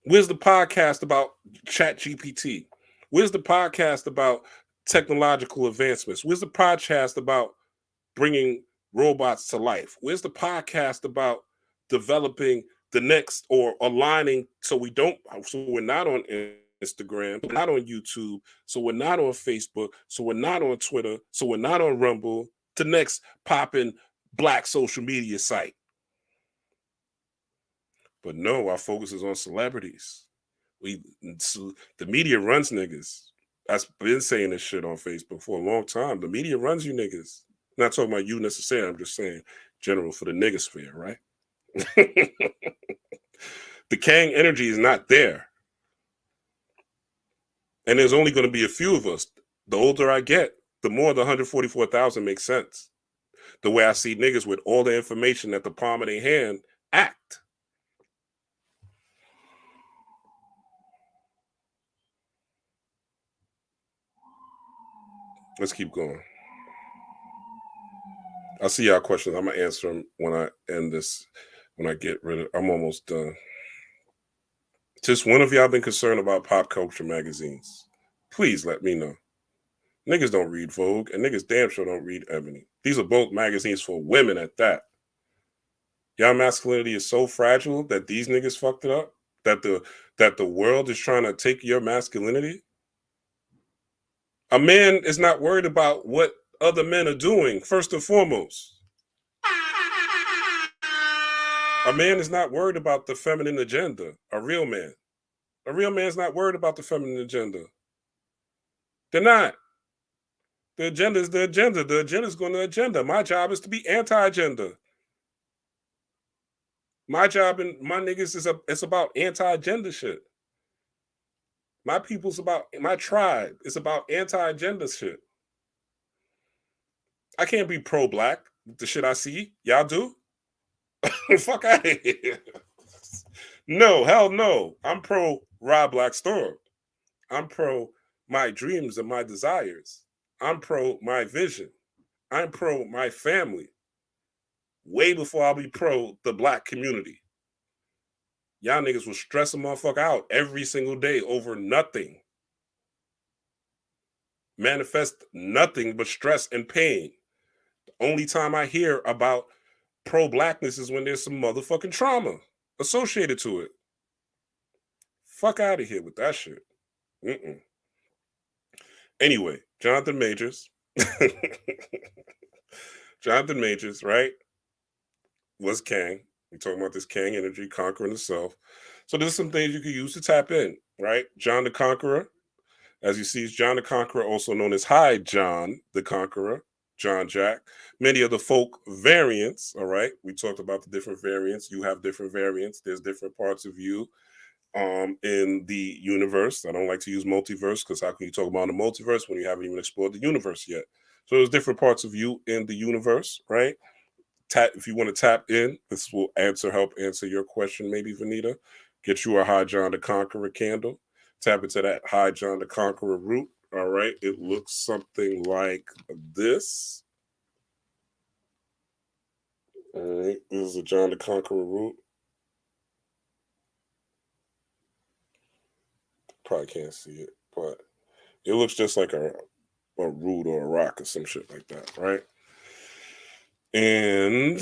C: Where's the podcast about ChatGPT? Where's the podcast about technological advancements? Where's the podcast about bringing robots to life? Where's the podcast about developing the next or aligning so we're not on Instagram, we're not on YouTube, so we're not on Facebook, so we're not on Twitter, so we're not on Rumble, the next popping black social media site. But no, our focus is on celebrities. The media runs niggas. I've been saying this shit on Facebook for a long time. The media runs you niggas. Not talking about you necessarily. I'm just saying general for the nigga sphere, right? The Kang energy is not there. And there's only going to be a few of us. The older I get, the more the 144,000 makes sense. The way I see niggas with all the information at the palm of their hand act. Let's keep going. I'll see y'all questions. I'm going to answer them when I end this, when I get rid of, I'm almost done. Just one of y'all been concerned about pop culture magazines? Please let me know. Niggas don't read Vogue, and niggas damn sure don't read Ebony. These are both magazines for women at that. Y'all masculinity is so fragile that these niggas fucked it up? That the world is trying to take your masculinity? A man is not worried about what other men are doing, first and foremost. A man is not worried about the feminine agenda. A real man. A real man's not worried about the feminine agenda. They're not. The agenda is the agenda. The agenda is going to agenda. My job is to be anti-agenda. My job and my niggas it's about anti-agenda shit. My people's about, my tribe is about anti-agenda shit. I can't be pro-black with the shit I see. Y'all do? Fuck out of here. No, hell no. I'm pro Rob Black Storm. I'm pro my dreams and my desires. I'm pro my vision. I'm pro my family. Way before I'll be pro the black community. Y'all niggas will stress a motherfucker out every single day over nothing. Manifest nothing but stress and pain. The only time I hear about pro-blackness is when there's some motherfucking trauma associated to it. Fuck out of here with that shit. Anyway, Jonathan Majors. Jonathan Majors, right? Was Kang. We're talking about this Kang energy, conquering the self. So there's some things you can use to tap in, right? John the Conqueror. As you see, is John the Conqueror, also known as High John the Conqueror, John Jack. Many of the folk variants, all right? We talked about the different variants. You have different variants. There's different parts of you in the universe. I don't like to use multiverse because how can you talk about a multiverse when you haven't even explored the universe yet? So there's different parts of you in the universe, right? If you want to tap in, this will help answer your question, maybe, Vanita. Get you a High John the Conqueror candle. Tap into that High John the Conqueror root. All right. It looks something like this. All right. This is a John the Conqueror root. Probably can't see it, but it looks just like a root or a rock or some shit like that, right? And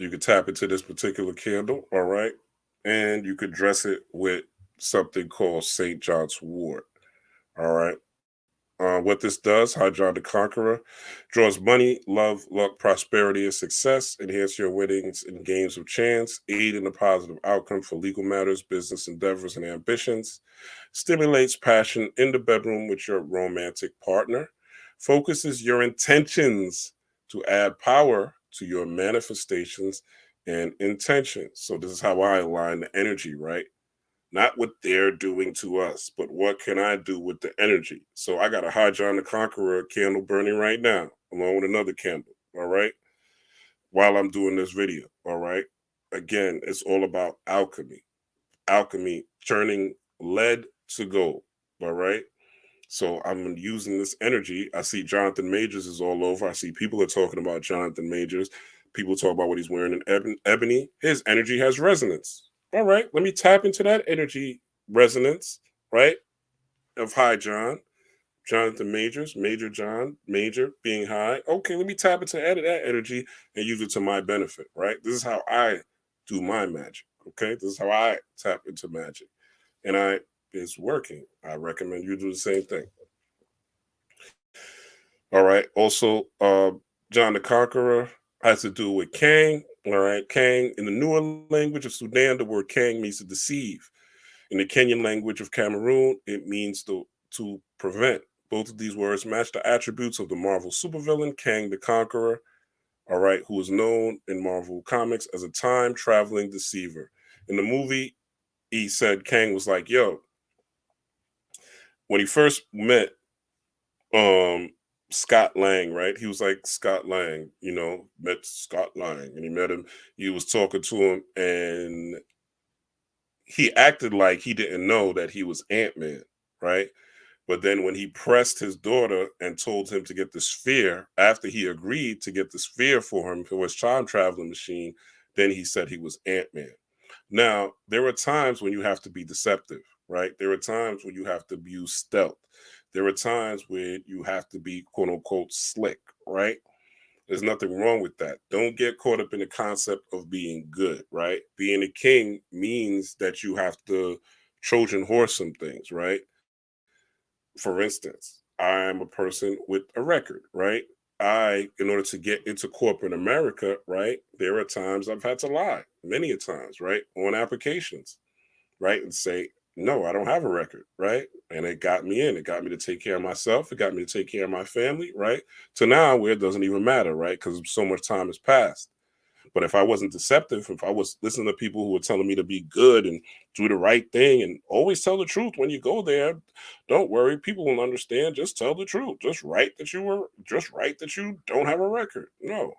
C: you could tap into this particular candle, all right? And you could dress it with something called St. John's wort, all right? What this does, High John the Conqueror, draws money, love, luck, prosperity, and success, enhance your winnings in games of chance, aid in a positive outcome for legal matters, business endeavors, and ambitions, stimulates passion in the bedroom with your romantic partner, focuses your intentions to add power to your manifestations and intentions. So this is how I align the energy, right? Not what they're doing to us, but what can I do with the energy? So I got a High John the Conqueror candle burning right now, along with another candle, all right? While I'm doing this video, all right? Again, it's all about alchemy. Alchemy, turning lead to gold, all right? So I'm using this energy. I see Jonathan Majors is all over. I see people are talking about Jonathan Majors. People talk about what he's wearing in ebony. His energy has resonance. All right, let me tap into that energy resonance, right? Of high John, Jonathan Majors, Major John, Major being high. Okay, let me tap into that energy and use it to my benefit, right? This is how I do my magic. Okay, this is how I tap into magic, and it's working. I recommend you do the same thing. All right. Also, John the Conqueror has to do with Kang. All right, Kang in the newer language of Sudan, the word Kang means to deceive. In the Kenyan language of Cameroon, it means to prevent. Both of these words match the attributes of the Marvel supervillain Kang the Conqueror, all right, who is known in Marvel Comics as a time traveling deceiver. In the movie, he said Kang was like, yo, when he first met um Scott Lang, right? He was like Scott Lang, met Scott Lang and he met him. He was talking to him and he acted like he didn't know that he was Ant Man, right? But then when he pressed his daughter and told him to get the sphere, after he agreed to get the sphere for his time traveling machine, then he said he was Ant Man. Now, there are times when you have to be deceptive, right? There are times when you have to use stealth. There are times when you have to be quote unquote slick, right? There's nothing wrong with that. Don't get caught up in the concept of being good, right? Being a king means that you have to Trojan horse some things, right? For instance, I'm a person with a record, right? In order to get into corporate America, right, there are times I've had to lie, many a times, right, on applications, right, and say, no, I don't have a record, right? And it got me in. It got me to take care of myself. It got me to take care of my family, right? To now where it doesn't even matter, right? Because so much time has passed. But if I wasn't deceptive, if I was listening to people who were telling me to be good and do the right thing and always tell the truth when you go there, don't worry, people will understand. Just tell the truth. Just write that you don't have a record. No,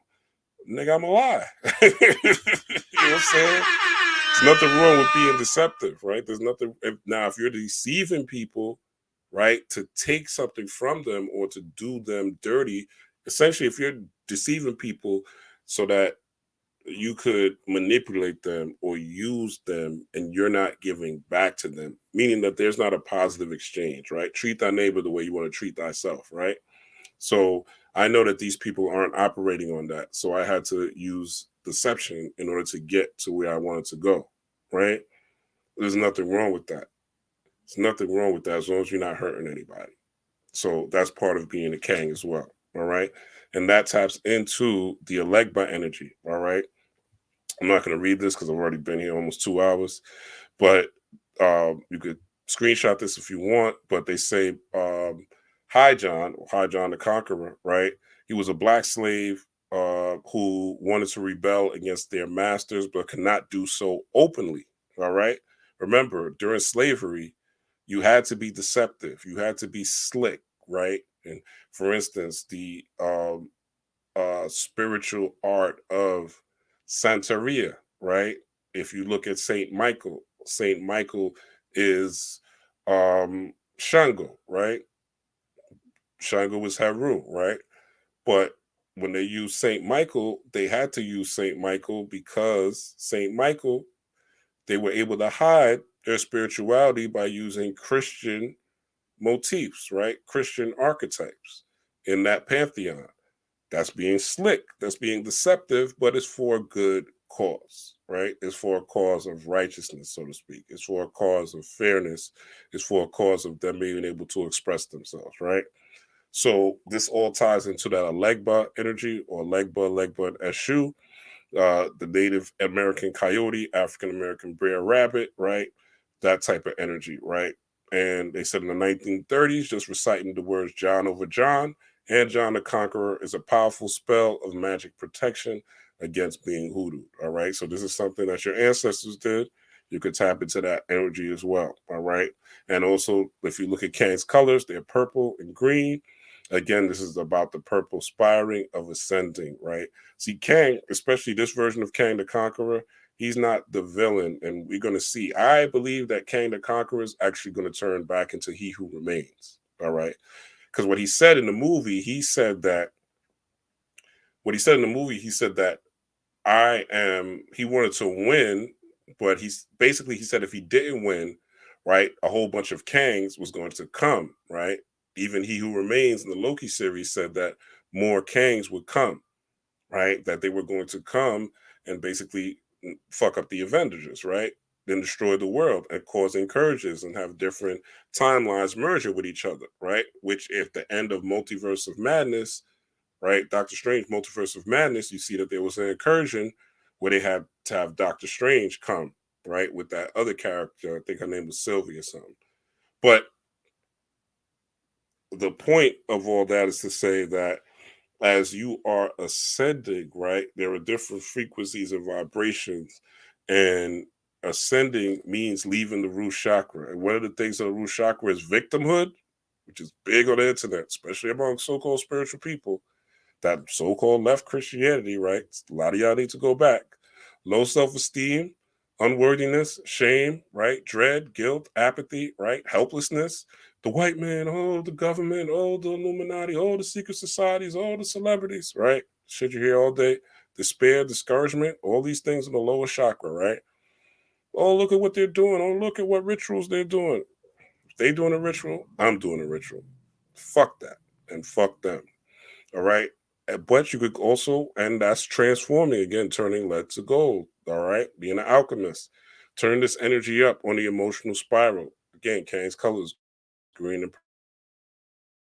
C: nigga, I'm a lie. You know what I'm saying? There's nothing wrong with being deceptive, right? There's nothing. If you're deceiving people, right, to take something from them or to do them dirty, essentially, if you're deceiving people so that you could manipulate them or use them and you're not giving back to them, meaning that there's not a positive exchange, right? Treat thy neighbor the way you want to treat thyself, right? So I know that these people aren't operating on that. So I had to use deception in order to get to where I wanted to go, right? There's nothing wrong with that. There's nothing wrong with that as long as you're not hurting anybody. So that's part of being a king as well, all right? And that taps into the Elegba energy, all right? I'm not going to read this because I've already been here almost 2 hours, but you could screenshot this if you want. But they say High John the Conqueror, right? He was a black slave who wanted to rebel against their masters, but could not do so openly. All right. Remember, during slavery, you had to be deceptive. You had to be slick, right? And for instance, the spiritual art of Santeria, right? If you look at Saint Michael is Shango, right? Shango was Haru, right? But when they used Saint Michael, they had to use Saint Michael because Saint Michael, they were able to hide their spirituality by using Christian motifs, right? Christian archetypes in that pantheon. That's being slick, that's being deceptive, but it's for a good cause, right? It's for a cause of righteousness, so to speak. It's for a cause of fairness. It's for a cause of them being able to express themselves, right? So this all ties into that Legba energy or Legba and Eshu, the Native American coyote, African American bear rabbit, right? That type of energy, right? And they said in the 1930s, just reciting the words John over John and John the Conqueror is a powerful spell of magic protection against being hoodooed. All right. So this is something that your ancestors did. You could tap into that energy as well. All right. And also, if you look at Kang's colors, they're purple and green. Again, this is about the purple spiring of ascending, right? See, Kang, especially this version of Kang the Conqueror, he's not the villain. And we're going to see. I believe that Kang the Conqueror is actually going to turn back into He Who Remains. All right. Because what he said in the movie, he said that he wanted to win, But he said if he didn't win, right, a whole bunch of Kangs was going to come, right? Even He Who Remains in the Loki series said that more Kangs would come, right? That they were going to come and basically fuck up the Avengers, right? Then destroy the world and cause incursions and have different timelines merging with each other, right? Which, if the end of Multiverse of Madness, right, Doctor Strange, Multiverse of Madness, you see that there was an incursion where they had to have Doctor Strange come, right, with that other character. I think her name was Sylvie or something. But the point of all that is to say that as you are ascending, right, there are different frequencies and vibrations, and ascending means leaving the root chakra. And one of the things of the root chakra is victimhood, which is big on the internet, especially among so-called spiritual people. That so-called left Christianity, right? A lot of y'all need to go back. Low self-esteem, unworthiness, shame, right? Dread, guilt, apathy, right? Helplessness. The white man, oh, the government, oh, the Illuminati, oh, the secret societies, oh, the celebrities, right? Shit you hear all day. Despair, discouragement, all these things in the lower chakra, right? Oh, look at what they're doing. Oh, look at what rituals they're doing. If they doing a ritual, I'm doing a ritual. Fuck that. And fuck them. All right. But you could also, and that's transforming again, turning lead to gold. All right. Being an alchemist. Turn this energy up on the emotional spiral. Again, Kang's colors, green and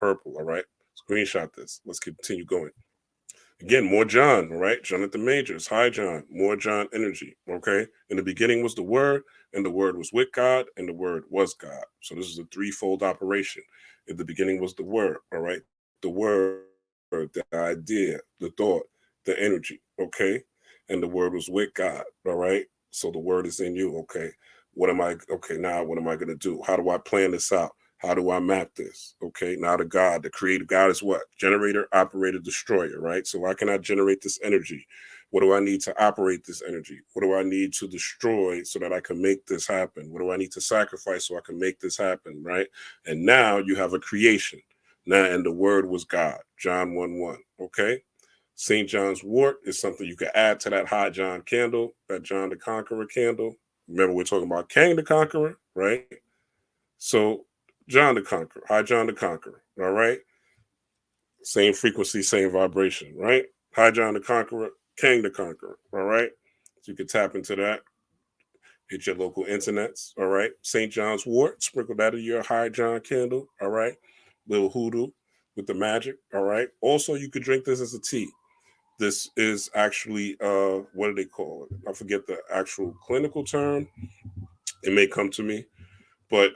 C: purple. All right. Screenshot this. Let's continue going. Again, more John, all right? Jonathan Majors, hi John, more John energy, okay? In the beginning was the Word, and the Word was with God, and the Word was God. So this is a threefold operation. In the beginning was the Word, all right? The Word, the idea, the thought, the energy, okay? And the Word was with God, all right? So the Word is in you, okay? Now what am I going to do? How do I plan this out? How do I map this? Okay, now the God, the creative God is what? Generator, operator, destroyer, right? So why can I generate this energy? What do I need to operate this energy? What do I need to destroy so that I can make this happen? What do I need to sacrifice so I can make this happen, right? And now you have a creation. Now, and the word was God, John 1 1. Okay. St. John's wort is something you can add to that high John candle, that John the Conqueror candle. Remember, we're talking about King the Conqueror, right? So John the Conqueror, High John the Conqueror, all right? Same frequency, same vibration, right? High John the Conqueror, King the Conqueror, all right? So you can tap into that, hit your local internets, all right? St. John's wort, sprinkle that in your High John candle, all right? Little hoodoo with the magic, all right? Also, you could drink this as a tea. This is actually, what do they call it? I forget the actual clinical term. It may come to me, but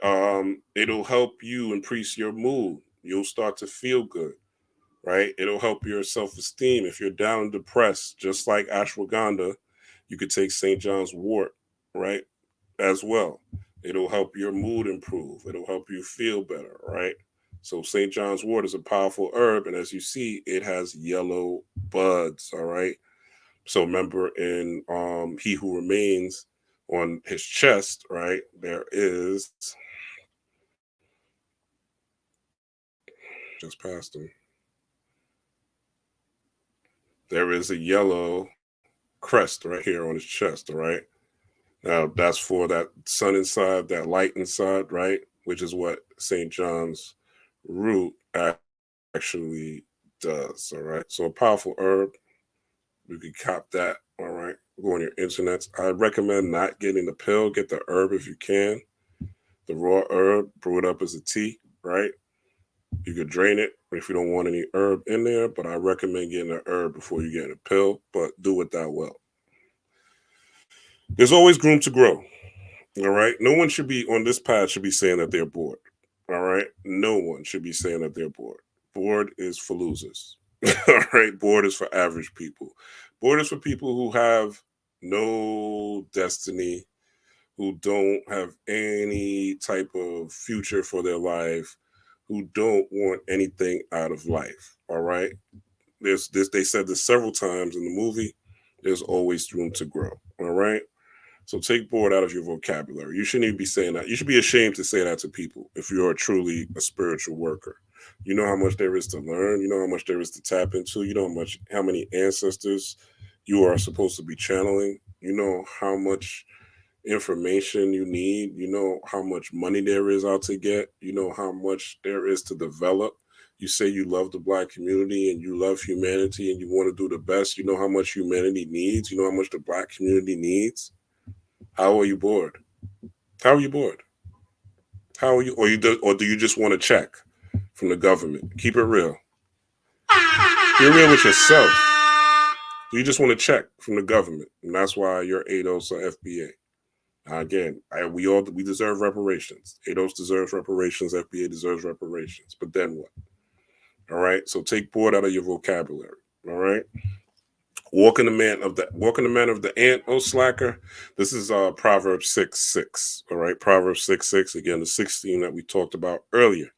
C: it'll help you increase your mood. You'll start to feel good, right? It'll help your self-esteem. If you're down and depressed, just like ashwagandha, you could take St. John's wort, right, as well. It'll help your mood improve. It'll help you feel better, right? So St. John's wort is a powerful herb, and as you see, it has yellow buds, all right? So remember in He Who Remains, on his chest, right, there is, just past him, there is a yellow crest right here on his chest, all right? Now that's for that sun inside, that light inside, right? Which is what St. John's root actually does, all right? So a powerful herb, you can cop that, all right? Go on your internets. I recommend not getting the pill, get the herb if you can. The raw herb, brew it up as a tea, right? You could drain it if you don't want any herb in there, but I recommend getting a herb before you get a pill, but do it that well. There's always room to grow. All right. No one should be on this path should be saying that they're bored. All right. No one should be saying that they're bored. Bored is for losers. All right. Bored is for average people. Bored is for people who have no destiny, who don't have any type of future for their life, who don't want anything out of life. All right. There's this, they said this several times in the movie. There's always room to grow. All right. So take bored out of your vocabulary. You shouldn't even be saying that. You should be ashamed to say that to people if you are truly a spiritual worker. You know how much there is to learn. You know how much there is to tap into. You know how many ancestors you are supposed to be channeling. You know how much information you need. You know how much money there is out to get. You know how much there is to develop. You say you love the black community and you love humanity and you want to do the best. You know how much humanity needs. You know how much the black community needs. How are you bored? How are you bored? How are you? Or do you just want to check from the government? Keep it real. Be real with yourself. Do you just want to check from the government, and that's why you're ADOS or FBA? Again, we deserve reparations. ADOS deserves reparations. FBA deserves reparations. But then what? All right. So take bored out of your vocabulary. All right. Walking the manner of the ant, oh slacker. This is Proverbs 6:6. All right. Proverbs 6:6. Again, the 16 that we talked about earlier.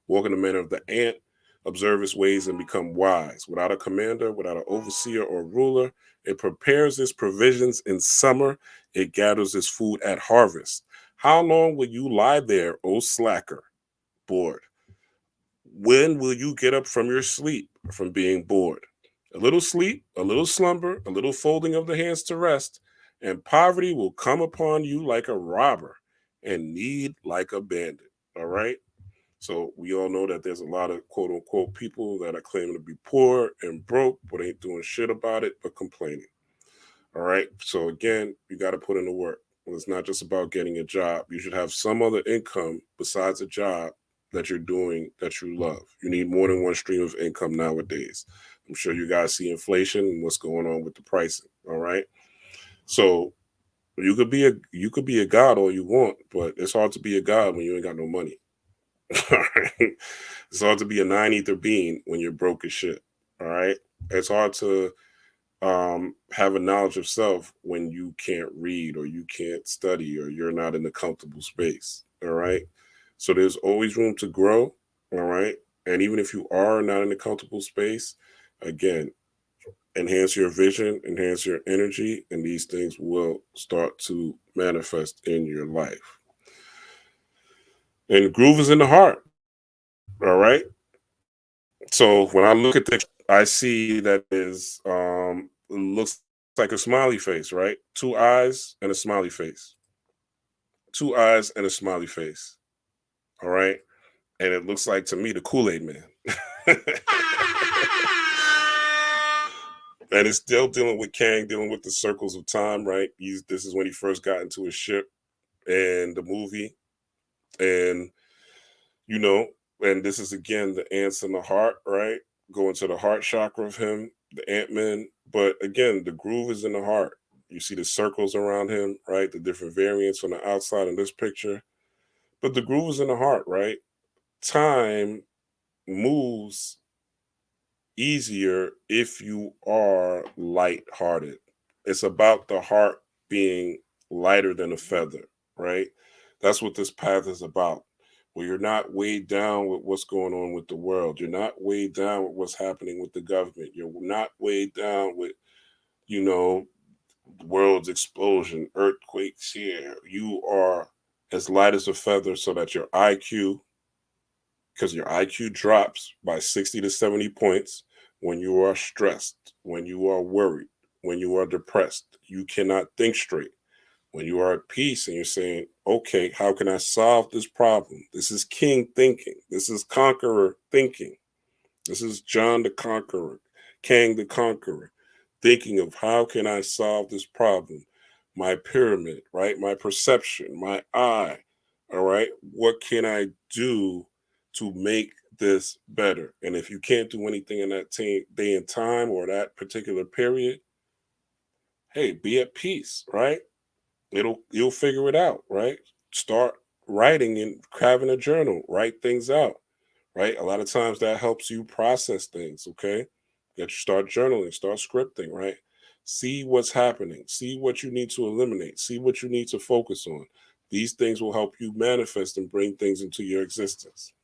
C: Walk in the manner of the ant, observe his ways and become wise. Without a commander, without an overseer or ruler, it prepares its provisions in summer, it gathers its food at harvest. How long will you lie there, O slacker, bored? When will you get up from your sleep, from being bored? A little sleep, a little slumber, a little folding of the hands to rest, and poverty will come upon you like a robber and need like a bandit. All right? So we all know that there's a lot of quote unquote people that are claiming to be poor and broke, but ain't doing shit about it, but complaining. All right. So again, you got to put in the work. It's not just about getting a job. You should have some other income besides a job that you're doing that you love. You need more than one stream of income nowadays. I'm sure you guys see inflation and what's going on with the pricing. All right. So you could be a god all you want, but it's hard to be a god when you ain't got no money. All right. It's hard to be a nine ether being when you're broke as shit. All right. It's hard to have a knowledge of self when you can't read or you can't study or you're not in a comfortable space. All right. So there's always room to grow. All right. And even if you are not in a comfortable space, again, enhance your vision, enhance your energy, and these things will start to manifest in your life. And groove is in the heart. All right. So when I look at the, I see that is looks like a smiley face, right? Two eyes and a smiley face. Two eyes and a smiley face. All right. And it looks like to me the Kool-Aid man. And it's still dealing with Kang, dealing with the circles of time, right? This is when he first got into his ship and the movie. And you know, and this is again the ants in the heart, right? Going to the heart chakra of him, the Ant Man. But again, the groove is in the heart. You see the circles around him, right? The different variants on the outside in this picture. But the groove is in the heart, right? Time moves easier if you are light-hearted. It's about the heart being lighter than a feather, right? That's what this path is about. Where you're not weighed down with what's going on with the world. You're not weighed down with what's happening with the government. You're not weighed down with, you know, the world's explosion, earthquakes here. You are as light as a feather so that your IQ, because your IQ drops by 60 to 70 points when you are stressed, when you are worried, when you are depressed. You cannot think straight. When you are at peace and you're saying, okay, how can I solve this problem? This is king thinking. This is conqueror thinking. This is John the Conqueror, Kang the Conqueror, thinking of how can I solve this problem? My pyramid, right? My perception, my eye, all right? What can I do to make this better? And if you can't do anything in that day and time or that particular period, hey, be at peace, right? You'll figure it out, right? Start writing and having a journal, write things out, right? A lot of times that helps you process things, okay? That you start journaling, start scripting, right? See what's happening, see what you need to eliminate, see what you need to focus on. These things will help you manifest and bring things into your existence.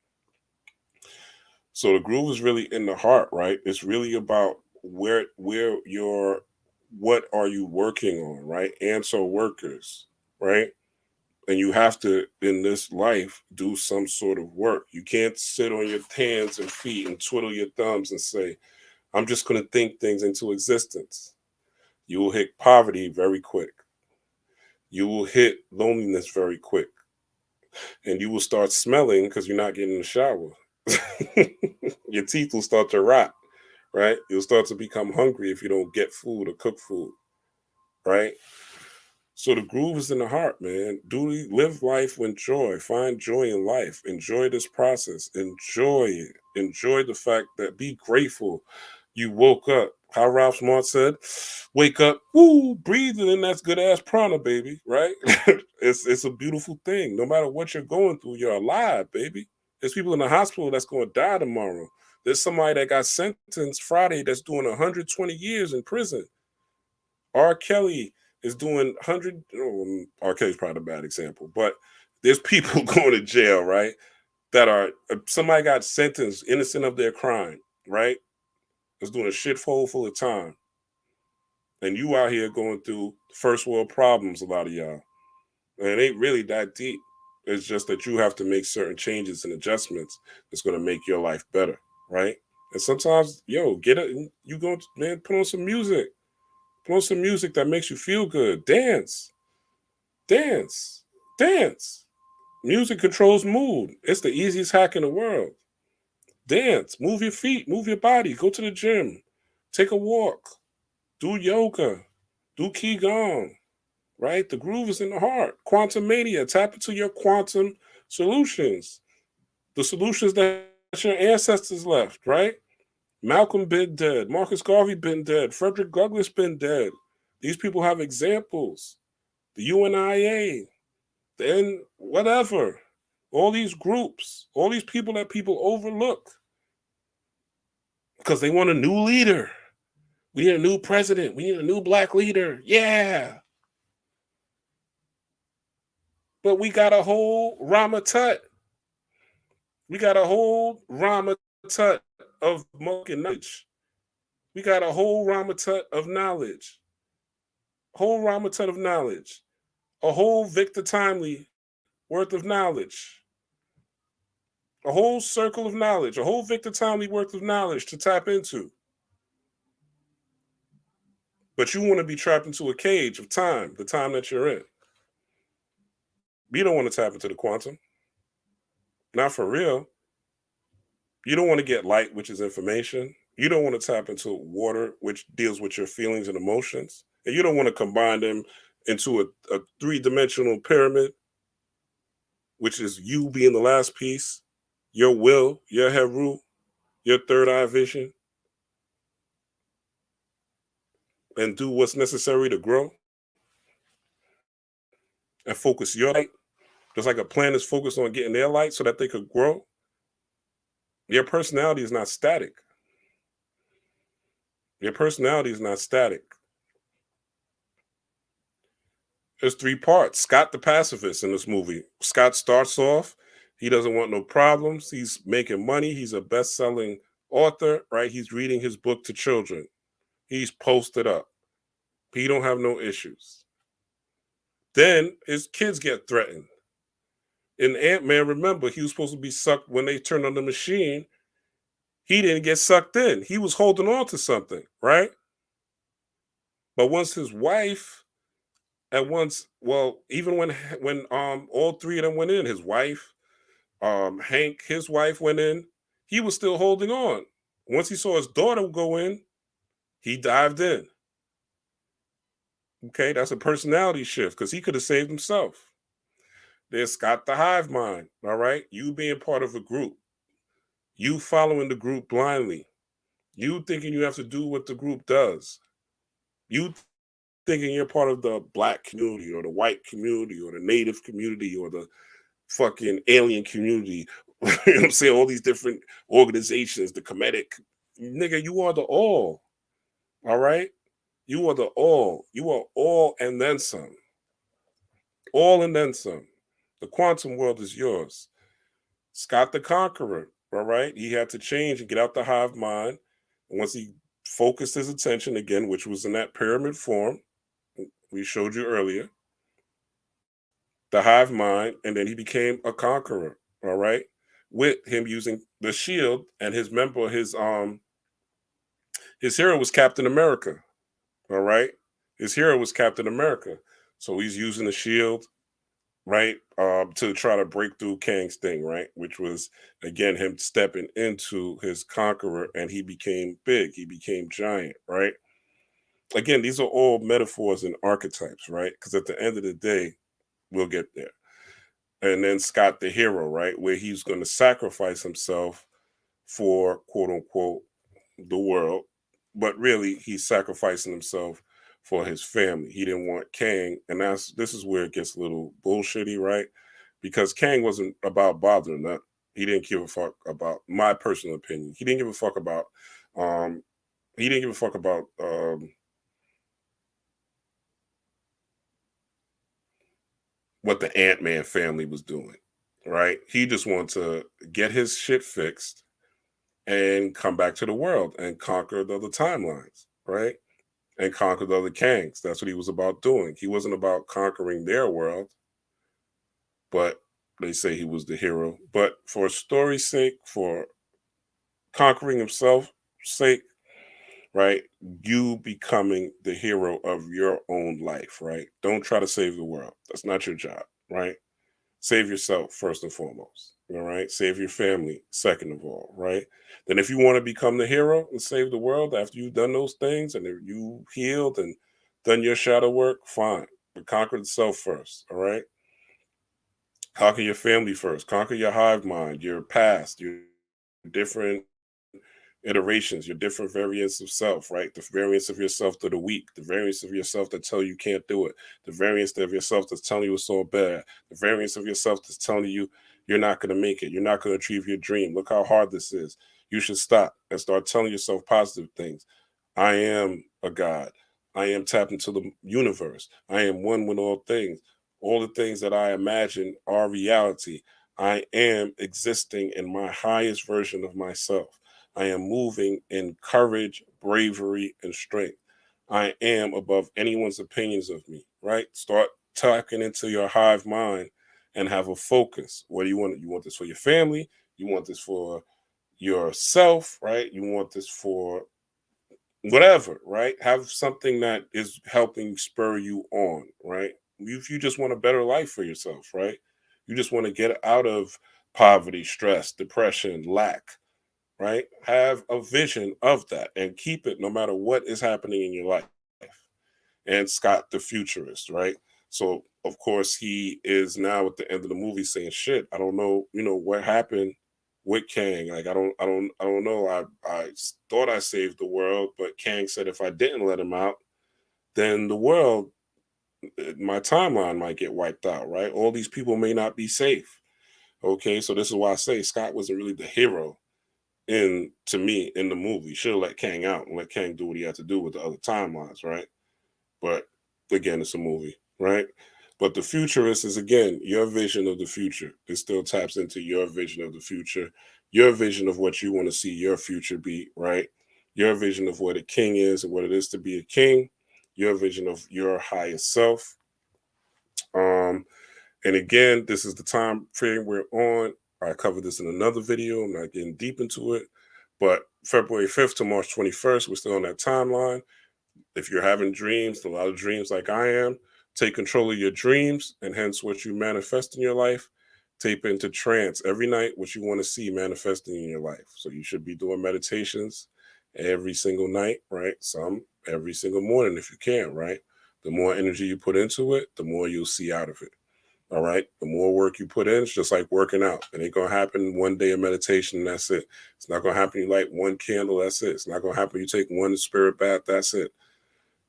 C: So the groove is really in the heart, right? It's really about where your what are you working on, right? Ants are workers, right? And you have to in this life do some sort of work. You can't sit on your hands and feet and twiddle your thumbs and say, I'm just going to think things into existence. You will hit poverty very quick. you will hit loneliness very quick. And you will start smelling because you're not getting in the shower. Your teeth will start to rot, right? You'll start to become hungry if you don't get food or cook food, right? So the groove is in the heart, man. Live life with joy. Find joy in life. Enjoy this process. Enjoy it. Enjoy the fact that be grateful you woke up. How Ralph Smart said, wake up, woo, breathing in that's good ass prana, baby, right? It's a beautiful thing. No matter what you're going through, you're alive, baby. There's people in the hospital that's going to die tomorrow. There's somebody that got sentenced Friday that's doing 120 years in prison. R. Kelly is doing 100. R. Kelly's probably a bad example, but there's people going to jail, right? That are somebody got sentenced innocent of their crime, right? Is doing a shitful full of time, and you out here going through first world problems. A lot of y'all, and it ain't really that deep. It's just that you have to make certain changes and adjustments that's going to make your life better, right? And sometimes, get it. You go, man, put on some music. Put on some music that makes you feel good. Dance, dance, dance. Music controls mood. It's the easiest hack in the world. Dance, move your feet, move your body, go to the gym, take a walk, do yoga, do qigong, right? The groove is in the heart. Quantumania, tap into your quantum solutions. The solutions that your ancestors left, right? Malcolm been dead. Marcus Garvey been dead. Frederick Douglass been dead. These people have examples. The UNIA, the whatever. All these groups, all these people that people overlook because they want a new leader. We need a new president. We need a new black leader. Yeah. But we got a whole Ramatut. We got a whole Ramatut of motherfucking knowledge. We got a whole Ramatut of knowledge. Whole Ramatut of knowledge. A whole Victor Timely worth of knowledge. A whole circle of knowledge. A whole Victor Timely worth of knowledge to tap into. But you want to be trapped into a cage of time, the time that you're in. You don't want to tap into the quantum. Not for real. You don't want to get light, which is information. You don't want to tap into water, which deals with your feelings and emotions. And you don't want to combine them into a three-dimensional pyramid, which is you being the last piece, your will, your heru, your third eye vision, and do what's necessary to grow and focus your light, just like a plant is focused on getting their light so that they could grow. Your personality is not static. Your personality is not static. There's three parts. Scott the pacifist in this movie. Scott starts off, he doesn't want no problems. He's making money. He's a best-selling author, right? He's reading his book to children. He's posted up. He don't have no issues. Then his kids get threatened. In Ant Man, remember, he was supposed to be sucked when they turned on the machine. He didn't get sucked in. He was holding on to something, right? But once his wife, even when all three of them went in, his wife, Hank, his wife went in, he was still holding on. Once he saw his daughter go in, he dived in. Okay, that's a personality shift because he could have saved himself. There's Scott the hive mind, all right? You being part of a group. You following the group blindly. You thinking you have to do what the group does. You thinking you're part of the black community or the white community or the native community or the fucking alien community. You know what I'm saying? All these different organizations, the Kemetic. Nigga, you are the all. All right? You are the all. You are all and then some. All and then some. The quantum world is yours. Scott the Conqueror, all right? He had to change and get out the hive mind. And once he focused his attention again, which was in that pyramid form, we showed you earlier, the hive mind, and then he became a conqueror, all right? With him using the shield and his his hero was Captain America, all right? His hero was Captain America. So he's using the shield, right, to try to break through Kang's thing, right, which was again him stepping into his conqueror, and he became big, he became giant, right. Again, these are all metaphors and archetypes, right? Because at the end of the day, we'll get there. And then Scott the hero, right, where he's going to sacrifice himself for quote unquote the world, but really he's sacrificing himself for his family. He didn't want Kang, and this is where it gets a little bullshitty, right? Because Kang wasn't about bothering that. He didn't give a fuck about my personal opinion. He didn't give a fuck about um he didn't give a fuck about what the Ant Man family was doing, right? He just wanted to get his shit fixed and come back to the world and conquer the other timelines, right? And conquer the other Kangs. That's what he was about doing. He wasn't about conquering their world, but they say he was the hero. But for story's sake, for conquering himself sake, right? You becoming the hero of your own life, right? Don't try to save the world. That's not your job, right? Save yourself first and foremost. All right. Save your family second of all. Right. Then, if you want to become the hero and save the world after you've done those things and if you healed and done your shadow work, fine. But conquer the self first. All right. Conquer your family first. Conquer your hive mind, your past, your different iterations, your different variants of self, right? The variants of yourself that are weak, the variants of yourself that tell you can't do it, the variants of yourself that's telling you it's so bad, the variants of yourself that's telling you you're not going to make it, you're not going to achieve your dream. Look how hard this is. You should stop and start telling yourself positive things. I am a God. I am tapped into the universe. I am one with all things. All the things that I imagine are reality. I am existing in my highest version of myself. I am moving in courage, bravery, and strength. I am above anyone's opinions of me, right? Start tapping into your hive mind and have a focus. What do you want? You want this for your family? You want this for yourself, right? You want this for whatever, right? Have something that is helping spur you on, right? If you just want a better life for yourself, right? You just want to get out of poverty, stress, depression, lack, right? Have a vision of that and keep it no matter what is happening in your life. And Scott, the futurist, right? So, of course, he is now at the end of the movie saying, "Shit, I don't know, what happened with Kang. Like, I don't know. Thought I saved the world, but Kang said if I didn't let him out, then the world, my timeline might get wiped out, right? All these people may not be safe." Okay, so this is why I say Scott wasn't really the hero in to me in the movie. Should have let Kang out and let Kang do what he had to do with the other timelines, right? But again, it's a movie, right? But the futurist is again your vision of the future. It still taps into your vision of the future, your vision of what you want to see your future be, right? Your vision of what a king is and what it is to be a king, your vision of your highest self. Um, and again, this is the time frame we're on. I covered this in another video. I'm not getting deep into it, but February 5th to March 21st, we're still on that timeline. If you're having dreams, a lot of dreams like I am, take control of your dreams and hence what you manifest in your life. Tape into trance every night, what you want to see manifesting in your life. So you should be doing meditations every single night, right? Some every single morning if you can, right? The more energy you put into it, the more you'll see out of it. All right. The more work you put in, it's just like working out. It ain't gonna happen one day of meditation and that's it. It's not gonna happen. You light one candle, that's it. It's not gonna happen. You take one spirit bath, that's it.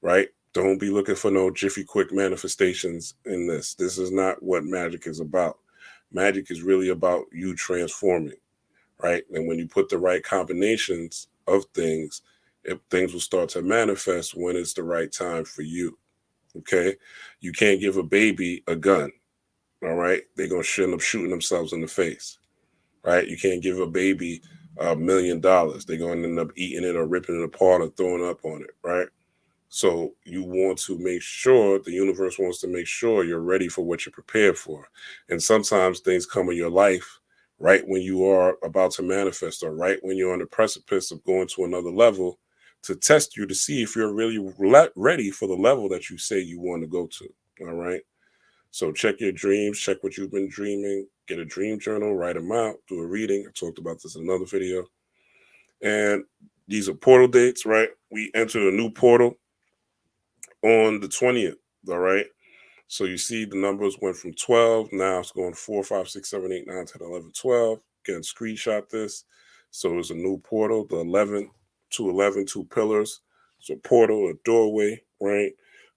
C: Right? Don't be looking for no jiffy quick manifestations in this. This is not what magic is about. Magic is really about you transforming, right? And when you put the right combinations of things, things will start to manifest when it's the right time for you. Okay? You can't give a baby a gun. All right? They're gonna end up shooting themselves in the face. Right? You can't give a baby $1 million. They're gonna end up eating it or ripping it apart or throwing up on it, right? So you want to make sure the universe wants to make sure you're ready for what you're prepared for. And sometimes things come in your life right when you are about to manifest or right when you're on the precipice of going to another level to test you to see if you're really ready for the level that you say you want to go to. All right. So check your dreams, check what you've been dreaming, get a dream journal, write them out, do a reading. I talked about this in another video. And these are portal dates, right? We entered a new portal on the 20th, all right? So you see the numbers went from 12, now it's going 4, 5, 6, 7, 8, 9, 10, 11, 12. Again, screenshot this. So there's a new portal, the 11 to 11, two pillars. So portal, a doorway, right?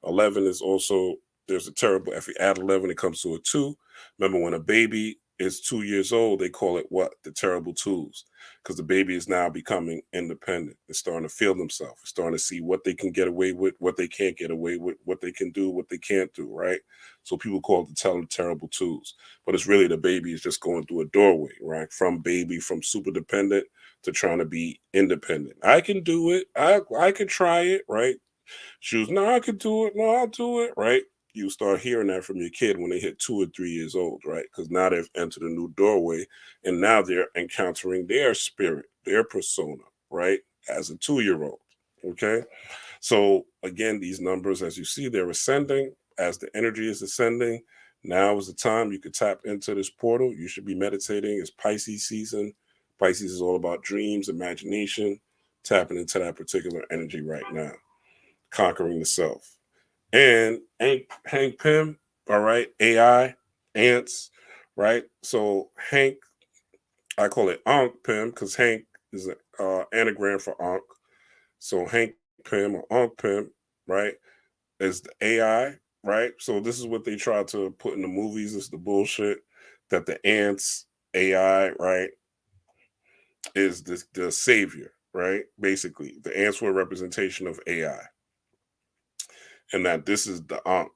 C: 11 is also, there's a terrible, if you add 11, it comes to a 2. Remember, when a baby is 2 years old, they call it what? The terrible twos. Because the baby is now becoming independent. It's starting to feel themselves. It's starting to see what they can get away with, what they can't get away with, what they can do, what they can't do, right? So people call it the terrible twos. But it's really the baby is just going through a doorway, right? From baby, from super dependent to trying to be independent. I can do it. I can try it, right? She was, no, I could do it. No, I'll do it, right? You start hearing that from your kid when they hit 2 or 3 years old, right? Because now they've entered a new doorway and now they're encountering their spirit, their persona, right? As a 2-year-old. Okay. So again, these numbers, as you see, they're ascending. As the energy is ascending, now is the time you could tap into this portal. You should be meditating. It's Pisces season. Pisces is all about dreams, imagination, tapping into that particular energy right now, conquering the self. And Hank Pym, all right, AI, ants, right? So Hank, I call it Ankh Pym because Hank is an anagram for Ankh. So Hank Pym or Ankh Pym, right, is the AI, right? So this is what they try to put in the movies. It's the bullshit that the ants AI, right, is the savior, right? Basically, the ants were a representation of AI, and that this is the Ankh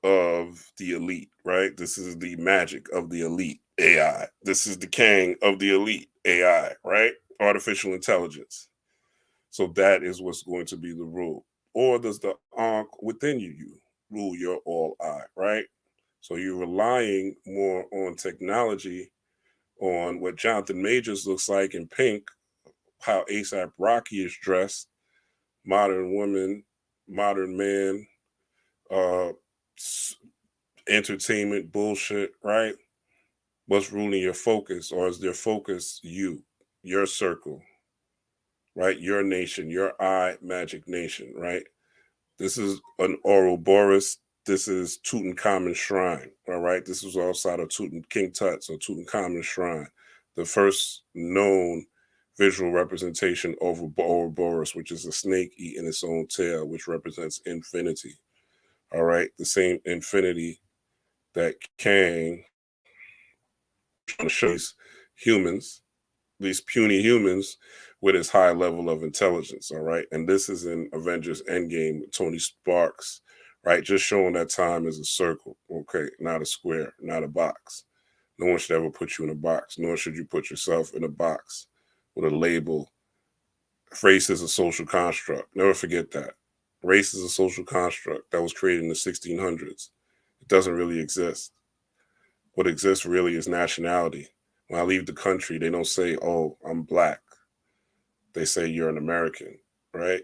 C: of the elite, right? This is the magic of the elite AI. This is the Kang of the elite AI, right? Artificial intelligence. So that is what's going to be the rule. Or does the Ankh within you rule your all I, right? So you're relying more on technology, on what Jonathan Majors looks like in pink, how ASAP Rocky is dressed, modern woman, modern man, uh, entertainment bullshit, right? What's ruling your focus, or is their focus you, your circle, right? Your nation, your I magic nation, right? This is an Ouroboros. This is Tutankhamun Shrine, all right? This was outside of King Tut, so Tutankhamun Shrine, the first known visual representation of Ouroboros, which is a snake eating its own tail, which represents infinity, all right? The same infinity that Kang trying to show these humans, these puny humans, with his high level of intelligence. All right. And this is in Avengers Endgame with Tony Sparks, right? Just showing that time is a circle. Okay. Not a square, not a box. No one should ever put you in a box, nor should you put yourself in a box with a label. Race is a social construct. Never forget that. Race is a social construct that was created in the 1600s. It doesn't really exist. What exists really is nationality. When I leave the country, they don't say, oh, I'm black. They say you're an American, right?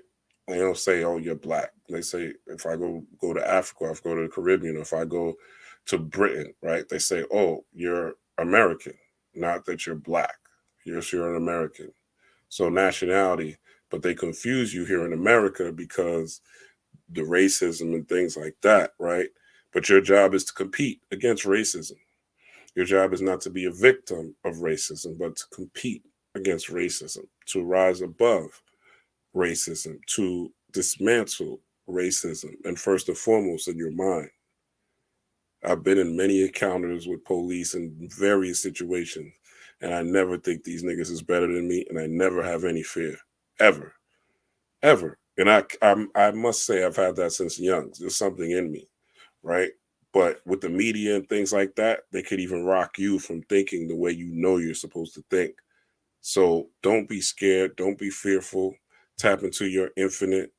C: They don't say, oh, you're black. They say, if I go to Africa, or if I go to the Caribbean, or if I go to Britain, right? They say, oh, you're American, not that you're black. You're an American. So nationality, but they confuse you here in America because the racism and things like that, right? But your job is to compete against racism. Your job is not to be a victim of racism, but to compete against racism, to rise above racism, to dismantle racism, and first and foremost in your mind. I've been in many encounters with police in various situations, and I never think these niggas is better than me, and I never have any fear, ever, ever. And I must say I've had that since young. There's something in me, right? But with the media and things like that, they could even rock you from thinking the way you know you're supposed to think. So don't be scared. Don't be fearful. Tap into your infinite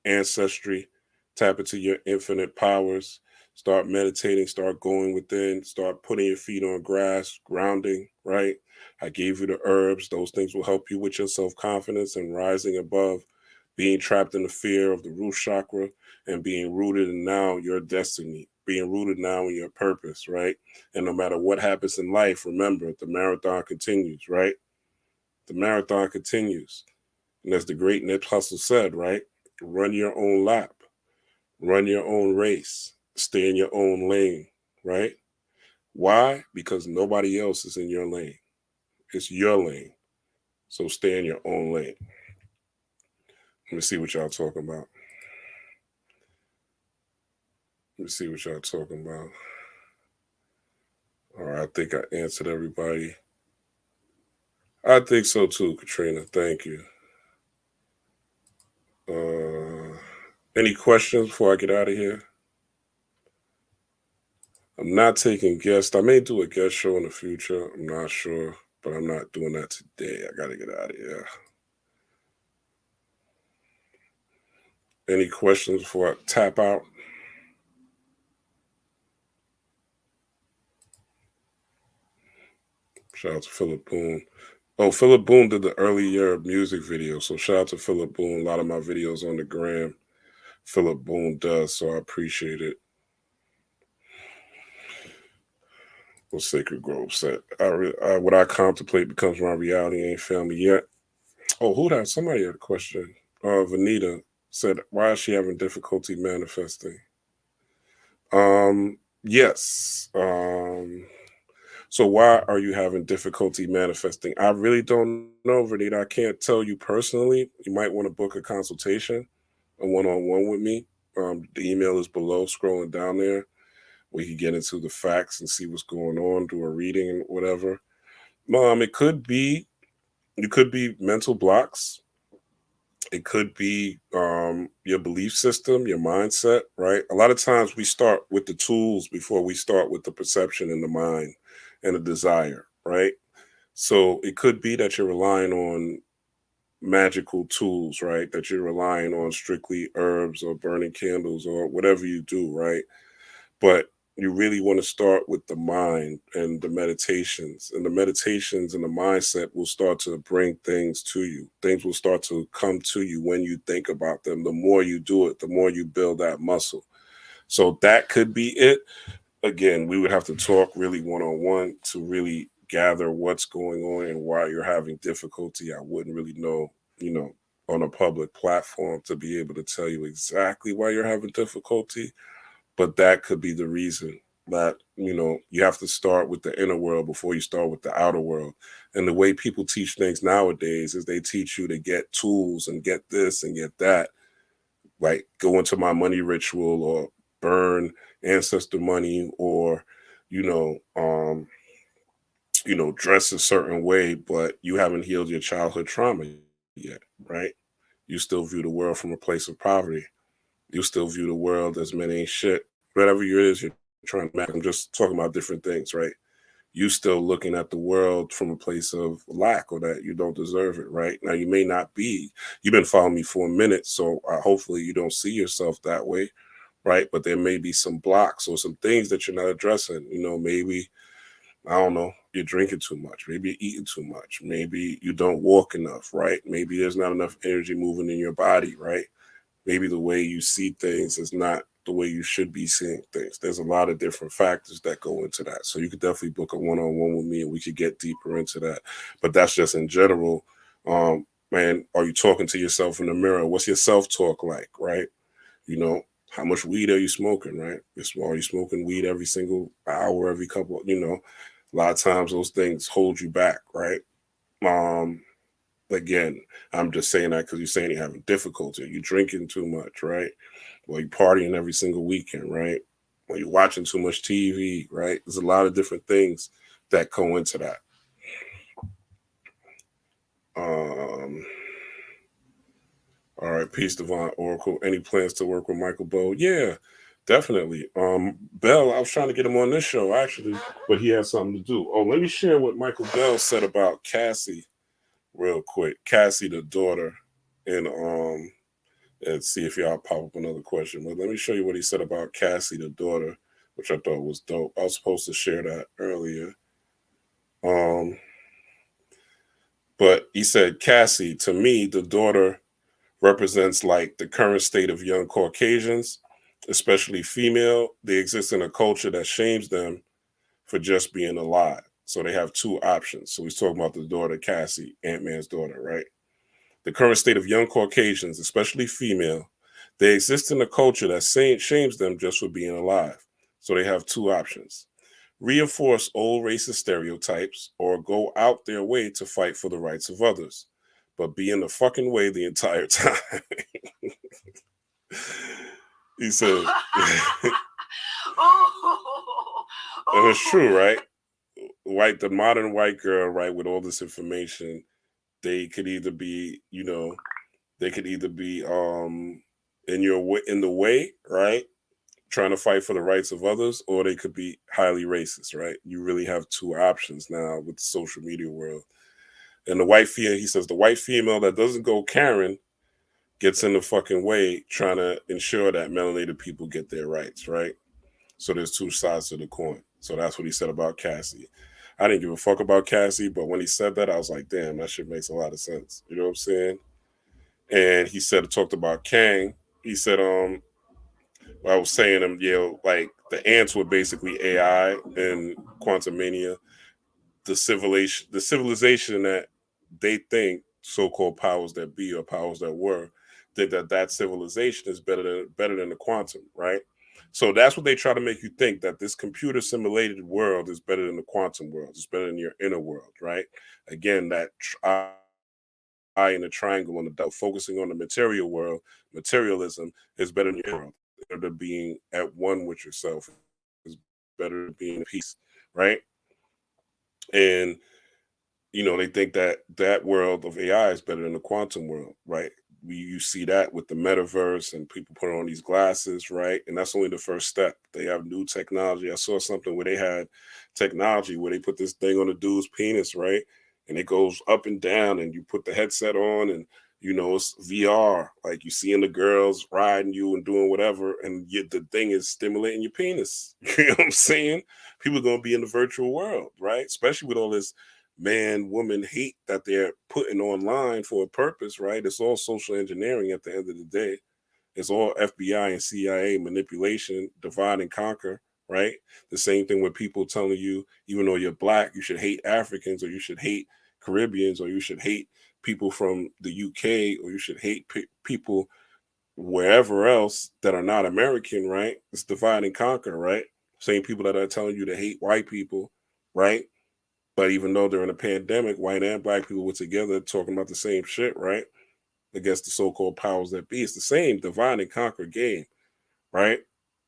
C: ancestry. Tap into your infinite powers. Start meditating. Start going within. Start putting your feet on grass, grounding, right? I gave you the herbs. Those things will help you with your self confidence and rising above
E: being trapped in the fear of the root chakra and being rooted in now your destiny, being rooted now in your purpose, right? And no matter what happens in life, remember the marathon continues, right? The marathon continues. And as the great Nip Hustle said, right? Run your own lap, run your own race, stay in your own lane, right? Why? Because nobody else is in your lane. It's your lane. So stay in your own lane. Let me see what y'all talking about. Let me see what y'all talking about. All right, I think I answered everybody. I think so too, Katrina. Thank you. Any questions before I get out of here? I'm not taking guests. I may do a guest show in the future. I'm not sure, but I'm not doing that today. I got to get out of here. Any questions before I tap out? Shout out to Philip Boone. Oh, Philip Boone did the early year music video. So shout out to Philip Boone. A lot of my videos on the gram, Philip Boone does. So I appreciate it. What Sacred Grove said. What I contemplate becomes my reality. Ain't found me yet. Oh, who that? Somebody had a question. Vanita said, why is she having difficulty manifesting? Yes. So why are you having difficulty manifesting? I really don't know, Vanita. I can't tell you personally. You might want to book a consultation, a one-on-one with me. The email is below, scrolling down there. We can get into the facts and see what's going on, do a reading and whatever. It could be, you could be mental blocks. It could be your belief system, your mindset, right? A lot of times we start with the tools before we start with the perception and the mind and the desire, right? So it could be that you're relying on magical tools, right? That you're relying on strictly herbs or burning candles or whatever you do, right? But you really want to start with the mind and the meditations. And the meditations and the mindset will start to bring things to you. Things will start to come to you when you think about them. The more you do it, the more you build that muscle. So that could be it. Again, we would have to talk really one-on-one to really gather what's going on and why you're having difficulty. I wouldn't really know, on a public platform to be able to tell you exactly why you're having difficulty, but that could be the reason that you have to start with the inner world before you start with the outer world. And the way people teach things nowadays is they teach you to get tools and get this and get that, like go into my money ritual or burn ancestor money or you know um dress a certain way, but you haven't healed your childhood trauma yet, right? You still view the world from a place of poverty. You still view the world as men ain't shit. Whatever it is you're trying to make, I'm just talking about different things, right? You still looking at the world from a place of lack or that you don't deserve it, right? Now, you may not be. You've been following me for a minute, so hopefully you don't see yourself that way, right? But there may be some blocks or some things that you're not addressing. Maybe, I don't know, you're drinking too much. Maybe you're eating too much. Maybe you don't walk enough, right? Maybe there's not enough energy moving in your body, right? Maybe the way you see things is not the way you should be seeing things. There's a lot of different factors that go into that. So you could definitely book a one-on-one with me and we could get deeper into that. But that's just in general. Man, are you talking to yourself in the mirror? What's your self-talk like, right? How much weed are you smoking, right? Are you smoking weed every single hour, every couple, a lot of times those things hold you back, right? Again, I'm just saying that because you're saying you're having difficulty. You're drinking too much, right? Well, you're partying every single weekend, right? Well, you're watching too much TV, right? There's a lot of different things that go into that. All right, peace, Divine Oracle. Any plans to work with Michael Bowe? Yeah, definitely. Bell, I was trying to get him on this show actually, but he had something to do. Oh, let me share what Michael Bell said about Cassie real quick. Cassie, the daughter, and see if y'all pop up another question. But let me show you what he said about Cassie, the daughter, which I thought was dope. I was supposed to share that earlier. But he said, Cassie, to me, the daughter represents like the current state of young Caucasians, especially female. They exist in a culture that shames them for just being alive. So they have two options. So he's talking about the daughter, Cassie, Ant Man's daughter, right? The current state of young Caucasians, especially female, they exist in a culture that shames them just for being alive. So they have two options: reinforce old racist stereotypes or go out their way to fight for the rights of others, but be in the fucking way the entire time. He said, and it's true, right? The modern white girl, right, with all this information, they could either be, they could either be in the way, right, trying to fight for the rights of others, or they could be highly racist, right? You really have two options now with the social media world. And the white female, he says, the white female that doesn't go Karen gets in the fucking way trying to ensure that melanated people get their rights, right? So there's two sides to the coin. So that's what he said about Cassie. I didn't give a fuck about Cassie, but when he said that, I was like, damn, that shit makes a lot of sense. You know what I'm saying? And he talked about Kang. He said, I was saying like the ants were basically AI in Quantumania. The civilization that they think so-called powers that be or powers that were think that civilization is better than the quantum, right? So that's what they try to make you think, that this computer simulated world is better than the quantum world. It's better than your inner world, right? Again, that eye in the triangle on the focusing on the material world, materialism is better than your world. Better than being at one with yourself is better than being at peace, right? And they think that world of AI is better than the quantum world, right? You see that with the metaverse and people put on these glasses, right? And that's only the first step. They have new technology. I saw something where they had technology where they put this thing on the dude's penis, right? And it goes up and down, and you put the headset on, and it's VR. Like you seeing the girls riding you and doing whatever, and the thing is stimulating your penis. You know what I'm saying? People are gonna be in the virtual world, right? Especially with all this man-woman hate that they're putting online for a purpose, right? It's all social engineering at the end of the day. It's all FBI and CIA manipulation, divide and conquer, right? The same thing with people telling you, even though you're black, you should hate Africans, or you should hate Caribbeans, or you should hate people from the UK, or you should hate people wherever else that are not American, right? It's divide and conquer, right? Same people that are telling you to hate white people, right? But even though during a pandemic, white and black people were together talking about the same shit, right? Against the so-called powers that be. It's the same divide and conquer game, right?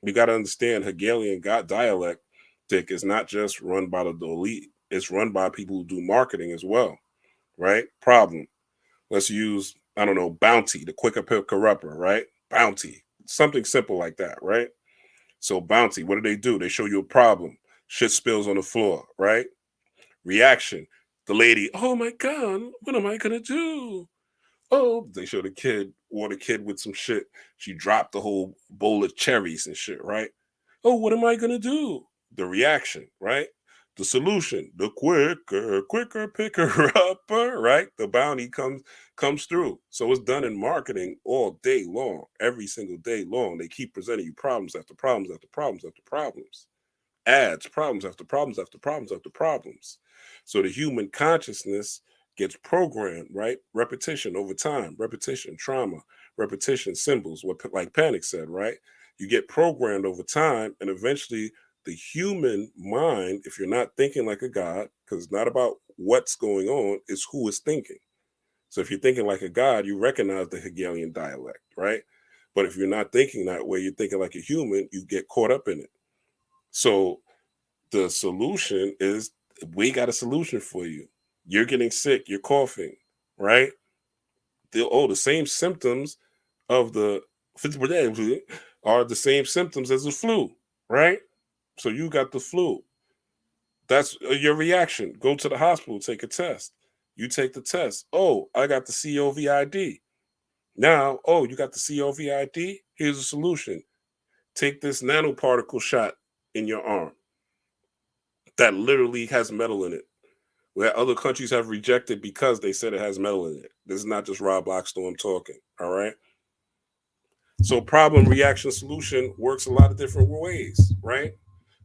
E: You got to understand Hegelian dialectic is not just run by the elite. It's run by people who do marketing as well, right? Problem. Let's use, I don't know, bounty, the quicker picker upper, right? Bounty. Something simple like that, right? So bounty, what do? They show you a problem. Shit spills on the floor, right? Reaction. The lady, oh my God, what am I gonna do? Oh, they show the kid, or the kid with some shit. She dropped the whole bowl of cherries and shit, right? Oh, what am I gonna do? The reaction, right? The solution, the quicker picker upper, right? The bounty comes through. So it's done in marketing all day long, every single day long. They keep presenting you problems after problems after problems after problems. Ads, problems after problems after problems after problems. So the human consciousness gets programmed, right? Repetition over time, repetition, trauma, repetition, symbols, what like Panic said, right? You get programmed over time, and eventually the human mind, if you're not thinking like a god, because it's not about what's going on, it's who is thinking. So if you're thinking like a god, you recognize the Hegelian dialect, right? But if you're not thinking that way, you're thinking like a human, you get caught up in it. So the solution is, we got a solution for you. You're getting sick, you're coughing, right? The same symptoms of the are the same symptoms as the flu, right? So you got the flu. That's your reaction. Go to the hospital, take a test. You take the test. Oh, I got the COVID. Now, oh, you got the COVID? Here's a solution. Take this nanoparticle shot in your arm that literally has metal in it. where other countries have rejected because they said it has metal in it. This is not just Rob Blackstorm talking, all right? So problem, reaction, solution works a lot of different ways, right?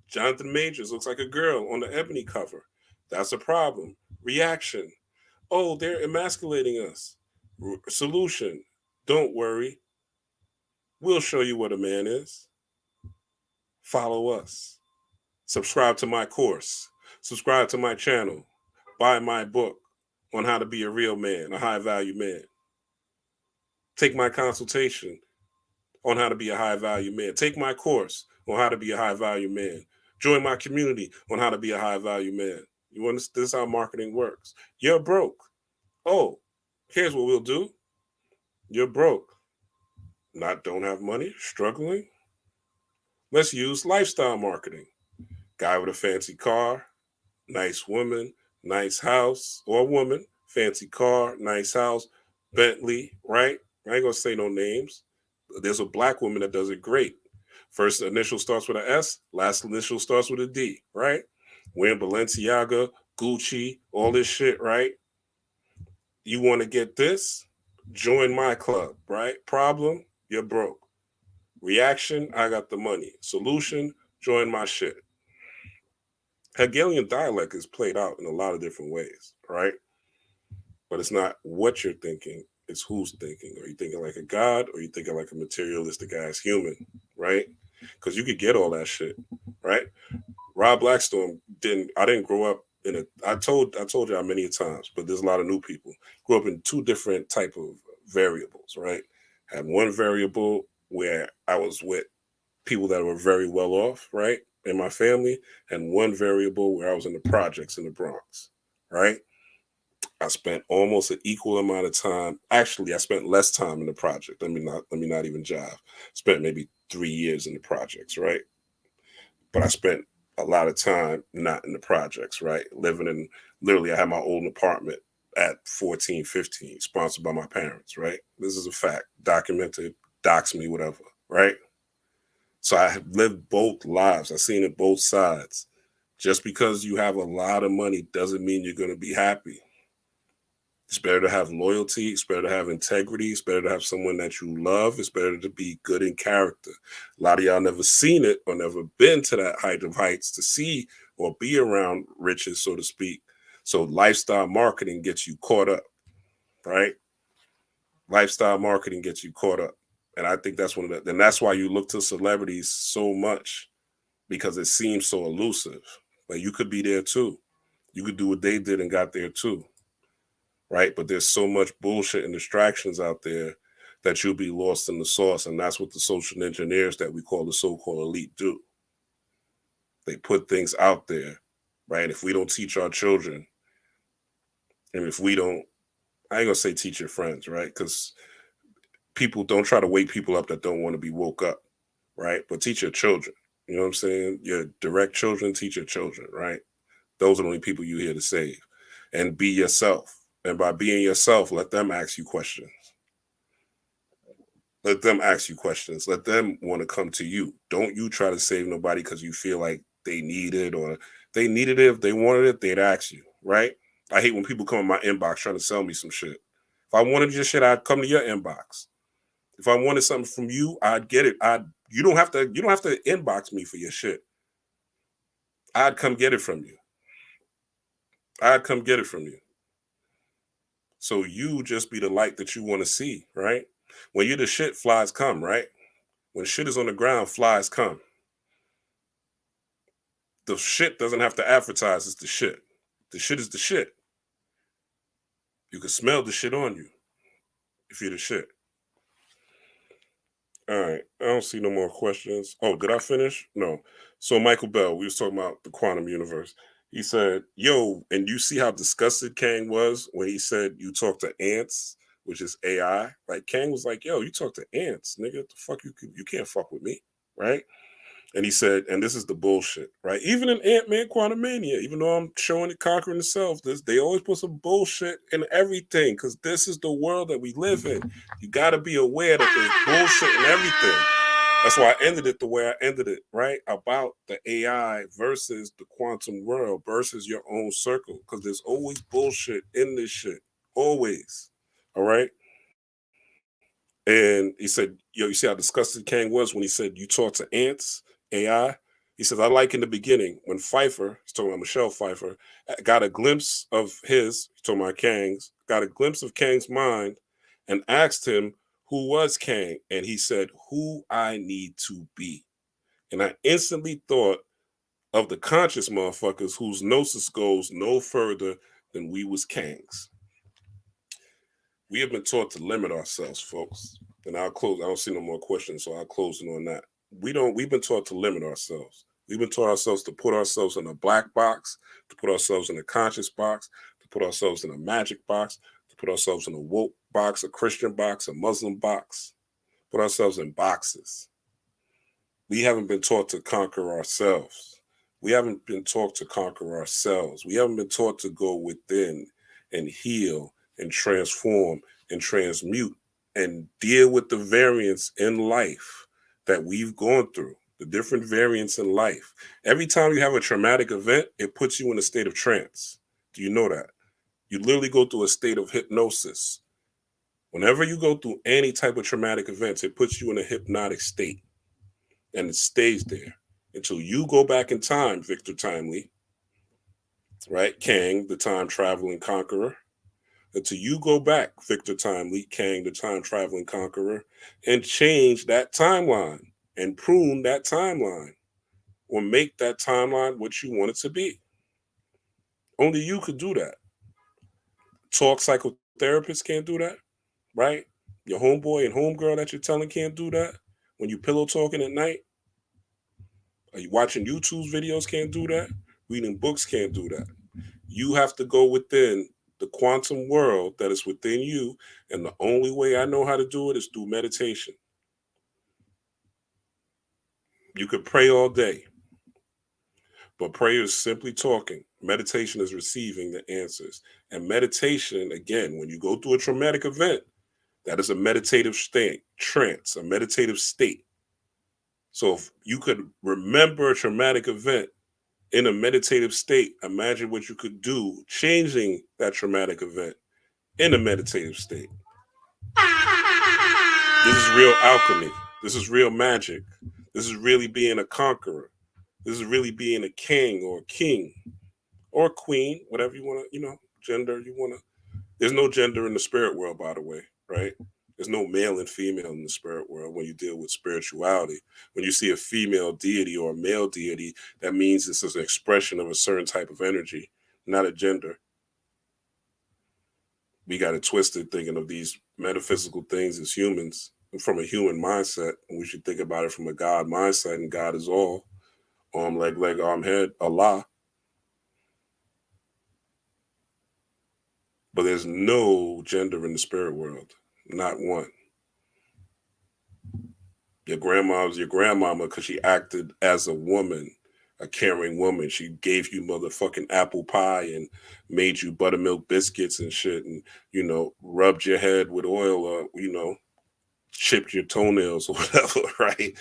E: Jonathan Majors looks like a girl on the Ebony cover. That's a problem. Reaction. Oh, they're emasculating us. Solution. Don't worry. We'll show you what a man is. Follow us. Subscribe to my course. Subscribe to my channel. Buy my book on how to be a real man, a high value man. Take my consultation on how to be a high value man. Take my course on how to be a high value man. Join my community on how to be a high value man. You understand? This is how marketing works. You're broke. Oh, here's what we'll do. You're broke. Don't have money, struggling. Let's use lifestyle marketing. Guy with a fancy car, nice woman, nice house, or woman, fancy car, nice house, Bentley, right? I ain't gonna say no names. There's a black woman that does it great. First initial starts with an S, last initial starts with a D, right? Wearing Balenciaga, Gucci, all this shit, right? You want to get this? Join my club, right? Problem, you're broke. Reaction, I got the money. Solution, join my shit. Hegelian dialect is played out in a lot of different ways, right? But it's not what you're thinking, it's who's thinking. Are you thinking like a god, or are you thinking like a materialistic ass human, right? Because you could get all that shit, right? Rob Blackstorm I didn't grow up in I told y'all many times, but there's a lot of new people. Grew up in two different type of variables, right? Had one variable where I was with people that were very well off, right? In my family, and one variable where I was in the projects in the Bronx, right? I spent almost an equal amount of time. Actually, I spent less time in the project. Let me not even jive. Spent maybe 3 years in the projects, right? But I spent a lot of time not in the projects, right? Living in, literally, I had my own apartment at 14, 15, sponsored by my parents, right? This is a fact, documented, dox me, whatever, right? So I have lived both lives. I've seen it both sides. Just because you have a lot of money doesn't mean you're going to be happy. It's better to have loyalty. It's better to have integrity. It's better to have someone that you love. It's better to be good in character. A lot of y'all never seen it or never been to that height of heights to see or be around riches, so to speak. So lifestyle marketing gets you caught up, right? Lifestyle marketing gets you caught up. And I think that's one of the, and that's why you look to celebrities so much, because it seems so elusive. Like you could be there too. You could do what they did and got there too. Right? But there's so much bullshit and distractions out there that you'll be lost in the sauce. And that's what the social engineers that we call the so-called elite do. They put things out there, right? If we don't teach our children, and if we don't, I ain't gonna say teach your friends, right? Because people don't try to wake people up that don't want to be woke up, right? But teach your children. You know what I'm saying? Your direct children, teach your children, right? Those are the only people you're here to save. And be yourself. And by being yourself, let them ask you questions. Let them ask you questions. Let them want to come to you. Don't you try to save nobody because you feel like they need it, or they needed it. If they wanted it, they'd ask you, right? I hate when people come in my inbox trying to sell me some shit. If I wanted your shit, I'd come to your inbox. If I wanted something from you, I'd get it. You don't have to inbox me for your shit. I'd come get it from you. I'd come get it from you. So you just be the light that you want to see, right? When you're the shit, flies come, right? When shit is on the ground, flies come. The shit doesn't have to advertise, it's the shit. The shit is the shit. You can smell the shit on you if you're the shit. All right, I don't see no more questions. Oh, did I finish? No. So Michael Bell, we was talking about the quantum universe. He said, yo, and you see how disgusted Kang was when he said you talk to ants, which is AI? Like Kang was like, yo, you talk to ants, nigga. What the fuck you can't fuck with me, right? And he said, and this is the bullshit, right? Even in Ant Man Quantumania, even though I'm showing it conquering itself, they always put some bullshit in everything, because this is the world that we live in. You got to be aware that there's bullshit in everything. That's why I ended it the way I ended it, right? About the AI versus the quantum world versus your own circle. Because there's always bullshit in this shit. Always. All right. And he said, yo, you see how disgusted Kang was when he said, you talk to ants, AI? He says, I like in the beginning when Pfeiffer, he's talking about Michelle Pfeiffer, got a glimpse of he's talking about Kang's, got a glimpse of Kang's mind and asked him who was Kang. And he said, who I need to be. And I instantly thought of the conscious motherfuckers whose gnosis goes no further than we was Kangs. We have been taught to limit ourselves, folks. And I'll close. I don't see no more questions, so I'll close it on that. We've been taught to limit ourselves. We've been taught ourselves to put ourselves in a black box, to put ourselves in a conscious box, to put ourselves in a magic box, to put ourselves in a woke box, a Christian box, a Muslim box, put ourselves in boxes. We haven't been taught to conquer ourselves. We haven't been taught to conquer ourselves. We haven't been taught to go within and heal and transform and transmute and deal with the variants in life that we've gone through, the different variants in life. Every time you have a traumatic event, it puts you in a state of trance. Do you know that? You literally go through a state of hypnosis. Whenever you go through any type of traumatic events, it puts you in a hypnotic state. And it stays there until you go back in time, Victor Timely, right? Kang, the time traveling conqueror. Until you go back, Victor Timely, Kang, the time traveling conqueror, and change that timeline and prune that timeline or make that timeline what you want it to be. Only you could do that. Talk psychotherapists can't do that, right? Your homeboy and homegirl that you're telling can't do that. When you pillow talking at night, are you watching YouTube videos can't do that? Reading books can't do that. You have to go within the quantum world that is within you. And the only way I know how to do it is through meditation. You could pray all day, but prayer is simply talking. Meditation is receiving the answers. And meditation, again, when you go through a traumatic event, that is a meditative state, trance, a meditative state. So if you could remember a traumatic event in a meditative state, imagine what you could do changing that traumatic event in a meditative state. This is real alchemy. This is real magic. This is really being a conqueror. This is really being a king or a king or a queen, whatever you want to, gender you want to. There's no gender in the spirit world, by the way, right? There's no male and female in the spirit world when you deal with spirituality. When you see a female deity or a male deity, that means this is an expression of a certain type of energy, not a gender. We got it twisted thinking of these metaphysical things as humans from a human mindset. And we should think about it from a God mindset, and God is all. Arm, leg, arm, head, Allah. But there's no gender in the spirit world. Not one. Your grandma was your grandmama because she acted as a woman, a caring woman. She gave you motherfucking apple pie and made you buttermilk biscuits and shit and, rubbed your head with oil or, chipped your toenails or whatever, right?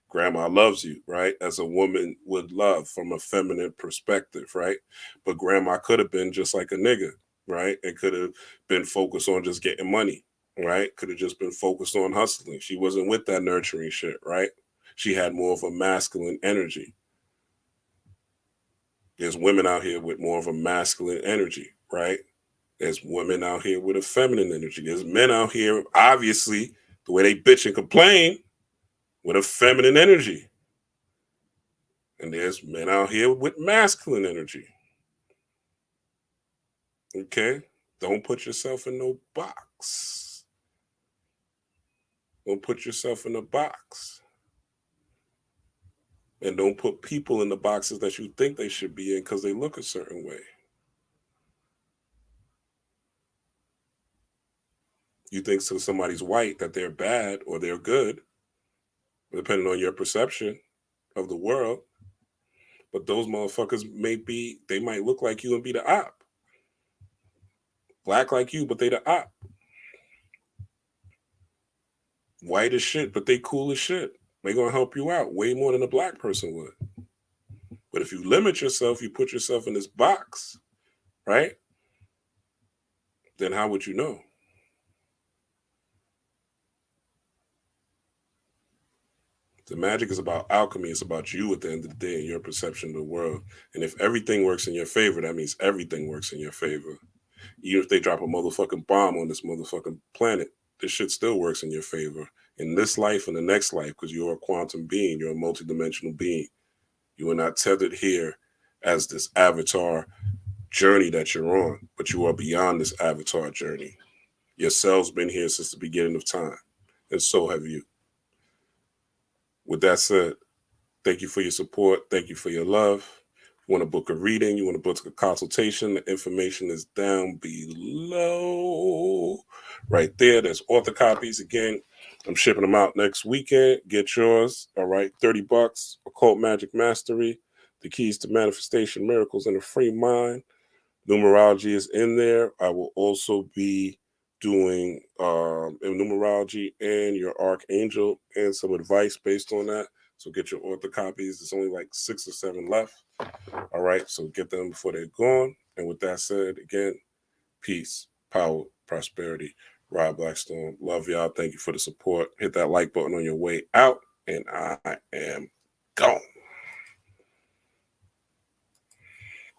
E: Grandma loves you, right? As a woman would love from a feminine perspective, right? But grandma could have been just like a nigga, right? It could have been focused on just getting money, right? Could have just been focused on hustling. She wasn't with that nurturing shit, right? She had more of a masculine energy. There's women out here with more of a masculine energy, right? There's women out here with a feminine energy. There's men out here, obviously, the way they bitch and complain, with a feminine energy. And there's men out here with masculine energy. Okay? Don't put yourself in no box. Don't put yourself in a box. And don't put people in the boxes that you think they should be in because they look a certain way. You think so somebody's white that they're bad or they're good, depending on your perception of the world. But those motherfuckers they might look like you and be the op. Black like you, but they the op. White as shit, but they cool as shit. They're going to help you out way more than a black person would. But if you limit yourself, you put yourself in this box, right? Then how would you know? The magic is about alchemy. It's about you at the end of the day and your perception of the world. And if everything works in your favor, that means everything works in your favor. Even if they drop a motherfucking bomb on this motherfucking planet, this shit still works in your favor. In this life and the next life, because you're a quantum being, you're a multidimensional being. You are not tethered here as this avatar journey that you're on, but you are beyond this avatar journey. Your cell's been here since the beginning of time, and so have you. With that said, thank you for your support. Thank you for your love. You want to book a reading, you want to book a consultation, the information is down below. Right there. There's author copies. Again, I'm shipping them out next weekend. Get yours. All right. $30. Occult Magic Mastery. The Keys to Manifestation, Miracles, and a Free Mind. Numerology is in there. I will also be doing numerology and your archangel and some advice based on that. So get your author copies. There's only like 6 or 7 left. All right, so get them before they're gone. And with that said, again, peace, power, prosperity. Rob Blackstone, love y'all. Thank you for the support. Hit that like button on your way out, and I am gone.